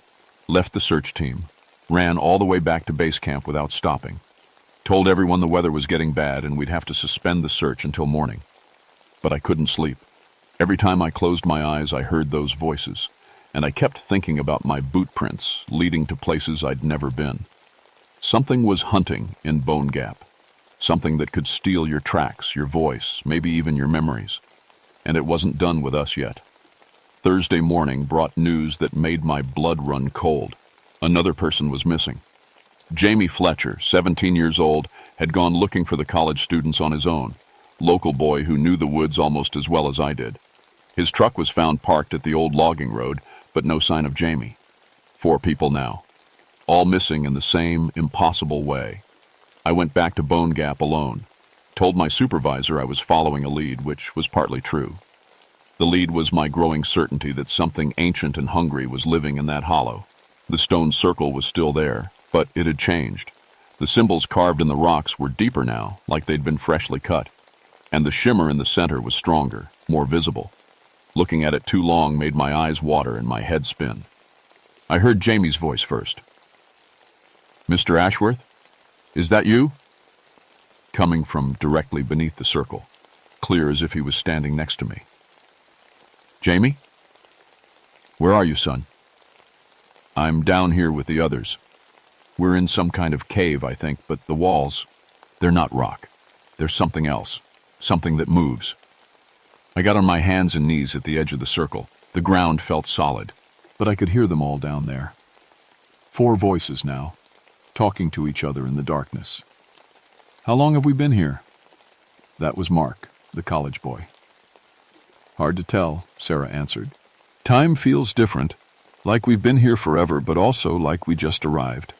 Left the search team. Ran all the way back to base camp without stopping. Told everyone the weather was getting bad and we'd have to suspend the search until morning. But I couldn't sleep. Every time I closed my eyes, I heard those voices, and I kept thinking about my boot prints leading to places I'd never been. Something was hunting in Bone Gap. Something that could steal your tracks, your voice, maybe even your memories. And it wasn't done with us yet. Thursday morning brought news that made my blood run cold. Another person was missing. Jamie Fletcher, 17 years old, had gone looking for the college students on his own. Local boy who knew the woods almost as well as I did. His truck was found parked at the old logging road, but no sign of Jamie. 4 people now. All missing in the same impossible way. I went back to Bone Gap alone. Told my supervisor I was following a lead, which was partly true. The lead was my growing certainty that something ancient and hungry was living in that hollow. The stone circle was still there, but it had changed. The symbols carved in the rocks were deeper now, like they'd been freshly cut. And the shimmer in the center was stronger, more visible. Looking at it too long made my eyes water and my head spin. I heard Jamie's voice first. "Mr. Ashworth? Is that you?" Coming from directly beneath the circle, clear as if he was standing next to me. "Jamie? Where are you, son?" "I'm down here with the others. We're in some kind of cave, I think, but the walls, they're not rock. There's something else, something that moves." I got on my hands and knees at the edge of the circle. The ground felt solid, but I could hear them all down there. 4 voices now, talking to each other in the darkness. "How long have we been here?" That was Mark, the college boy. "Hard to tell," Sarah answered. "Time feels different, like we've been here forever, but also like we just arrived."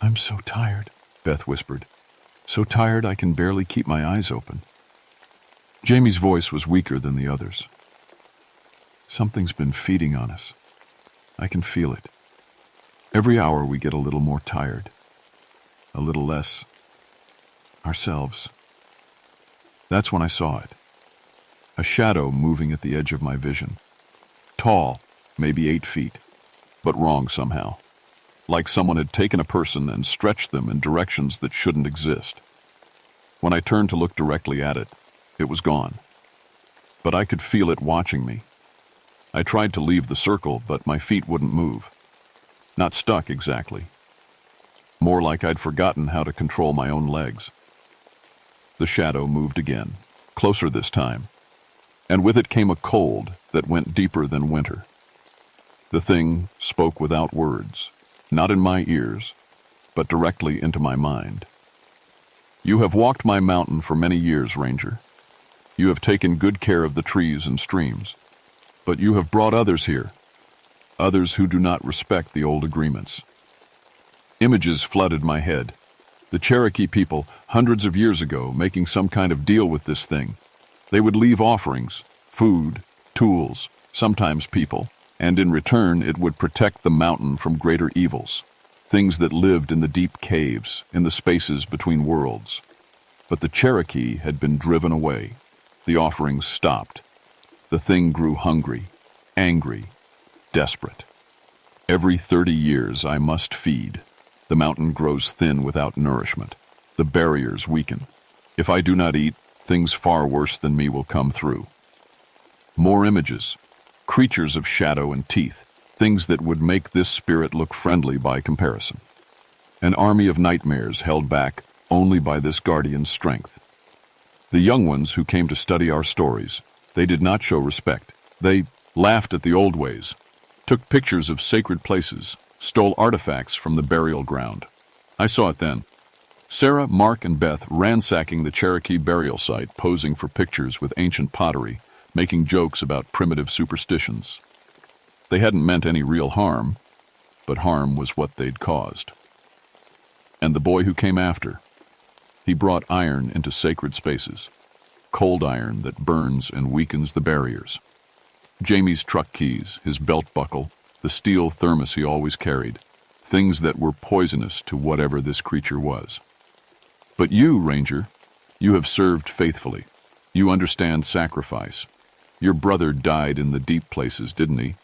"I'm so tired," Beth whispered. "So tired I can barely keep my eyes open." Jamie's voice was weaker than the others. "Something's been feeding on us. I can feel it. Every hour we get a little more tired, a little less ourselves." That's when I saw it. A shadow moving at the edge of my vision. Tall, maybe 8 feet, but wrong somehow. Like someone had taken a person and stretched them in directions that shouldn't exist. When I turned to look directly at it, it was gone. But I could feel it watching me. I tried to leave the circle, but my feet wouldn't move. Not stuck exactly. More like I'd forgotten how to control my own legs. The shadow moved again, closer this time, and with it came a cold that went deeper than winter. The thing spoke without words, not in my ears, but directly into my mind. "You have walked my mountain for many years, Ranger. You have taken good care of the trees and streams, but you have brought others here, others who do not respect the old agreements." Images flooded my head. The Cherokee people, hundreds of years ago, making some kind of deal with this thing. They would leave offerings, food, tools, sometimes people, and in return it would protect the mountain from greater evils, things that lived in the deep caves, in the spaces between worlds. But the Cherokee had been driven away. The offerings stopped. The thing grew hungry, angry, desperate. Every 30 years I must feed. The mountain grows thin without nourishment. The barriers weaken. If I do not eat, things far worse than me will come through. More images, creatures of shadow and teeth, things that would make this spirit look friendly by comparison. An army of nightmares held back only by this guardian's strength. The young ones who came to study our stories, they did not show respect. They laughed at the old ways, took pictures of sacred places, stole artifacts from the burial ground. I saw it then. Sarah, Mark, and Beth ransacking the Cherokee burial site, posing for pictures with ancient pottery, making jokes about primitive superstitions. They hadn't meant any real harm, but harm was what they'd caused. And the boy who came after, he brought iron into sacred spaces, cold iron that burns and weakens the barriers. Jamie's truck keys, his belt buckle, the steel thermos he always carried, things that were poisonous to whatever this creature was. But you, Ranger, you have served faithfully. You understand sacrifice. Your brother died in the deep places, didn't he?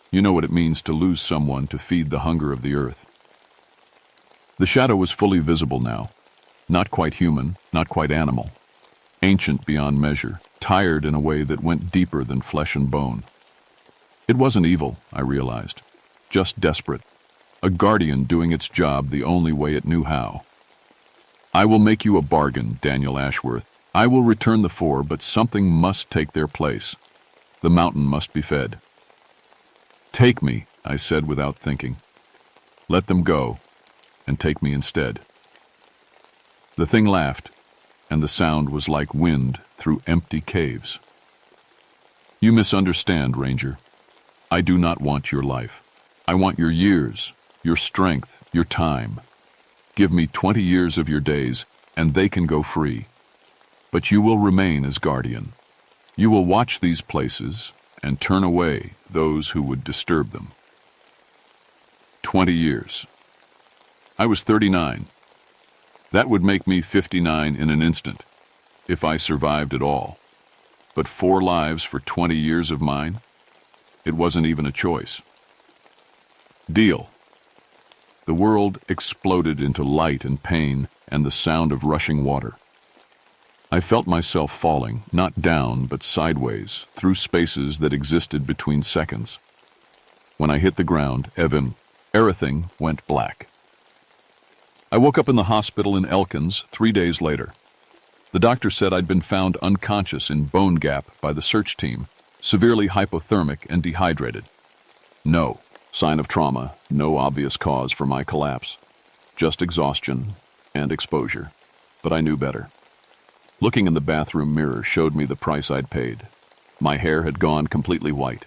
You know what it means to lose someone to feed the hunger of the earth. The shadow was fully visible now. Not quite human, not quite animal. Ancient beyond measure, tired in a way that went deeper than flesh and bone. It wasn't evil, I realized, just desperate. A guardian doing its job the only way it knew how. "I will make you a bargain, Daniel Ashworth. I will return the 4, but something must take their place. The mountain must be fed." "Take me," I said without thinking. "Let them go, and take me instead." The thing laughed, and the sound was like wind through empty caves. "You misunderstand, Ranger. I do not want your life. I want your years, your strength, your time. Give me 20 years of your days, and they can go free. But you will remain as guardian. You will watch these places and turn away those who would disturb them." 20 years. I was 39. That would make me 59 in an instant, if I survived at all. But 4 lives for 20 years of mine? It wasn't even a choice. Deal. The world exploded into light and pain and the sound of rushing water. I felt myself falling, not down, but sideways, through spaces that existed between seconds. When I hit the ground, everything went black. I woke up in the hospital in Elkins 3 days later. The doctor said I'd been found unconscious in Bone Gap by the search team, severely hypothermic and dehydrated. No sign of trauma, no obvious cause for my collapse. just exhaustion and exposure. But I knew better. Looking in the bathroom mirror showed me the price I'd paid. My hair had gone completely white.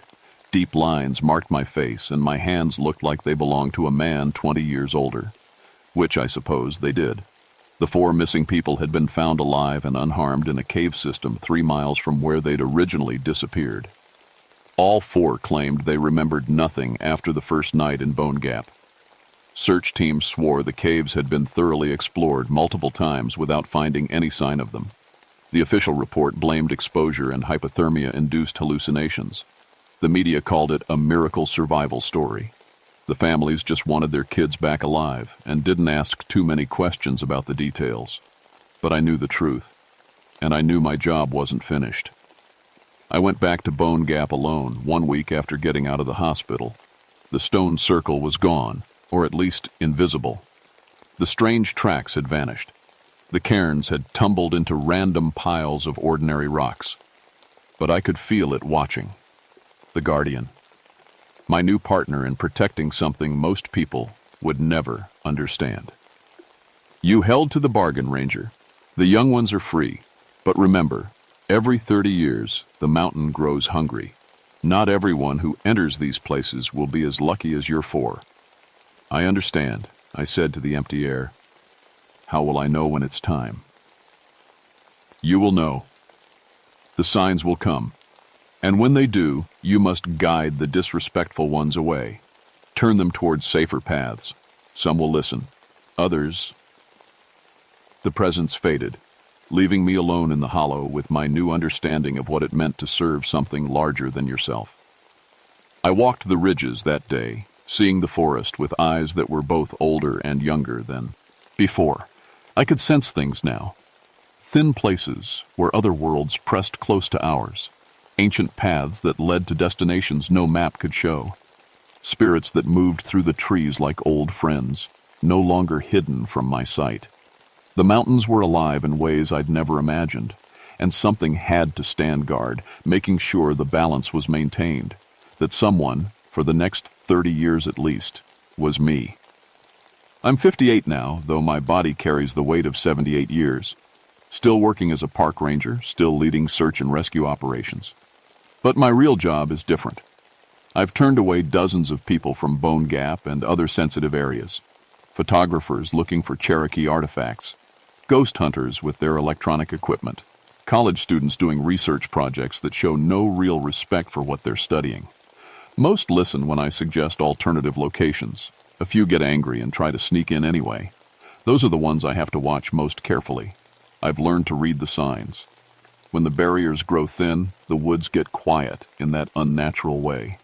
Deep lines marked my face, and my hands looked like they belonged to a man 20 years older. Which I suppose they did. The 4 missing people had been found alive and unharmed in a cave system 3 miles from where they'd originally disappeared. All 4 claimed they remembered nothing after the first night in Bone Gap. Search teams swore the caves had been thoroughly explored multiple times without finding any sign of them. The official report blamed exposure and hypothermia-induced hallucinations. The media called it a miracle survival story. The families just wanted their kids back alive and didn't ask too many questions about the details. But I knew the truth, and I knew my job wasn't finished. I went back to Bone Gap alone 1 week after getting out of the hospital. The stone circle was gone, or at least invisible. The strange tracks had vanished. The cairns had tumbled into random piles of ordinary rocks. But I could feel it watching. The Guardian. My new partner in protecting something most people would never understand. You held to the bargain, Ranger. The young ones are free. But remember, every 30 years, the mountain grows hungry. Not everyone who enters these places will be as lucky as you're 4. I understand, I said to the empty air. How will I know when it's time? You will know. The signs will come. And when they do, you must guide the disrespectful ones away. Turn them towards safer paths. Some will listen. Others... The presence faded, leaving me alone in the hollow with my new understanding of what it meant to serve something larger than yourself. I walked the ridges that day, seeing the forest with eyes that were both older and younger than before. I could sense things now. Thin places where other worlds pressed close to ours. Ancient paths that led to destinations no map could show. Spirits that moved through the trees like old friends, no longer hidden from my sight. The mountains were alive in ways I'd never imagined, and something had to stand guard, making sure the balance was maintained, that someone, for the next 30 years at least, was me. I'm 58 now, though my body carries the weight of 78 years. Still working as a park ranger, still leading search and rescue operations. But my real job is different. I've turned away dozens of people from Bone Gap and other sensitive areas. Photographers looking for Cherokee artifacts. Ghost hunters with their electronic equipment. College students doing research projects that show no real respect for what they're studying. Most listen when I suggest alternative locations. A few get angry and try to sneak in anyway. Those are the ones I have to watch most carefully. I've learned to read the signs. When the barriers grow thin, the woods get quiet in that unnatural way.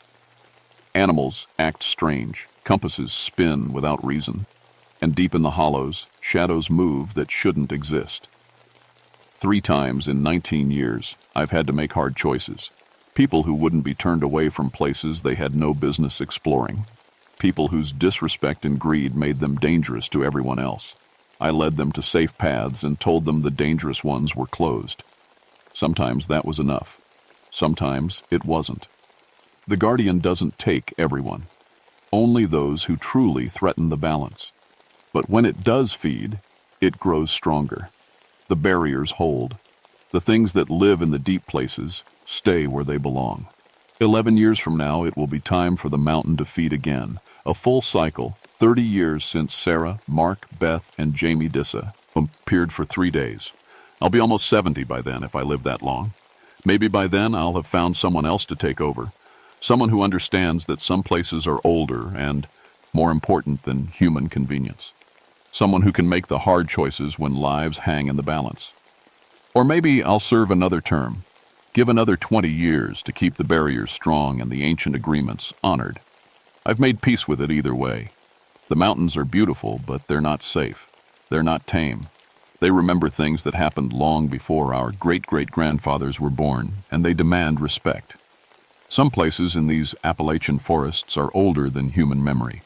Animals act strange, compasses spin without reason, and deep in the hollows, shadows move that shouldn't exist. 3 times in 19 years, I've had to make hard choices. People who wouldn't be turned away from places they had no business exploring. People whose disrespect and greed made them dangerous to everyone else. I led them to safe paths and told them the dangerous ones were closed. Sometimes that was enough. Sometimes it wasn't. The Guardian doesn't take everyone. Only those who truly threaten the balance. But when it does feed, it grows stronger. The barriers hold. The things that live in the deep places stay where they belong. 11 years from now, it will be time for the mountain to feed again. A full cycle, 30 years since Sarah, Mark, Beth, and Jamie Dissa appeared for 3 days. I'll be almost 70 by then if I live that long. Maybe by then I'll have found someone else to take over. Someone who understands that some places are older and more important than human convenience. Someone who can make the hard choices when lives hang in the balance. Or maybe I'll serve another term. Give another 20 years to keep the barriers strong and the ancient agreements honored. I've made peace with it either way. The mountains are beautiful, but they're not safe. They're not tame. They remember things that happened long before our great-great-grandfathers were born, and they demand respect. Some places in these Appalachian forests are older than human memory.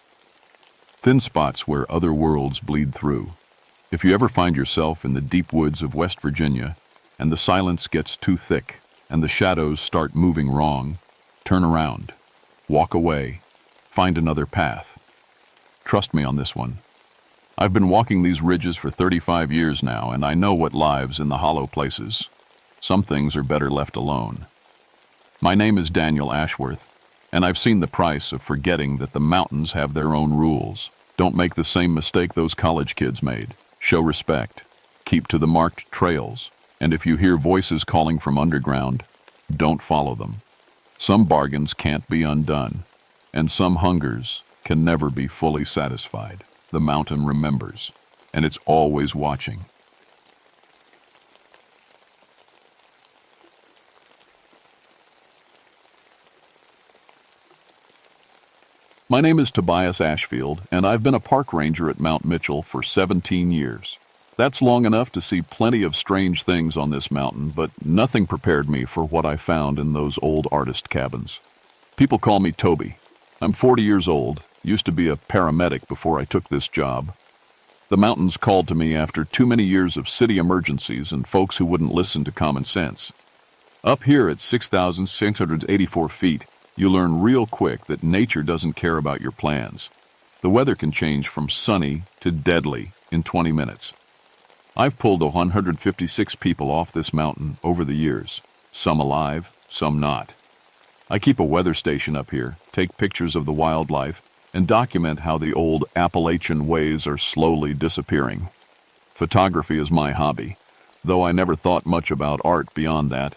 Thin spots where other worlds bleed through. If you ever find yourself in the deep woods of West Virginia, and the silence gets too thick, and the shadows start moving wrong, turn around, walk away, find another path. Trust me on this one. I've been walking these ridges for 35 years now, and I know what lives in the hollow places. Some things are better left alone. My name is Daniel Ashworth, and I've seen the price of forgetting that the mountains have their own rules. Don't make the same mistake those college kids made. Show respect. Keep to the marked trails. And if you hear voices calling from underground, don't follow them. Some bargains can't be undone, and some hungers can never be fully satisfied. The mountain remembers, and it's always watching. My name is Tobias Ashfield, and I've been a park ranger at Mount Mitchell for 17 years. That's long enough to see plenty of strange things on this mountain, but nothing prepared me for what I found in those old artist cabins. People call me Toby. I'm 40 years old, used to be a paramedic before I took this job. The mountains called to me after too many years of city emergencies and folks who wouldn't listen to common sense. Up here at 6,684 feet, you learn real quick that nature doesn't care about your plans. The weather can change from sunny to deadly in 20 minutes. I've pulled 156 people off this mountain over the years, some alive, some not. I keep a weather station up here, take pictures of the wildlife, and document how the old Appalachian ways are slowly disappearing. Photography is my hobby, though I never thought much about art beyond that.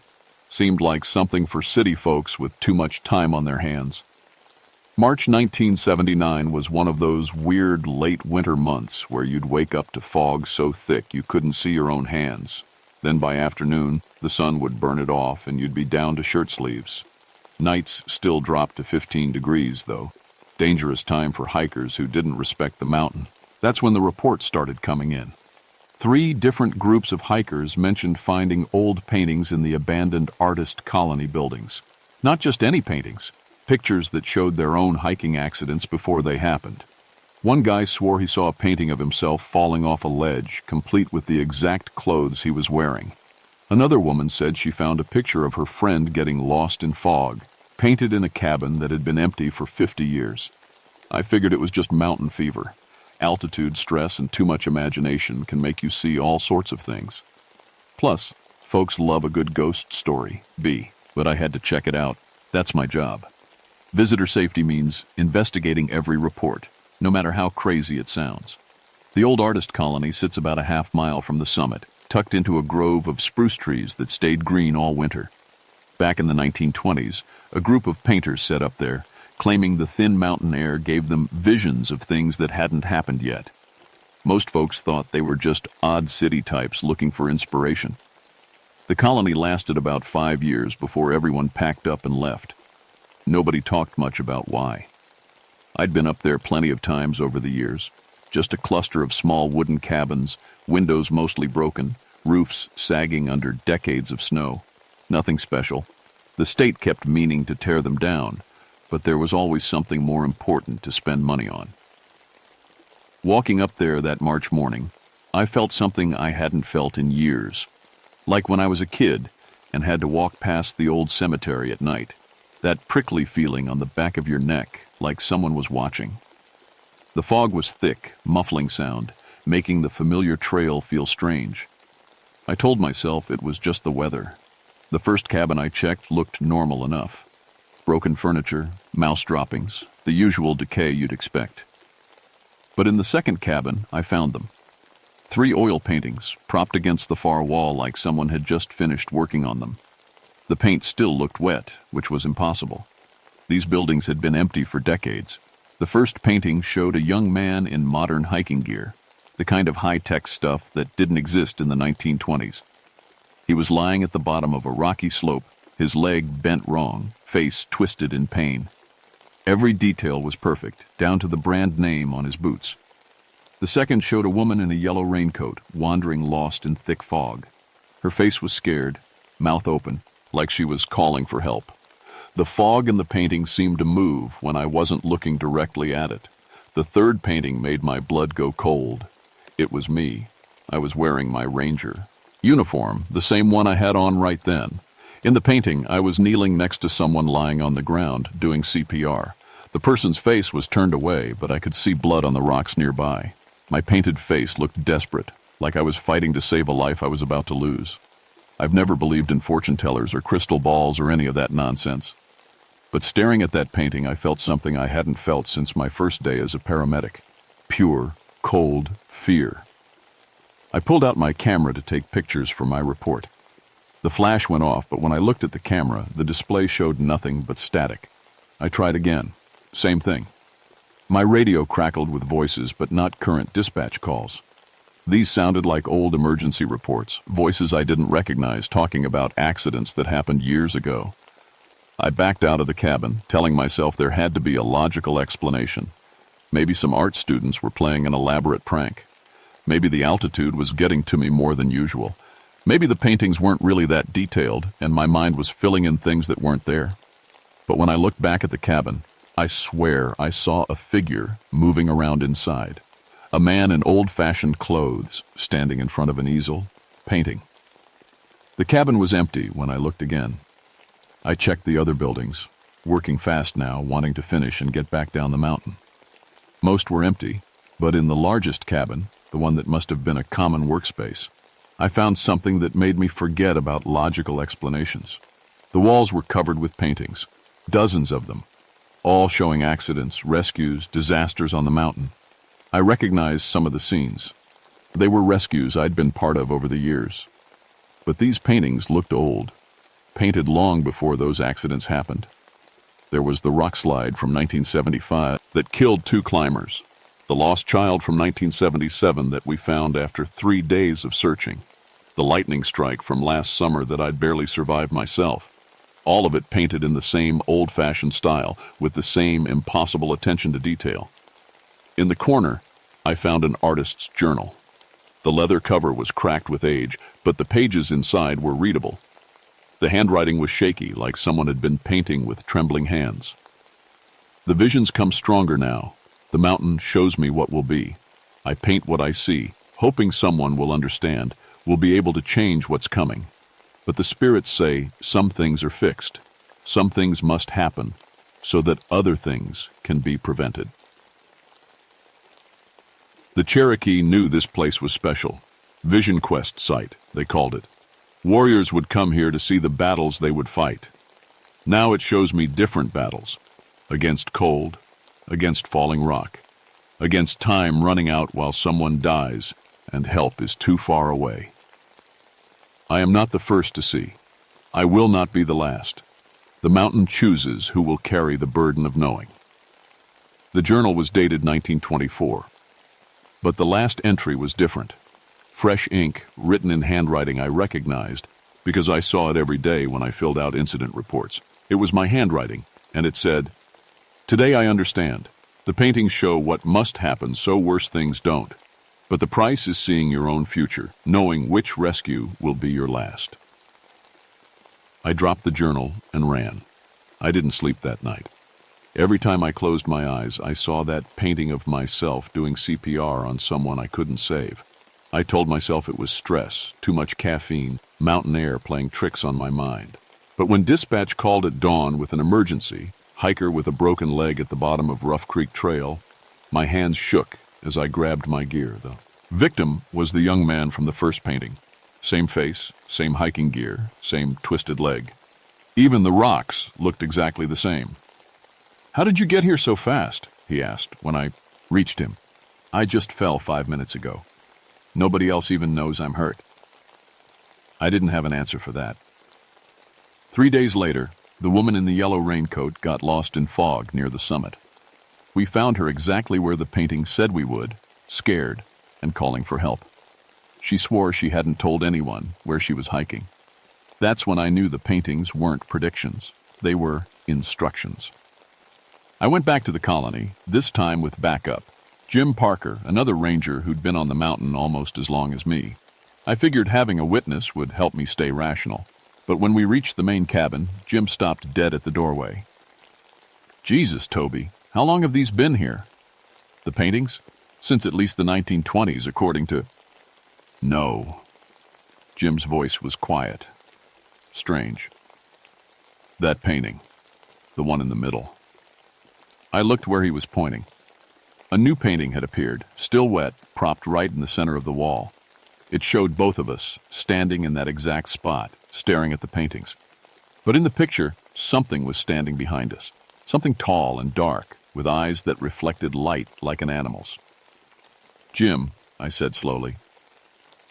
Seemed like something for city folks with too much time on their hands. March 1979 was one of those weird late winter months where you'd wake up to fog so thick you couldn't see your own hands. Then by afternoon, the sun would burn it off and you'd be down to shirt sleeves. Nights still dropped to 15 degrees, though. Dangerous time for hikers who didn't respect the mountain. That's when the reports started coming in. 3 different groups of hikers mentioned finding old paintings in the abandoned artist colony buildings. Not just any paintings. Pictures that showed their own hiking accidents before they happened. One guy swore he saw a painting of himself falling off a ledge, complete with the exact clothes he was wearing. Another woman said she found a picture of her friend getting lost in fog, painted in a cabin that had been empty for 50 years. I figured it was just mountain fever. Altitude, stress, and too much imagination can make you see all sorts of things. Plus, folks love a good ghost story, but I had to check it out. That's my job. Visitor safety means investigating every report, no matter how crazy it sounds. The old artist colony sits about a half-mile from the summit, tucked into a grove of spruce trees that stayed green all winter. Back in the 1920s, a group of painters set up there, claiming the thin mountain air gave them visions of things that hadn't happened yet. Most folks thought they were just odd city types looking for inspiration. The colony lasted about 5 years before everyone packed up and left. Nobody talked much about why. I'd been up there plenty of times over the years. Just a cluster of small wooden cabins, windows mostly broken, roofs sagging under decades of snow. Nothing special. The state kept meaning to tear them down, but there was always something more important to spend money on. Walking up there that March morning, I felt something I hadn't felt in years. Like when I was a kid and had to walk past the old cemetery at night. That prickly feeling on the back of your neck, like someone was watching. The fog was thick, muffling sound, making the familiar trail feel strange. I told myself it was just the weather. The first cabin I checked looked normal enough. Broken furniture, mouse droppings, the usual decay you'd expect. But in the second cabin, I found them. 3 oil paintings, propped against the far wall like someone had just finished working on them. The paint still looked wet, which was impossible. These buildings had been empty for decades. The first painting showed a young man in modern hiking gear, the kind of high-tech stuff that didn't exist in the 1920s. He was lying at the bottom of a rocky slope, his leg bent wrong, face twisted in pain. Every detail was perfect, down to the brand name on his boots. The second showed a woman in a yellow raincoat, wandering lost in thick fog. Her face was scared, mouth open, like she was calling for help. The fog in the painting seemed to move when I wasn't looking directly at it. The third painting made my blood go cold. It was me. I was wearing my ranger uniform, the same one I had on right then. In the painting, I was kneeling next to someone lying on the ground, doing CPR. The person's face was turned away, but I could see blood on the rocks nearby. My painted face looked desperate, like I was fighting to save a life I was about to lose. I've never believed in fortune tellers or crystal balls or any of that nonsense. But staring at that painting, I felt something I hadn't felt since my first day as a paramedic. Pure, cold fear. I pulled out my camera to take pictures for my report. The flash went off, but when I looked at the camera, the display showed nothing but static. I tried again. Same thing. My radio crackled with voices, but not current dispatch calls. These sounded like old emergency reports, voices I didn't recognize talking about accidents that happened years ago. I backed out of the cabin, telling myself there had to be a logical explanation. Maybe some art students were playing an elaborate prank. Maybe the altitude was getting to me more than usual. Maybe the paintings weren't really that detailed, and my mind was filling in things that weren't there. But when I looked back at the cabin, I swear I saw a figure moving around inside. A man in old-fashioned clothes, standing in front of an easel, painting. The cabin was empty when I looked again. I checked the other buildings, working fast now, wanting to finish and get back down the mountain. Most were empty, but in the largest cabin, the one that must have been a common workspace, I found something that made me forget about logical explanations. The walls were covered with paintings, dozens of them, all showing accidents, rescues, disasters on the mountain. I recognized some of the scenes. They were rescues I'd been part of over the years. But these paintings looked old, painted long before those accidents happened. There was the rock slide from 1975 that killed 2 climbers, the lost child from 1977 that we found after 3 days of searching, the lightning strike from last summer that I'd barely survived myself. All of it painted in the same old-fashioned style, with the same impossible attention to detail. In the corner, I found an artist's journal. The leather cover was cracked with age, but the pages inside were readable. The handwriting was shaky, like someone had been painting with trembling hands. The visions come stronger now. The mountain shows me what will be. I paint what I see, hoping someone will understand, will be able to change what's coming. But the spirits say some things are fixed. Some things must happen so that other things can be prevented. The Cherokee knew this place was special. Vision Quest site, they called it. Warriors would come here to see the battles they would fight. Now it shows me different battles. Against cold, against falling rock, against time running out while someone dies and help is too far away. I am not the first to see. I will not be the last. The mountain chooses who will carry the burden of knowing. The journal was dated 1924. But the last entry was different. Fresh ink, written in handwriting I recognized because I saw it every day when I filled out incident reports. It was my handwriting, and it said, "Today I understand. The paintings show what must happen so worse things don't. But the price is seeing your own future, knowing which rescue will be your last." I dropped the journal and ran. I didn't sleep that night. Every time I closed my eyes, I saw that painting of myself doing CPR on someone I couldn't save. I told myself it was stress, too much caffeine, mountain air playing tricks on my mind. But when dispatch called at dawn with an emergency, hiker with a broken leg at the bottom of Rough Creek Trail, my hands shook as I grabbed my gear. The victim was the young man from the first painting. Same face, same hiking gear, same twisted leg. Even the rocks looked exactly the same. "How did you get here so fast?" he asked when I reached him. "I just fell 5 minutes ago. Nobody else even knows I'm hurt." I didn't have an answer for that. 3 days later, the woman in the yellow raincoat got lost in fog near the summit. We found her exactly where the painting said we would, scared and calling for help. She swore she hadn't told anyone where she was hiking. That's when I knew the paintings weren't predictions. They were instructions. I went back to the colony, this time with backup. Jim Parker, another ranger who'd been on the mountain almost as long as me. I figured having a witness would help me stay rational. But when we reached the main cabin, Jim stopped dead at the doorway. "Jesus, Toby, how long have these been here?" "The paintings? Since at least the 1920s, according to—" "No." Jim's voice was quiet. Strange. "That painting. The one in the middle." I looked where he was pointing. A new painting had appeared, still wet, propped right in the center of the wall. It showed both of us, standing in that exact spot, staring at the paintings. But in the picture, something was standing behind us. Something tall and dark, with eyes that reflected light like an animal's. "Jim," I said slowly,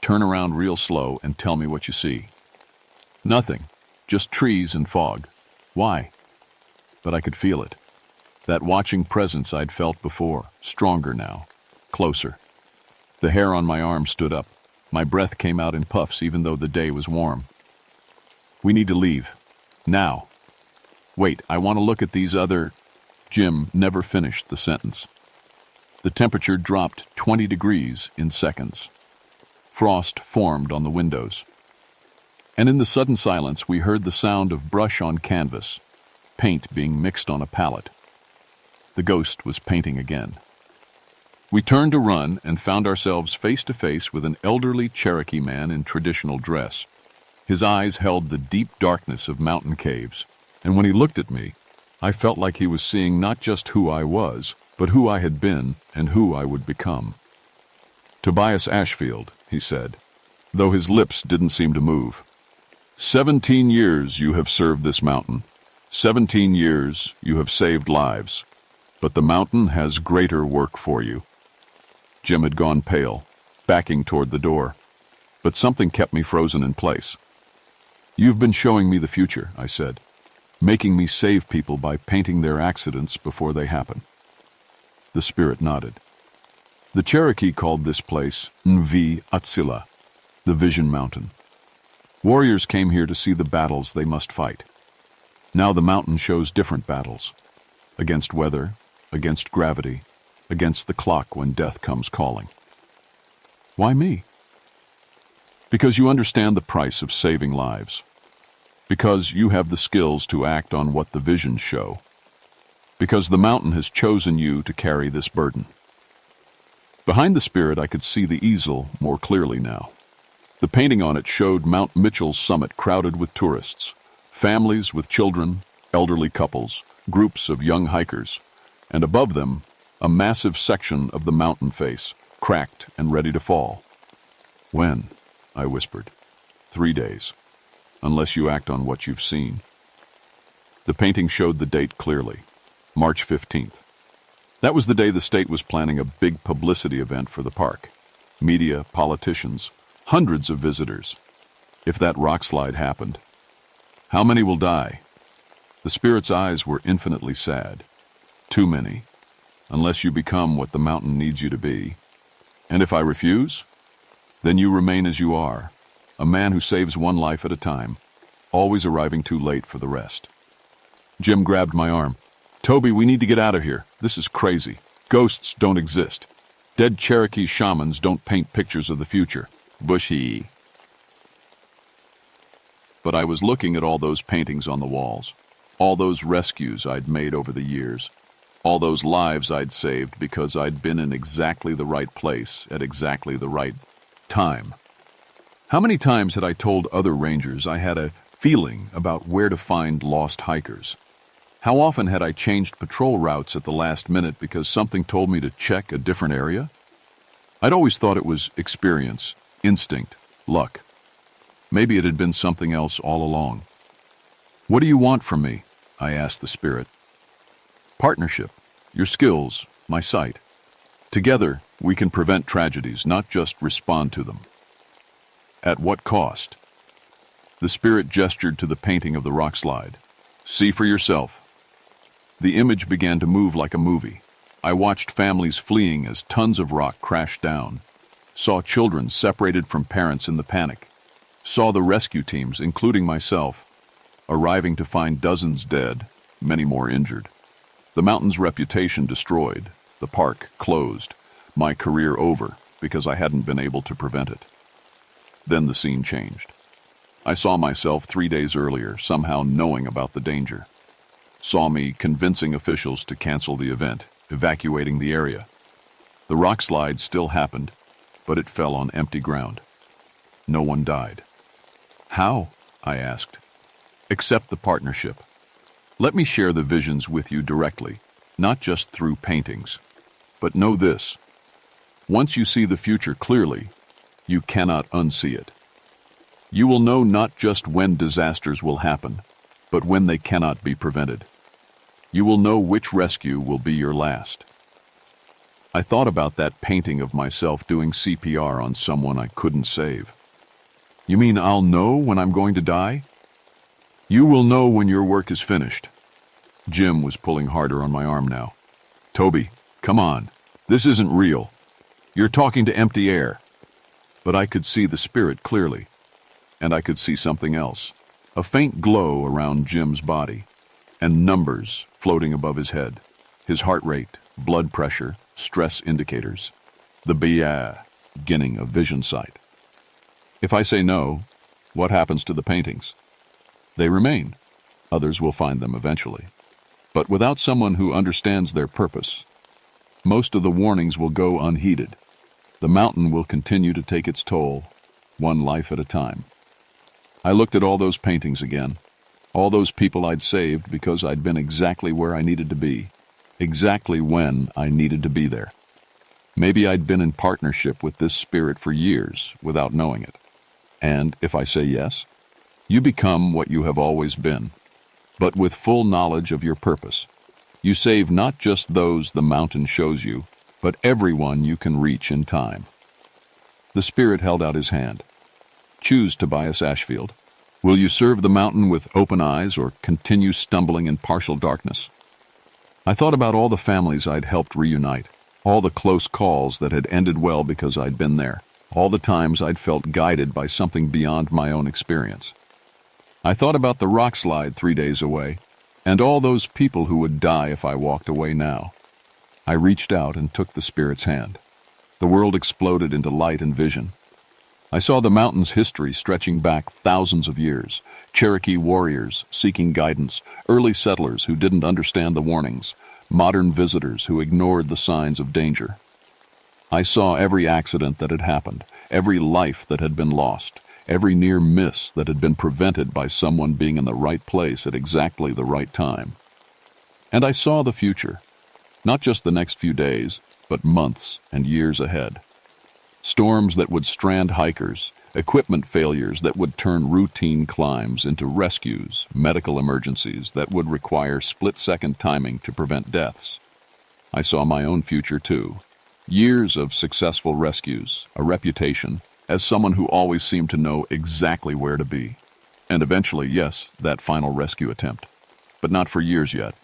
"turn around real slow and tell me what you see." "Nothing, just trees and fog." "Why?" But I could feel it. That watching presence I'd felt before, stronger now, closer. The hair on my arm stood up. My breath came out in puffs even though the day was warm. "We need to leave. Now." "Wait, I want to look at these other—" Jim never finished the sentence. The temperature dropped 20 degrees in seconds. Frost formed on the windows. And in the sudden silence, we heard the sound of brush on canvas, paint being mixed on a palette. The ghost was painting again. We turned to run and found ourselves face to face with an elderly Cherokee man in traditional dress. His eyes held the deep darkness of mountain caves, and when he looked at me, I felt like he was seeing not just who I was, but who I had been and who I would become. "Tobias Ashfield," he said, though his lips didn't seem to move. 17 years you have served this mountain. 17 years you have saved lives. But the mountain has greater work for you." Jim had gone pale, backing toward the door, but something kept me frozen in place. "You've been showing me the future," I said, "making me save people by painting their accidents before they happen." The spirit nodded. The Cherokee called this place Nvi Atsila, the Vision Mountain. Warriors came here to see the battles they must fight. Now the mountain shows different battles, against weather, against gravity, against the clock when death comes calling. "Why me?" "Because you understand the price of saving lives. Because you have the skills to act on what the visions show. Because the mountain has chosen you to carry this burden." Behind the spirit, I could see the easel more clearly now. The painting on it showed Mount Mitchell's summit crowded with tourists, families with children, elderly couples, groups of young hikers, and above them, a massive section of the mountain face, cracked and ready to fall. "When?" I whispered. 3 days, unless you act on what you've seen." The painting showed the date clearly, March 15th. That was the day the state was planning a big publicity event for the park. Media, politicians, hundreds of visitors. If that rock slide happened, how many will die? The spirit's eyes were infinitely sad. Too many, unless you become what the mountain needs you to be. And if I refuse, then you remain as you are, a man who saves one life at a time, always arriving too late for the rest. Jim grabbed my arm. "Toby, we need to get out of here. This is crazy. Ghosts don't exist. Dead Cherokee shamans don't paint pictures of the future." "Bushy." But I was looking at all those paintings on the walls, all those rescues I'd made over the years, all those lives I'd saved because I'd been in exactly the right place at exactly the right time. How many times had I told other rangers I had a feeling about where to find lost hikers? How often had I changed patrol routes at the last minute because something told me to check a different area? I'd always thought it was experience, instinct, luck. Maybe it had been something else all along. "What do you want from me?" I asked the spirit. "Partnership, your skills, my sight. Together, we can prevent tragedies, not just respond to them." "At what cost?" The spirit gestured to the painting of the rock slide. "See for yourself." The image began to move like a movie. I watched families fleeing as tons of rock crashed down, saw children separated from parents in the panic, saw the rescue teams, including myself, arriving to find dozens dead, many more injured. The mountain's reputation destroyed, the park closed, my career over because I hadn't been able to prevent it. Then the scene changed. I saw myself 3 days earlier, somehow knowing about the danger. Saw me convincing officials to cancel the event, evacuating the area. The rock slide still happened, but it fell on empty ground. No one died. "How?" I asked. "Accept the partnership. Let me share the visions with you directly, not just through paintings. But know this: once you see the future clearly, you cannot unsee it. You will know not just when disasters will happen, but when they cannot be prevented. You will know which rescue will be your last. I thought about that painting of myself doing CPR on someone I couldn't save. You mean I'll know when I'm going to die? You will know when your work is finished. Jim was pulling harder on my arm now. Toby, come on. This isn't real. You're talking to empty air. But I could see the spirit clearly. And I could see something else. A faint glow around Jim's body. And numbers floating above his head. His heart rate, blood pressure, stress indicators. The beginning of vision sight. If I say no, what happens to the paintings? They remain. Others will find them eventually. But without someone who understands their purpose, most of the warnings will go unheeded. The mountain will continue to take its toll, one life at a time. I looked at all those paintings again, all those people I'd saved because I'd been exactly where I needed to be, exactly when I needed to be there. Maybe I'd been in partnership with this spirit for years without knowing it. And if I say yes, you become what you have always been, but with full knowledge of your purpose. You save not just those the mountain shows you, but everyone you can reach in time. The spirit held out his hand. Choose, Tobias Ashfield. Will you serve the mountain with open eyes or continue stumbling in partial darkness? I thought about all the families I'd helped reunite, all the close calls that had ended well because I'd been there, all the times I'd felt guided by something beyond my own experience. I thought about the rock slide 3 days away, and all those people who would die if I walked away now. I reached out and took the spirit's hand. The world exploded into light and vision. I saw the mountain's history stretching back thousands of years, Cherokee warriors seeking guidance, early settlers who didn't understand the warnings, modern visitors who ignored the signs of danger. I saw every accident that had happened, every life that had been lost, every near miss that had been prevented by someone being in the right place at exactly the right time. And I saw the future, not just the next few days, but months and years ahead. Storms that would strand hikers, equipment failures that would turn routine climbs into rescues, medical emergencies that would require split-second timing to prevent deaths. I saw my own future too. Years of successful rescues, a reputation as someone who always seemed to know exactly where to be. And eventually, yes, that final rescue attempt. But not for years yet.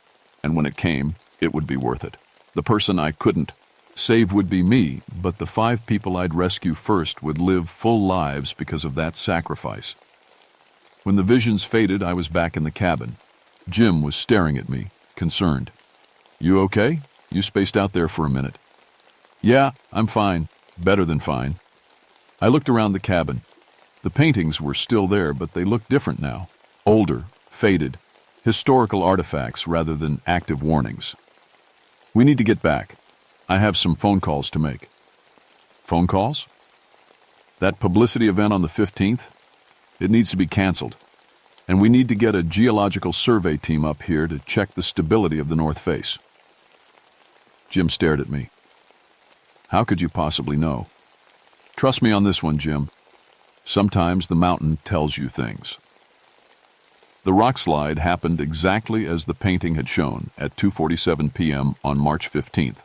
And when it came, it would be worth it. The person I couldn't save would be me, but the 5 people I'd rescue first would live full lives because of that sacrifice. When the visions faded, I was back in the cabin. Jim was staring at me, concerned. You okay? You spaced out there for a minute. Yeah, I'm fine. Better than fine. I looked around the cabin. The paintings were still there, but they looked different now. Older, faded, historical artifacts rather than active warnings. We need to get back. I have some phone calls to make. Phone calls? That publicity event on the 15th? It needs to be canceled. And we need to get a geological survey team up here to check the stability of the north face. Jim stared at me. How could you possibly know? Trust me on this one, Jim. Sometimes the mountain tells you things. The rock slide happened exactly as the painting had shown at 2:47 p.m. on March 15th.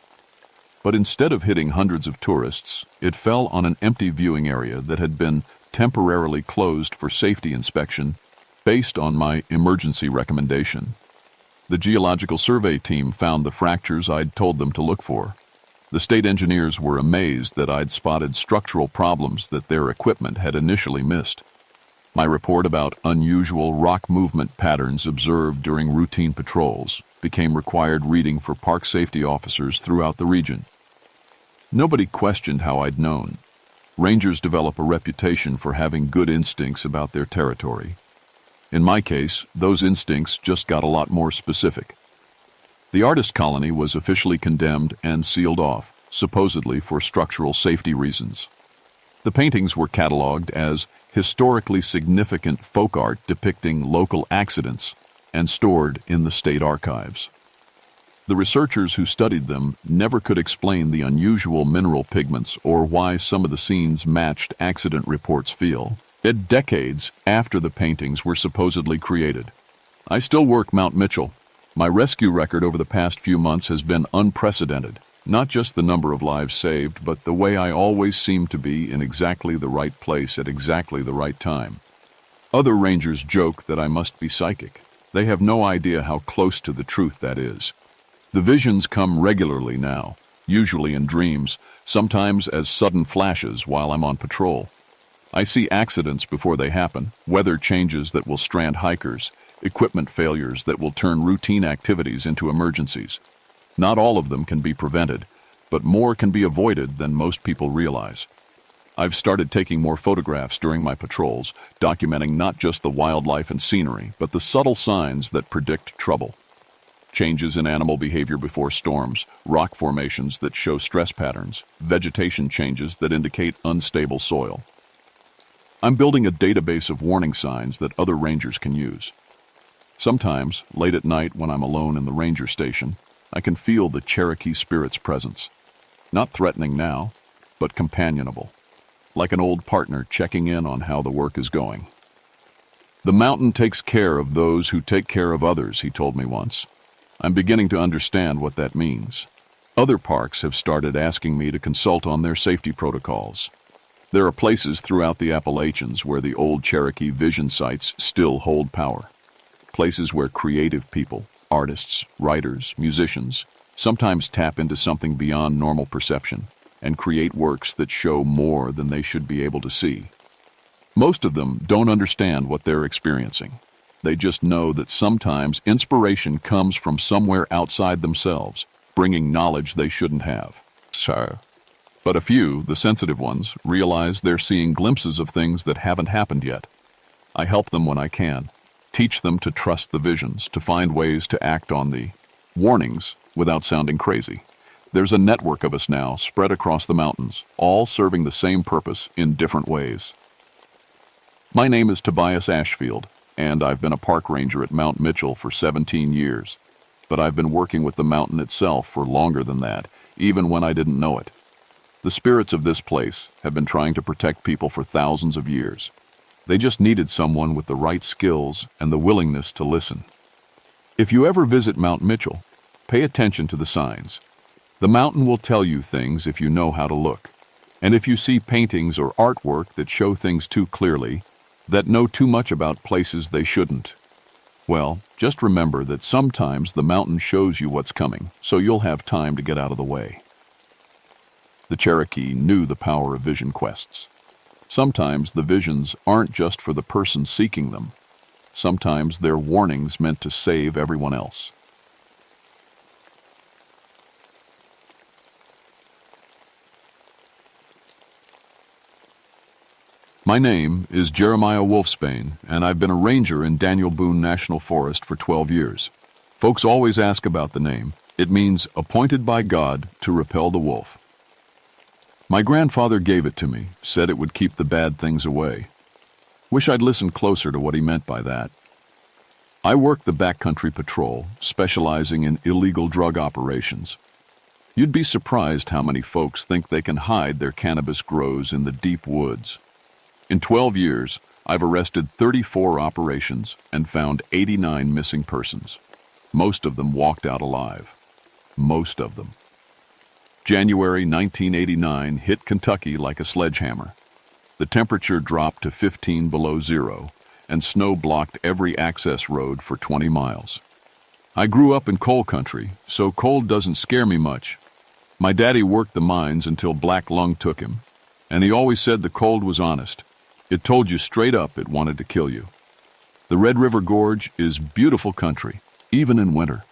But instead of hitting hundreds of tourists, it fell on an empty viewing area that had been temporarily closed for safety inspection based on my emergency recommendation. The geological survey team found the fractures I'd told them to look for. The state engineers were amazed that I'd spotted structural problems that their equipment had initially missed. My report about unusual rock movement patterns observed during routine patrols became required reading for park safety officers throughout the region. Nobody questioned how I'd known. Rangers develop a reputation for having good instincts about their territory. In my case, those instincts just got a lot more specific. The artist colony was officially condemned and sealed off, supposedly for structural safety reasons. The paintings were cataloged as historically significant folk art depicting local accidents and stored in the state archives. The researchers who studied them never could explain the unusual mineral pigments or why some of the scenes matched accident reports feel, decades after the paintings were supposedly created. I still work Mount Mitchell. My rescue record over the past few months has been unprecedented. Not just the number of lives saved, but the way I always seem to be in exactly the right place at exactly the right time. Other rangers joke that I must be psychic. They have no idea how close to the truth that is. The visions come regularly now, usually in dreams, sometimes as sudden flashes while I'm on patrol. I see accidents before they happen, weather changes that will strand hikers, equipment failures that will turn routine activities into emergencies. Not all of them can be prevented, but more can be avoided than most people realize. I've started taking more photographs during my patrols, documenting not just the wildlife and scenery, but the subtle signs that predict trouble. Changes in animal behavior before storms, rock formations that show stress patterns, vegetation changes that indicate unstable soil. I'm building a database of warning signs that other rangers can use. Sometimes, late at night when I'm alone in the ranger station, I can feel the Cherokee spirit's presence. Not threatening now, but companionable, like an old partner checking in on how the work is going. The mountain takes care of those who take care of others, he told me once. I'm beginning to understand what that means. Other parks have started asking me to consult on their safety protocols. There are places throughout the Appalachians where the old Cherokee vision sites still hold power. Places where creative people, artists, writers, musicians, sometimes tap into something beyond normal perception and create works that show more than they should be able to see. Most of them don't understand what they're experiencing. They just know that sometimes inspiration comes from somewhere outside themselves, bringing knowledge they shouldn't have. But a few, the sensitive ones, realize they're seeing glimpses of things that haven't happened yet. I help them when I can. Teach them to trust the visions, to find ways to act on the warnings without sounding crazy. There's a network of us now spread across the mountains, all serving the same purpose in different ways. My name is Tobias Ashfield, and I've been a park ranger at Mount Mitchell for 17 years. But I've been working with the mountain itself for longer than that, even when I didn't know it. The spirits of this place have been trying to protect people for thousands of years. They just needed someone with the right skills and the willingness to listen. If you ever visit Mount Mitchell, pay attention to the signs. The mountain will tell you things if you know how to look. And if you see paintings or artwork that show things too clearly, that know too much about places they shouldn't, well, just remember that sometimes the mountain shows you what's coming, so you'll have time to get out of the way. The Cherokee knew the power of vision quests. Sometimes the visions aren't just for the person seeking them. Sometimes they're warnings meant to save everyone else. My name is Jeremiah Wolfsbane, and I've been a ranger in Daniel Boone National Forest for 12 years. Folks always ask about the name. It means appointed by God to repel the wolf. My grandfather gave it to me, said it would keep the bad things away. Wish I'd listened closer to what he meant by that. I work the backcountry patrol, specializing in illegal drug operations. You'd be surprised how many folks think they can hide their cannabis grows in the deep woods. In 12 years, I've arrested 34 operations and found 89 missing persons. Most of them walked out alive. Most of them. January 1989 hit Kentucky like a sledgehammer. The temperature dropped to 15 below zero, and snow blocked every access road for 20 miles. I grew up in coal country, so cold doesn't scare me much. My daddy worked the mines until black lung took him, and he always said the cold was honest. It told you straight up it wanted to kill you. The Red River Gorge is beautiful country, even in winter.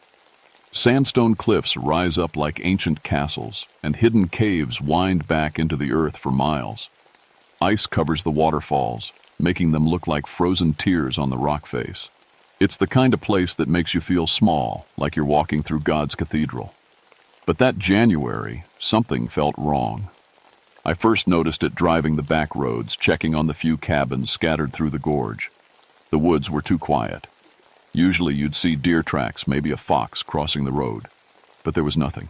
Sandstone cliffs rise up like ancient castles, and hidden caves wind back into the earth for miles. Ice covers the waterfalls, making them look like frozen tears on the rock face. It's the kind of place that makes you feel small, like you're walking through God's cathedral. But that January, something felt wrong. I first noticed it driving the back roads, checking on the few cabins scattered through the gorge. The woods were too quiet. Usually you'd see deer tracks, maybe a fox crossing the road. but there was nothing.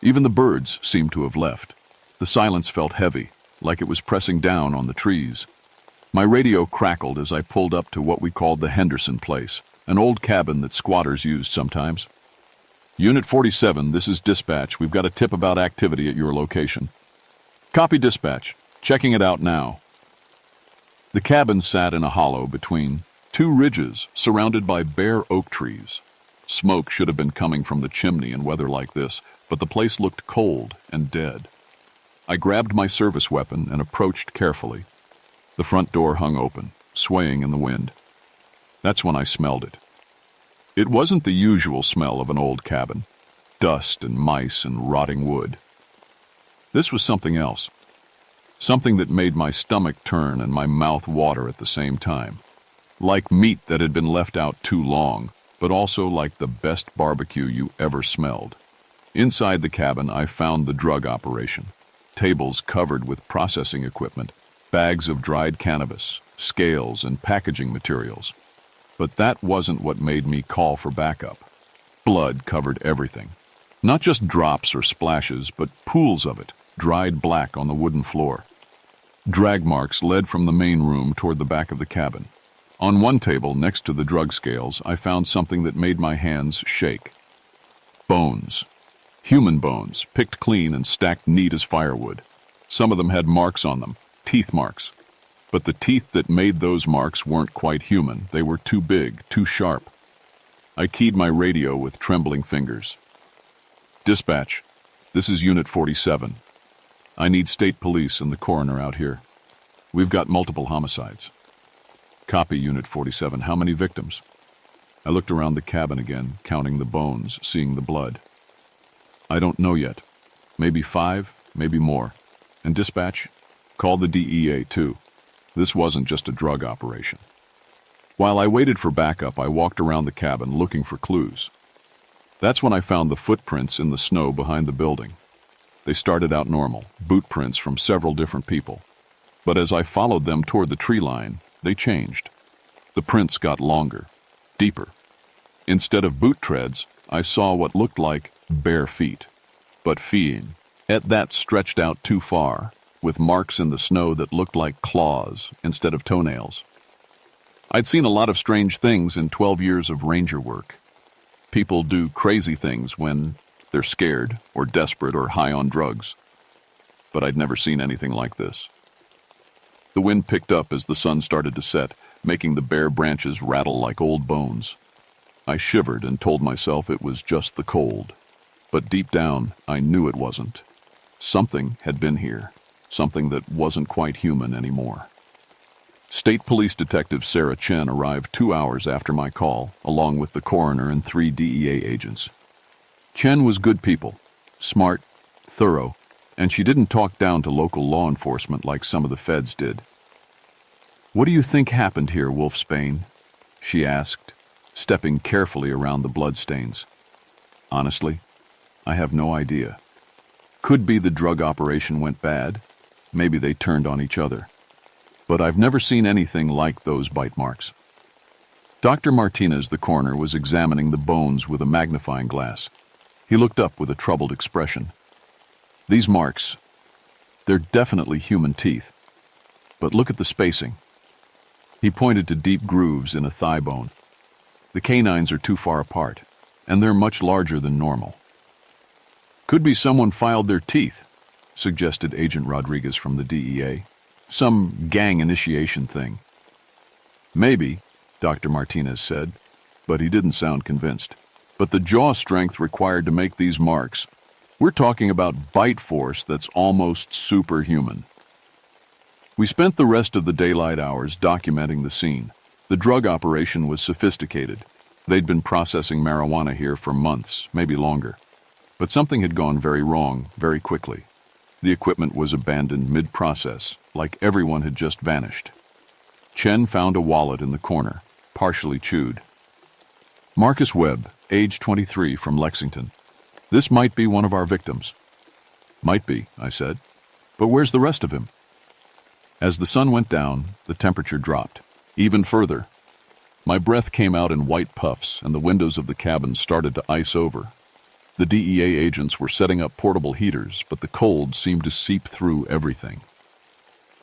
Even the birds seemed to have left. The silence felt heavy, like it was pressing down on the trees. My radio crackled as I pulled up to what we called the Henderson place, an old cabin that squatters used sometimes. Unit 47, this is dispatch. We've got a tip about activity at your location. Copy dispatch. Checking it out now. The cabin sat in a hollow between two ridges surrounded by bare oak trees. Smoke should have been coming from the chimney in weather like this, but the place looked cold and dead. I grabbed my service weapon and approached carefully. The front door hung open, swaying in the wind. That's when I smelled it. It wasn't the usual smell of an old cabin, dust and mice and rotting wood. This was something else, something that made my stomach turn and my mouth water at the same time. Like meat that had been left out too long, but also like the best barbecue you ever smelled. Inside the cabin, I found the drug operation. Tables covered with processing equipment, bags of dried cannabis, scales, and packaging materials. But that wasn't what made me call for backup. Blood covered everything. Not just drops or splashes, but pools of it, dried black on the wooden floor. Drag marks led from the main room toward the back of the cabin. On one table, next to the drug scales, I found something that made my hands shake. Bones. Human bones, picked clean and stacked neat as firewood. Some of them had marks on them, teeth marks. But the teeth that made those marks weren't quite human. They were too big, too sharp. I keyed my radio with trembling fingers. Dispatch, this is Unit 47. I need state police and the coroner out here. We've got multiple homicides. Copy, Unit 47. How many victims? I looked around the cabin again, counting the bones, seeing the blood. I don't know yet. Maybe 5, maybe more. And dispatch, call the DEA too. This wasn't just a drug operation. While I waited for backup, I walked around the cabin looking for clues. That's when I found the footprints in the snow behind the building. They started out normal, boot prints from several different people. But as I followed them toward the tree line, they changed. The prints got longer, deeper. Instead of boot treads, I saw what looked like bare feet. But feet at that stretched out too far, with marks in the snow that looked like claws instead of toenails. I'd seen a lot of strange things in 12 years of ranger work. People do crazy things when they're scared or desperate or high on drugs. But I'd never seen anything like this. The wind picked up as the sun started to set, making the bare branches rattle like old bones. I shivered and told myself it was just the cold. But deep down, I knew it wasn't. Something had been here. Something that wasn't quite human anymore. State Police Detective Sarah Chen arrived 2 hours after my call, along with the coroner and 3 DEA agents. Chen was good people, smart, thorough, and she didn't talk down to local law enforcement like some of the feds did. "What do you think happened here, Wolfsbane?" she asked, stepping carefully around the bloodstains. "Honestly, I have no idea. Could be the drug operation went bad. Maybe they turned on each other. But I've never seen anything like those bite marks." Dr. Martinez, the coroner, was examining the bones with a magnifying glass. He looked up with a troubled expression. "These marks, they're definitely human teeth. But look at the spacing." He pointed to deep grooves in a thigh bone. "The canines are too far apart, and they're much larger than normal." "Could be someone filed their teeth," suggested Agent Rodriguez from the DEA. "Some gang initiation thing." "Maybe," Dr. Martinez said, but he didn't sound convinced. "But the jaw strength required to make these marks, we're talking about bite force that's almost superhuman." We spent the rest of the daylight hours documenting the scene. The drug operation was sophisticated. They'd been processing marijuana here for months, maybe longer. But something had gone very wrong very quickly. The equipment was abandoned mid-process, like everyone had just vanished. Chen found a wallet in the corner, partially chewed. "Marcus Webb, age 23, from Lexington. This might be one of our victims." "Might be," I said. "But where's the rest of him?" As the sun went down, the temperature dropped, even further. My breath came out in white puffs, and the windows of the cabin started to ice over. The DEA agents were setting up portable heaters, but the cold seemed to seep through everything.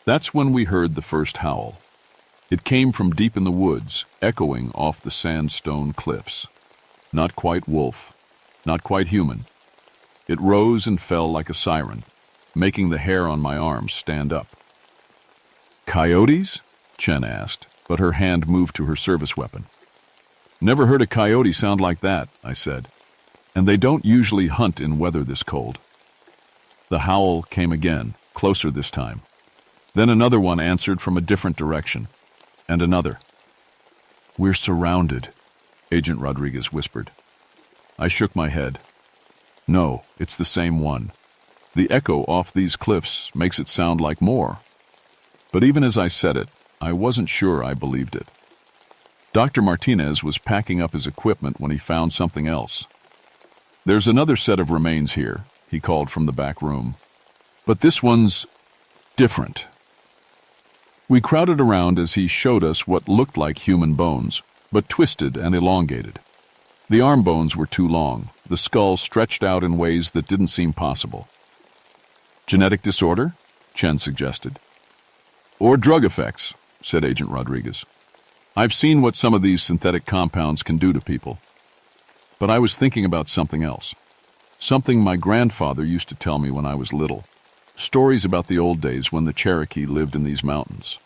That's when we heard the first howl. It came from deep in the woods, echoing off the sandstone cliffs. Not quite wolf, not quite human. It rose and fell like a siren, making the hair on my arms stand up. "Coyotes?" Chen asked, but her hand moved to her service weapon. "Never heard a coyote sound like that," I said. "And they don't usually hunt in weather this cold." The howl came again, closer this time. Then another one answered from a different direction, and another. "We're surrounded," Agent Rodriguez whispered. I shook my head. No, it's the same one. The echo off these cliffs makes it sound like more. But even as I said it, I wasn't sure I believed it. Dr. Martinez was packing up his equipment when he found something else. "There's another set of remains here," he called from the back room. "But this one's different." We crowded around as he showed us what looked like human bones, but twisted and elongated. The arm bones were too long, the skull stretched out in ways that didn't seem possible. "Genetic disorder?" Chen suggested. "Or drug effects," said Agent Rodriguez. "I've seen what some of these synthetic compounds can do to people. But I was thinking about something else. Something my grandfather used to tell me when I was little. Stories about the old days when the Cherokee lived in these mountains.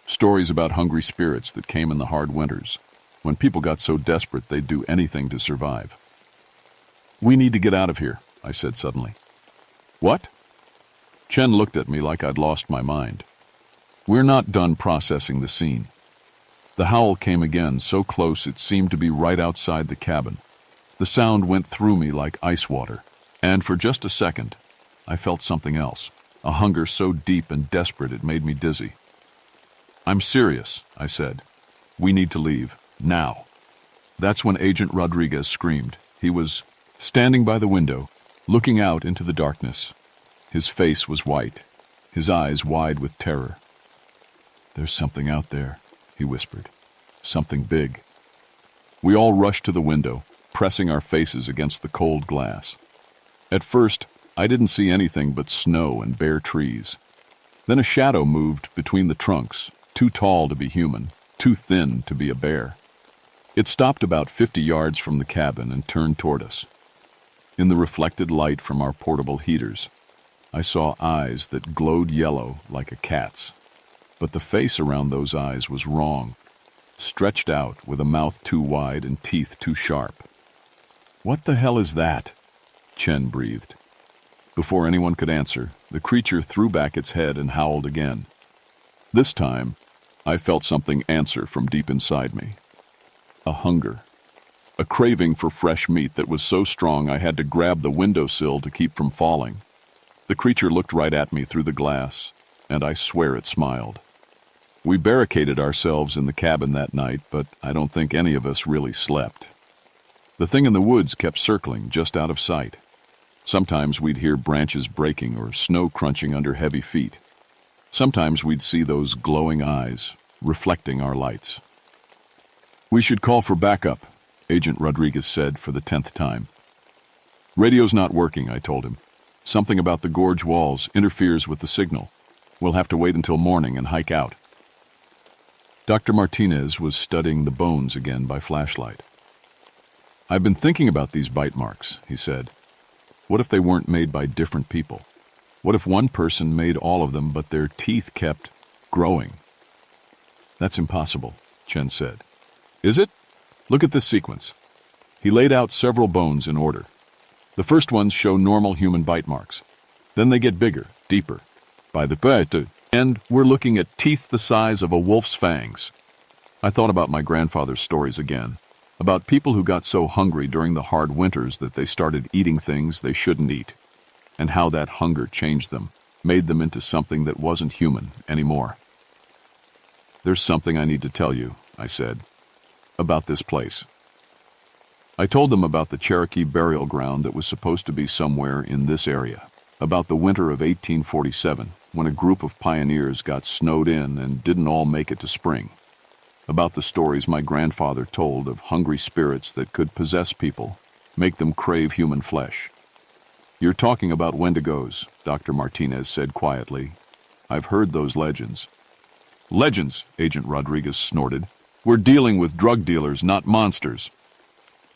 Stories about hungry spirits that came in the hard winters, when people got so desperate they'd do anything to survive." "We need to get out of here," I said suddenly. "What?" Chen looked at me like I'd lost my mind. "We're not done processing the scene." The howl came again, so close it seemed to be right outside the cabin. The sound went through me like ice water, and for just a second, I felt something else. A hunger so deep and desperate it made me dizzy. "I'm serious," I said. "We need to leave, now." That's when Agent Rodriguez screamed. He was standing by the window, looking out into the darkness. His face was white, his eyes wide with terror. "There's something out there," he whispered. "Something big." We all rushed to the window, pressing our faces against the cold glass. At first, I didn't see anything but snow and bare trees. Then a shadow moved between the trunks, too tall to be human, too thin to be a bear. It stopped about 50 yards from the cabin and turned toward us. In the reflected light from our portable heaters, I saw eyes that glowed yellow like a cat's. But the face around those eyes was wrong, stretched out with a mouth too wide and teeth too sharp. "What the hell is that?" Chen breathed. Before anyone could answer, the creature threw back its head and howled again. This time, I felt something answer from deep inside me. A hunger. A craving for fresh meat that was so strong I had to grab the windowsill to keep from falling. The creature looked right at me through the glass, and I swear it smiled. We barricaded ourselves in the cabin that night, but I don't think any of us really slept. The thing in the woods kept circling just out of sight. Sometimes we'd hear branches breaking or snow crunching under heavy feet. Sometimes we'd see those glowing eyes, reflecting our lights. "We should call for backup," Agent Rodriguez said for the 10th time. "Radio's not working," I told him. "Something about the gorge walls interferes with the signal. We'll have to wait until morning and hike out." Dr. Martinez was studying the bones again by flashlight. "I've been thinking about these bite marks," he said. "What if they weren't made by different people? What if one person made all of them, but their teeth kept growing?" "That's impossible," Chen said. "Is it? Look at this sequence." He laid out several bones in order. The first ones show normal human bite marks. Then they get bigger, deeper. By the end, we're looking at teeth the size of a wolf's fangs. I thought about my grandfather's stories again, about people who got so hungry during the hard winters that they started eating things they shouldn't eat, and how that hunger changed them, made them into something that wasn't human anymore. "There's something I need to tell you," I said, "about this place." I told them about the Cherokee burial ground that was supposed to be somewhere in this area, about the winter of 1847, when a group of pioneers got snowed in and didn't all make it to spring, about the stories my grandfather told of hungry spirits that could possess people, make them crave human flesh. You're talking about Wendigos, Dr. Martinez said quietly. I've heard those legends. Legends, Agent Rodriguez snorted. We're dealing with drug dealers, not monsters.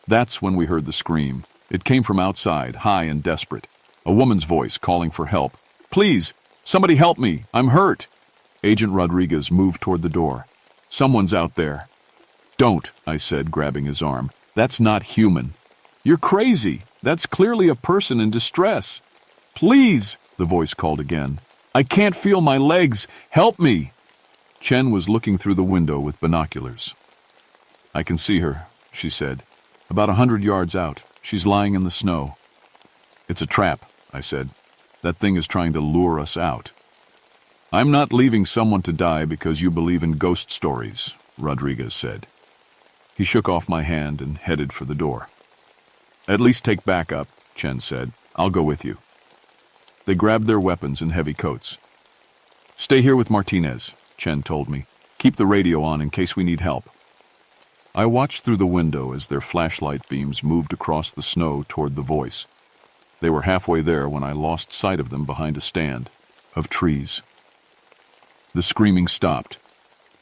That's when we heard the scream. It came from outside, high and desperate. A woman's voice calling for help. Please, somebody help me, I'm hurt. Agent Rodriguez moved toward the door. Someone's out there. Don't, I said, grabbing his arm. That's not human. You're crazy. That's clearly a person in distress. Please, the voice called again. I can't feel my legs. Help me. Chen was looking through the window with binoculars. I can see her, she said. About 100 yards out. She's lying in the snow. It's a trap, I said. That thing is trying to lure us out. I'm not leaving someone to die because you believe in ghost stories, Rodriguez said. He shook off my hand and headed for the door. At least take backup, Chen said. I'll go with you. They grabbed their weapons and heavy coats. Stay here with Martinez, Chen told me. Keep the radio on in case we need help. I watched through the window as their flashlight beams moved across the snow toward the voice. They were halfway there when I lost sight of them behind a stand of trees. The screaming stopped.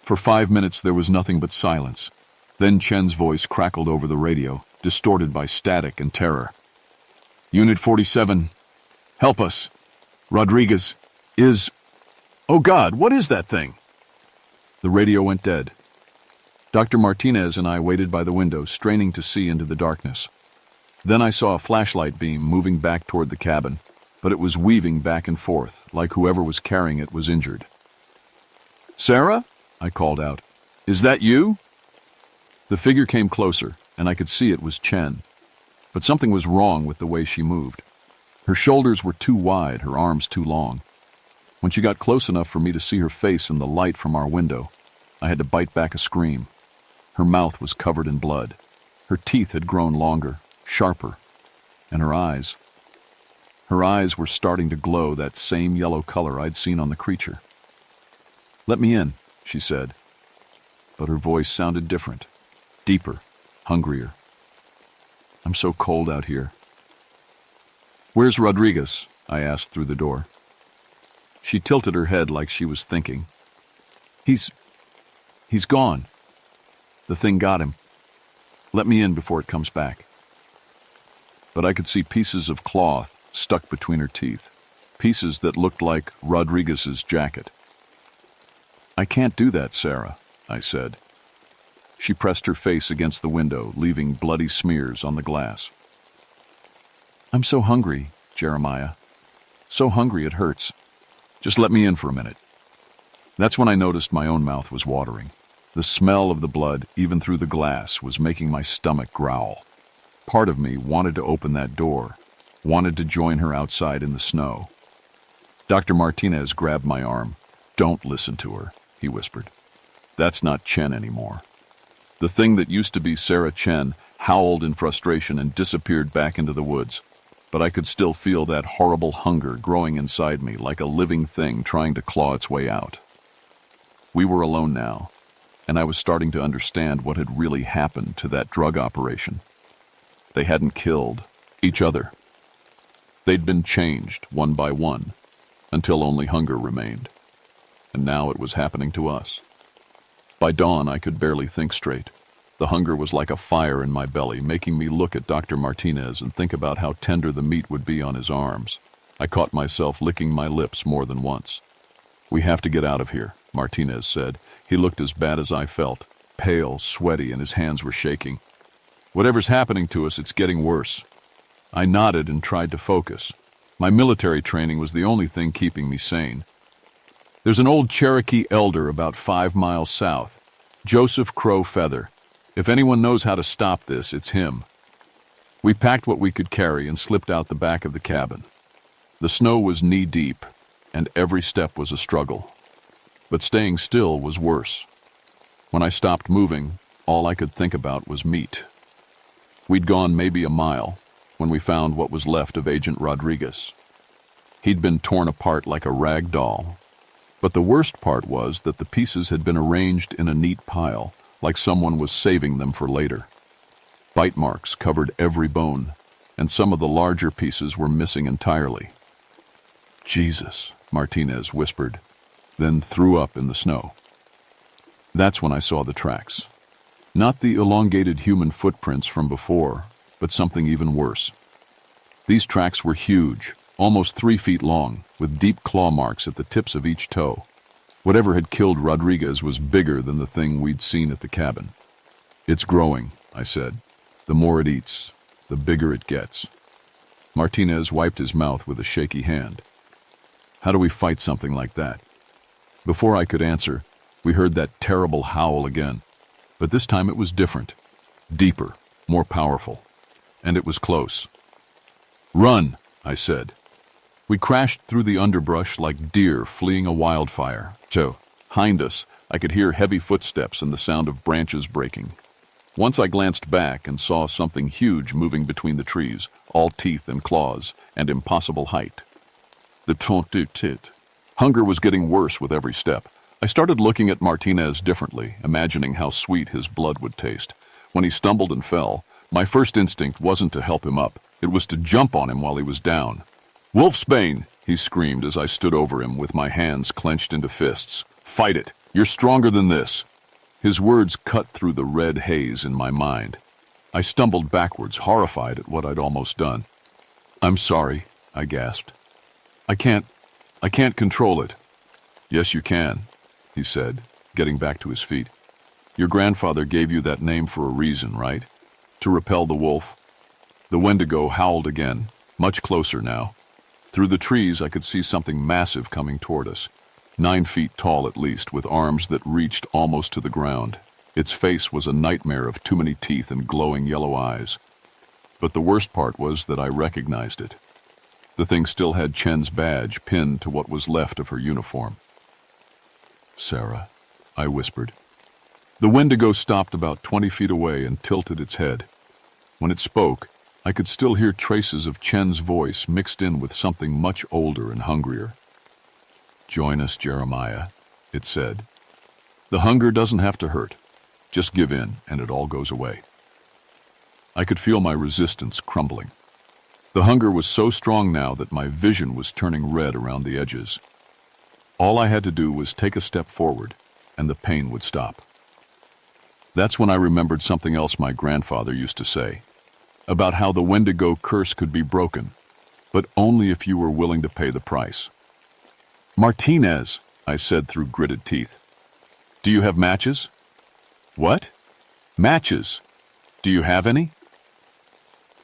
For 5 minutes there was nothing but silence. Then Chen's voice crackled over the radio, distorted by static and terror. Unit 47, help us. Rodriguez is... Oh God, what is that thing? The radio went dead. Dr. Martinez and I waited by the window, straining to see into the darkness. Then I saw a flashlight beam moving back toward the cabin, but it was weaving back and forth, like whoever was carrying it was injured. Sarah? I called out. Is that you? The figure came closer, and I could see it was Chen. But something was wrong with the way she moved. Her shoulders were too wide, her arms too long. When she got close enough for me to see her face in the light from our window, I had to bite back a scream. Her mouth was covered in blood. Her teeth had grown longer, sharper, and her eyes were starting to glow that same yellow color I'd seen on the creature. Let me in, she said. But her voice sounded different, deeper, hungrier. I'm so cold out here. Where's Rodriguez? I asked through the door. She tilted her head like she was thinking. He's gone. The thing got him. Let me in before it comes back. But I could see pieces of cloth stuck between her teeth, pieces that looked like Rodriguez's jacket. I can't do that, Sarah, I said. She pressed her face against the window, leaving bloody smears on the glass. I'm so hungry, Jeremiah. So hungry it hurts. Just let me in for a minute. That's when I noticed my own mouth was watering. The smell of the blood, even through the glass, was making my stomach growl. Part of me wanted to open that door, wanted to join her outside in the snow. Dr. Martinez grabbed my arm. Don't listen to her, he whispered. That's not Chen anymore. The thing that used to be Sarah Chen howled in frustration and disappeared back into the woods, but I could still feel that horrible hunger growing inside me like a living thing trying to claw its way out. We were alone now, and I was starting to understand what had really happened to that drug operation. They hadn't killed each other. They'd been changed one by one, until only hunger remained. And now it was happening to us. By dawn, I could barely think straight. The hunger was like a fire in my belly, making me look at Dr. Martinez and think about how tender the meat would be on his arms. I caught myself licking my lips more than once. We have to get out of here, Martinez said. He looked as bad as I felt, pale, sweaty, and his hands were shaking. Whatever's happening to us, it's getting worse. I nodded and tried to focus. My military training was the only thing keeping me sane. There's an old Cherokee elder about 5 miles south, Joseph Crow Feather. If anyone knows how to stop this, it's him. We packed what we could carry and slipped out the back of the cabin. The snow was knee-deep, and every step was a struggle. But staying still was worse. When I stopped moving, all I could think about was meat. We'd gone maybe a mile when we found what was left of Agent Rodriguez. He'd been torn apart like a rag doll. But the worst part was that the pieces had been arranged in a neat pile, like someone was saving them for later. Bite marks covered every bone, and some of the larger pieces were missing entirely. "Jesus," Martinez whispered, then threw up in the snow. That's when I saw the tracks. Not the elongated human footprints from before, but something even worse. These tracks were huge, almost 3 feet long, with deep claw marks at the tips of each toe. Whatever had killed Rodriguez was bigger than the thing we'd seen at the cabin. "It's growing," I said. "The more it eats, the bigger it gets." Martinez wiped his mouth with a shaky hand. "How do we fight something like that?" Before I could answer, we heard that terrible howl again. But this time it was different, deeper, more powerful, and it was close. "Run," I said. We crashed through the underbrush like deer fleeing a wildfire. Behind us, I could hear heavy footsteps and the sound of branches breaking. Once I glanced back and saw something huge moving between the trees, all teeth and claws, and impossible height. The tit. Hunger was getting worse with every step. I started looking at Martinez differently, imagining how sweet his blood would taste. When he stumbled and fell, my first instinct wasn't to help him up. It was to jump on him while he was down. "Wolfsbane!" he screamed as I stood over him with my hands clenched into fists. "Fight it! You're stronger than this!" His words cut through the red haze in my mind. I stumbled backwards, horrified at what I'd almost done. "I'm sorry," I gasped. I can't control it." "Yes, you can," he said, getting back to his feet. "Your grandfather gave you that name for a reason, right? To repel the wolf." The Wendigo howled again, much closer now. Through the trees, I could see something massive coming toward us, 9 feet tall at least, with arms that reached almost to the ground. Its face was a nightmare of too many teeth and glowing yellow eyes. But the worst part was that I recognized it. The thing still had Chen's badge pinned to what was left of her uniform. "Sarah," I whispered. The Wendigo stopped about 20 feet away and tilted its head. When it spoke, I could still hear traces of Chen's voice mixed in with something much older and hungrier. "Join us, Jeremiah," it said. "The hunger doesn't have to hurt. Just give in and it all goes away." I could feel my resistance crumbling. The hunger was so strong now that my vision was turning red around the edges. All I had to do was take a step forward, and the pain would stop. That's when I remembered something else my grandfather used to say, about how the Wendigo curse could be broken, but only if you were willing to pay the price. "Martinez," I said through gritted teeth. "Do you have matches?" "What?" "Matches. Do you have any?"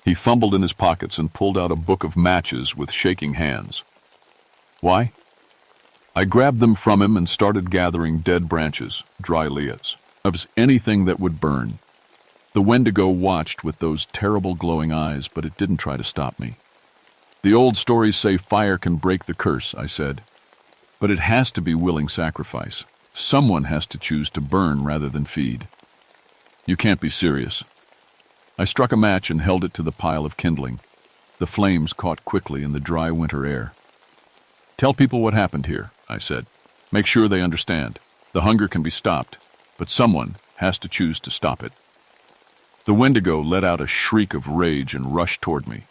He fumbled in his pockets and pulled out a book of matches with shaking hands. "Why?" I grabbed them from him and started gathering dead branches, dry lias, of anything that would burn. The Wendigo watched with those terrible glowing eyes, but it didn't try to stop me. "The old stories say fire can break the curse," I said. "But it has to be willing sacrifice. Someone has to choose to burn rather than feed." "You can't be serious." I struck a match and held it to the pile of kindling. The flames caught quickly in the dry winter air. "Tell people what happened here," I said. "Make sure they understand. The hunger can be stopped, but someone has to choose to stop it." The Wendigo let out a shriek of rage and rushed toward me.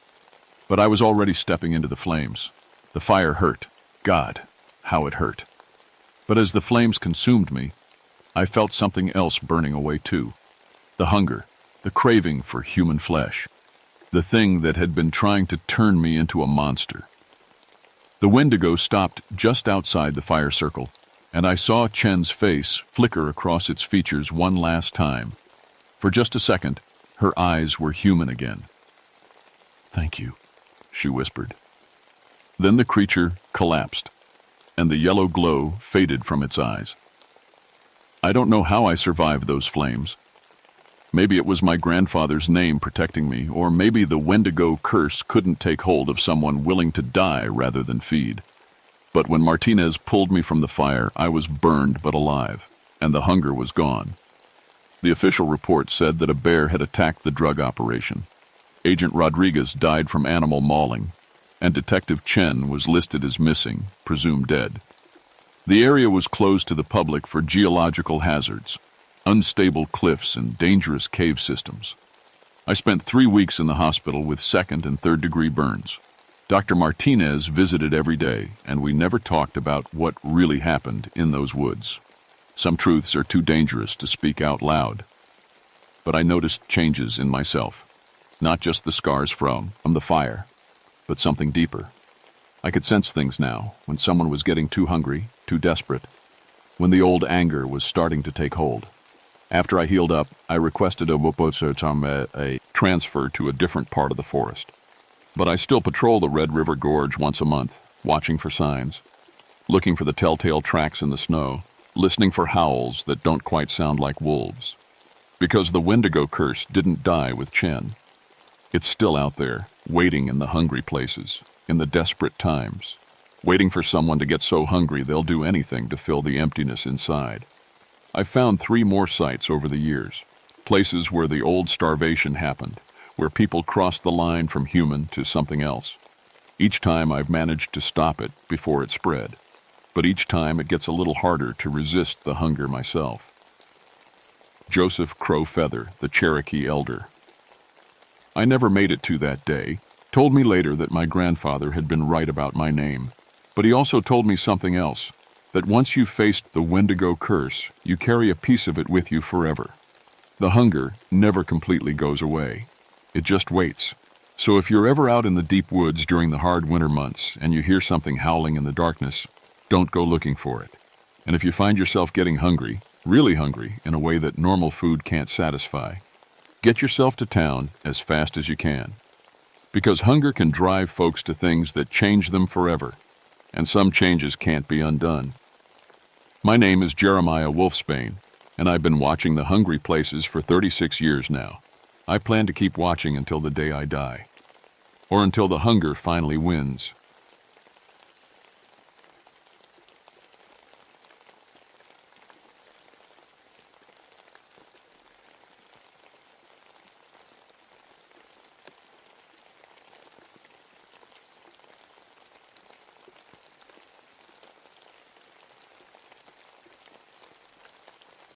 But I was already stepping into the flames. The fire hurt. God, how it hurt. But as the flames consumed me, I felt something else burning away too. The hunger. The craving for human flesh, the thing that had been trying to turn me into a monster. The Wendigo stopped just outside the fire circle, and I saw Chen's face flicker across its features one last time. For just a second, her eyes were human again. "Thank you," she whispered. Then the creature collapsed, and the yellow glow faded from its eyes. I don't know how I survived those flames. Maybe it was my grandfather's name protecting me, or maybe the Wendigo curse couldn't take hold of someone willing to die rather than feed. But when Martinez pulled me from the fire, I was burned but alive, and the hunger was gone. The official report said that a bear had attacked the drug operation. Agent Rodriguez died from animal mauling, and Detective Chen was listed as missing, presumed dead. The area was closed to the public for geological hazards, unstable cliffs and dangerous cave systems. I spent 3 weeks in the hospital with second and third degree burns. Dr. Martinez visited every day, and we never talked about what really happened in those woods. Some truths are too dangerous to speak out loud. But I noticed changes in myself. Not just the scars from the fire, but something deeper. I could sense things now, when someone was getting too hungry, too desperate, when the old anger was starting to take hold. After I healed up, I requested a transfer to a different part of the forest. But I still patrol the Red River Gorge once a month, watching for signs, looking for the telltale tracks in the snow, listening for howls that don't quite sound like wolves. Because the Wendigo curse didn't die with Chen. It's still out there, waiting in the hungry places, in the desperate times, waiting for someone to get so hungry they'll do anything to fill the emptiness inside. I've found 3 more sites over the years, places where the old starvation happened, where people crossed the line from human to something else. Each time I've managed to stop it before it spread, but each time it gets a little harder to resist the hunger myself. Joseph Crow Feather, the Cherokee elder. I never made it to that day, told me later that my grandfather had been right about my name, but he also told me something else, that once you've faced the Wendigo curse, you carry a piece of it with you forever. The hunger never completely goes away. It just waits. So if you're ever out in the deep woods during the hard winter months and you hear something howling in the darkness, don't go looking for it. And if you find yourself getting hungry, really hungry, in a way that normal food can't satisfy, get yourself to town as fast as you can. Because hunger can drive folks to things that change them forever, and some changes can't be undone. My name is Jeremiah Wolfsbane, and I've been watching the hungry places for 36 years now. I plan to keep watching until the day I die, or until the hunger finally wins.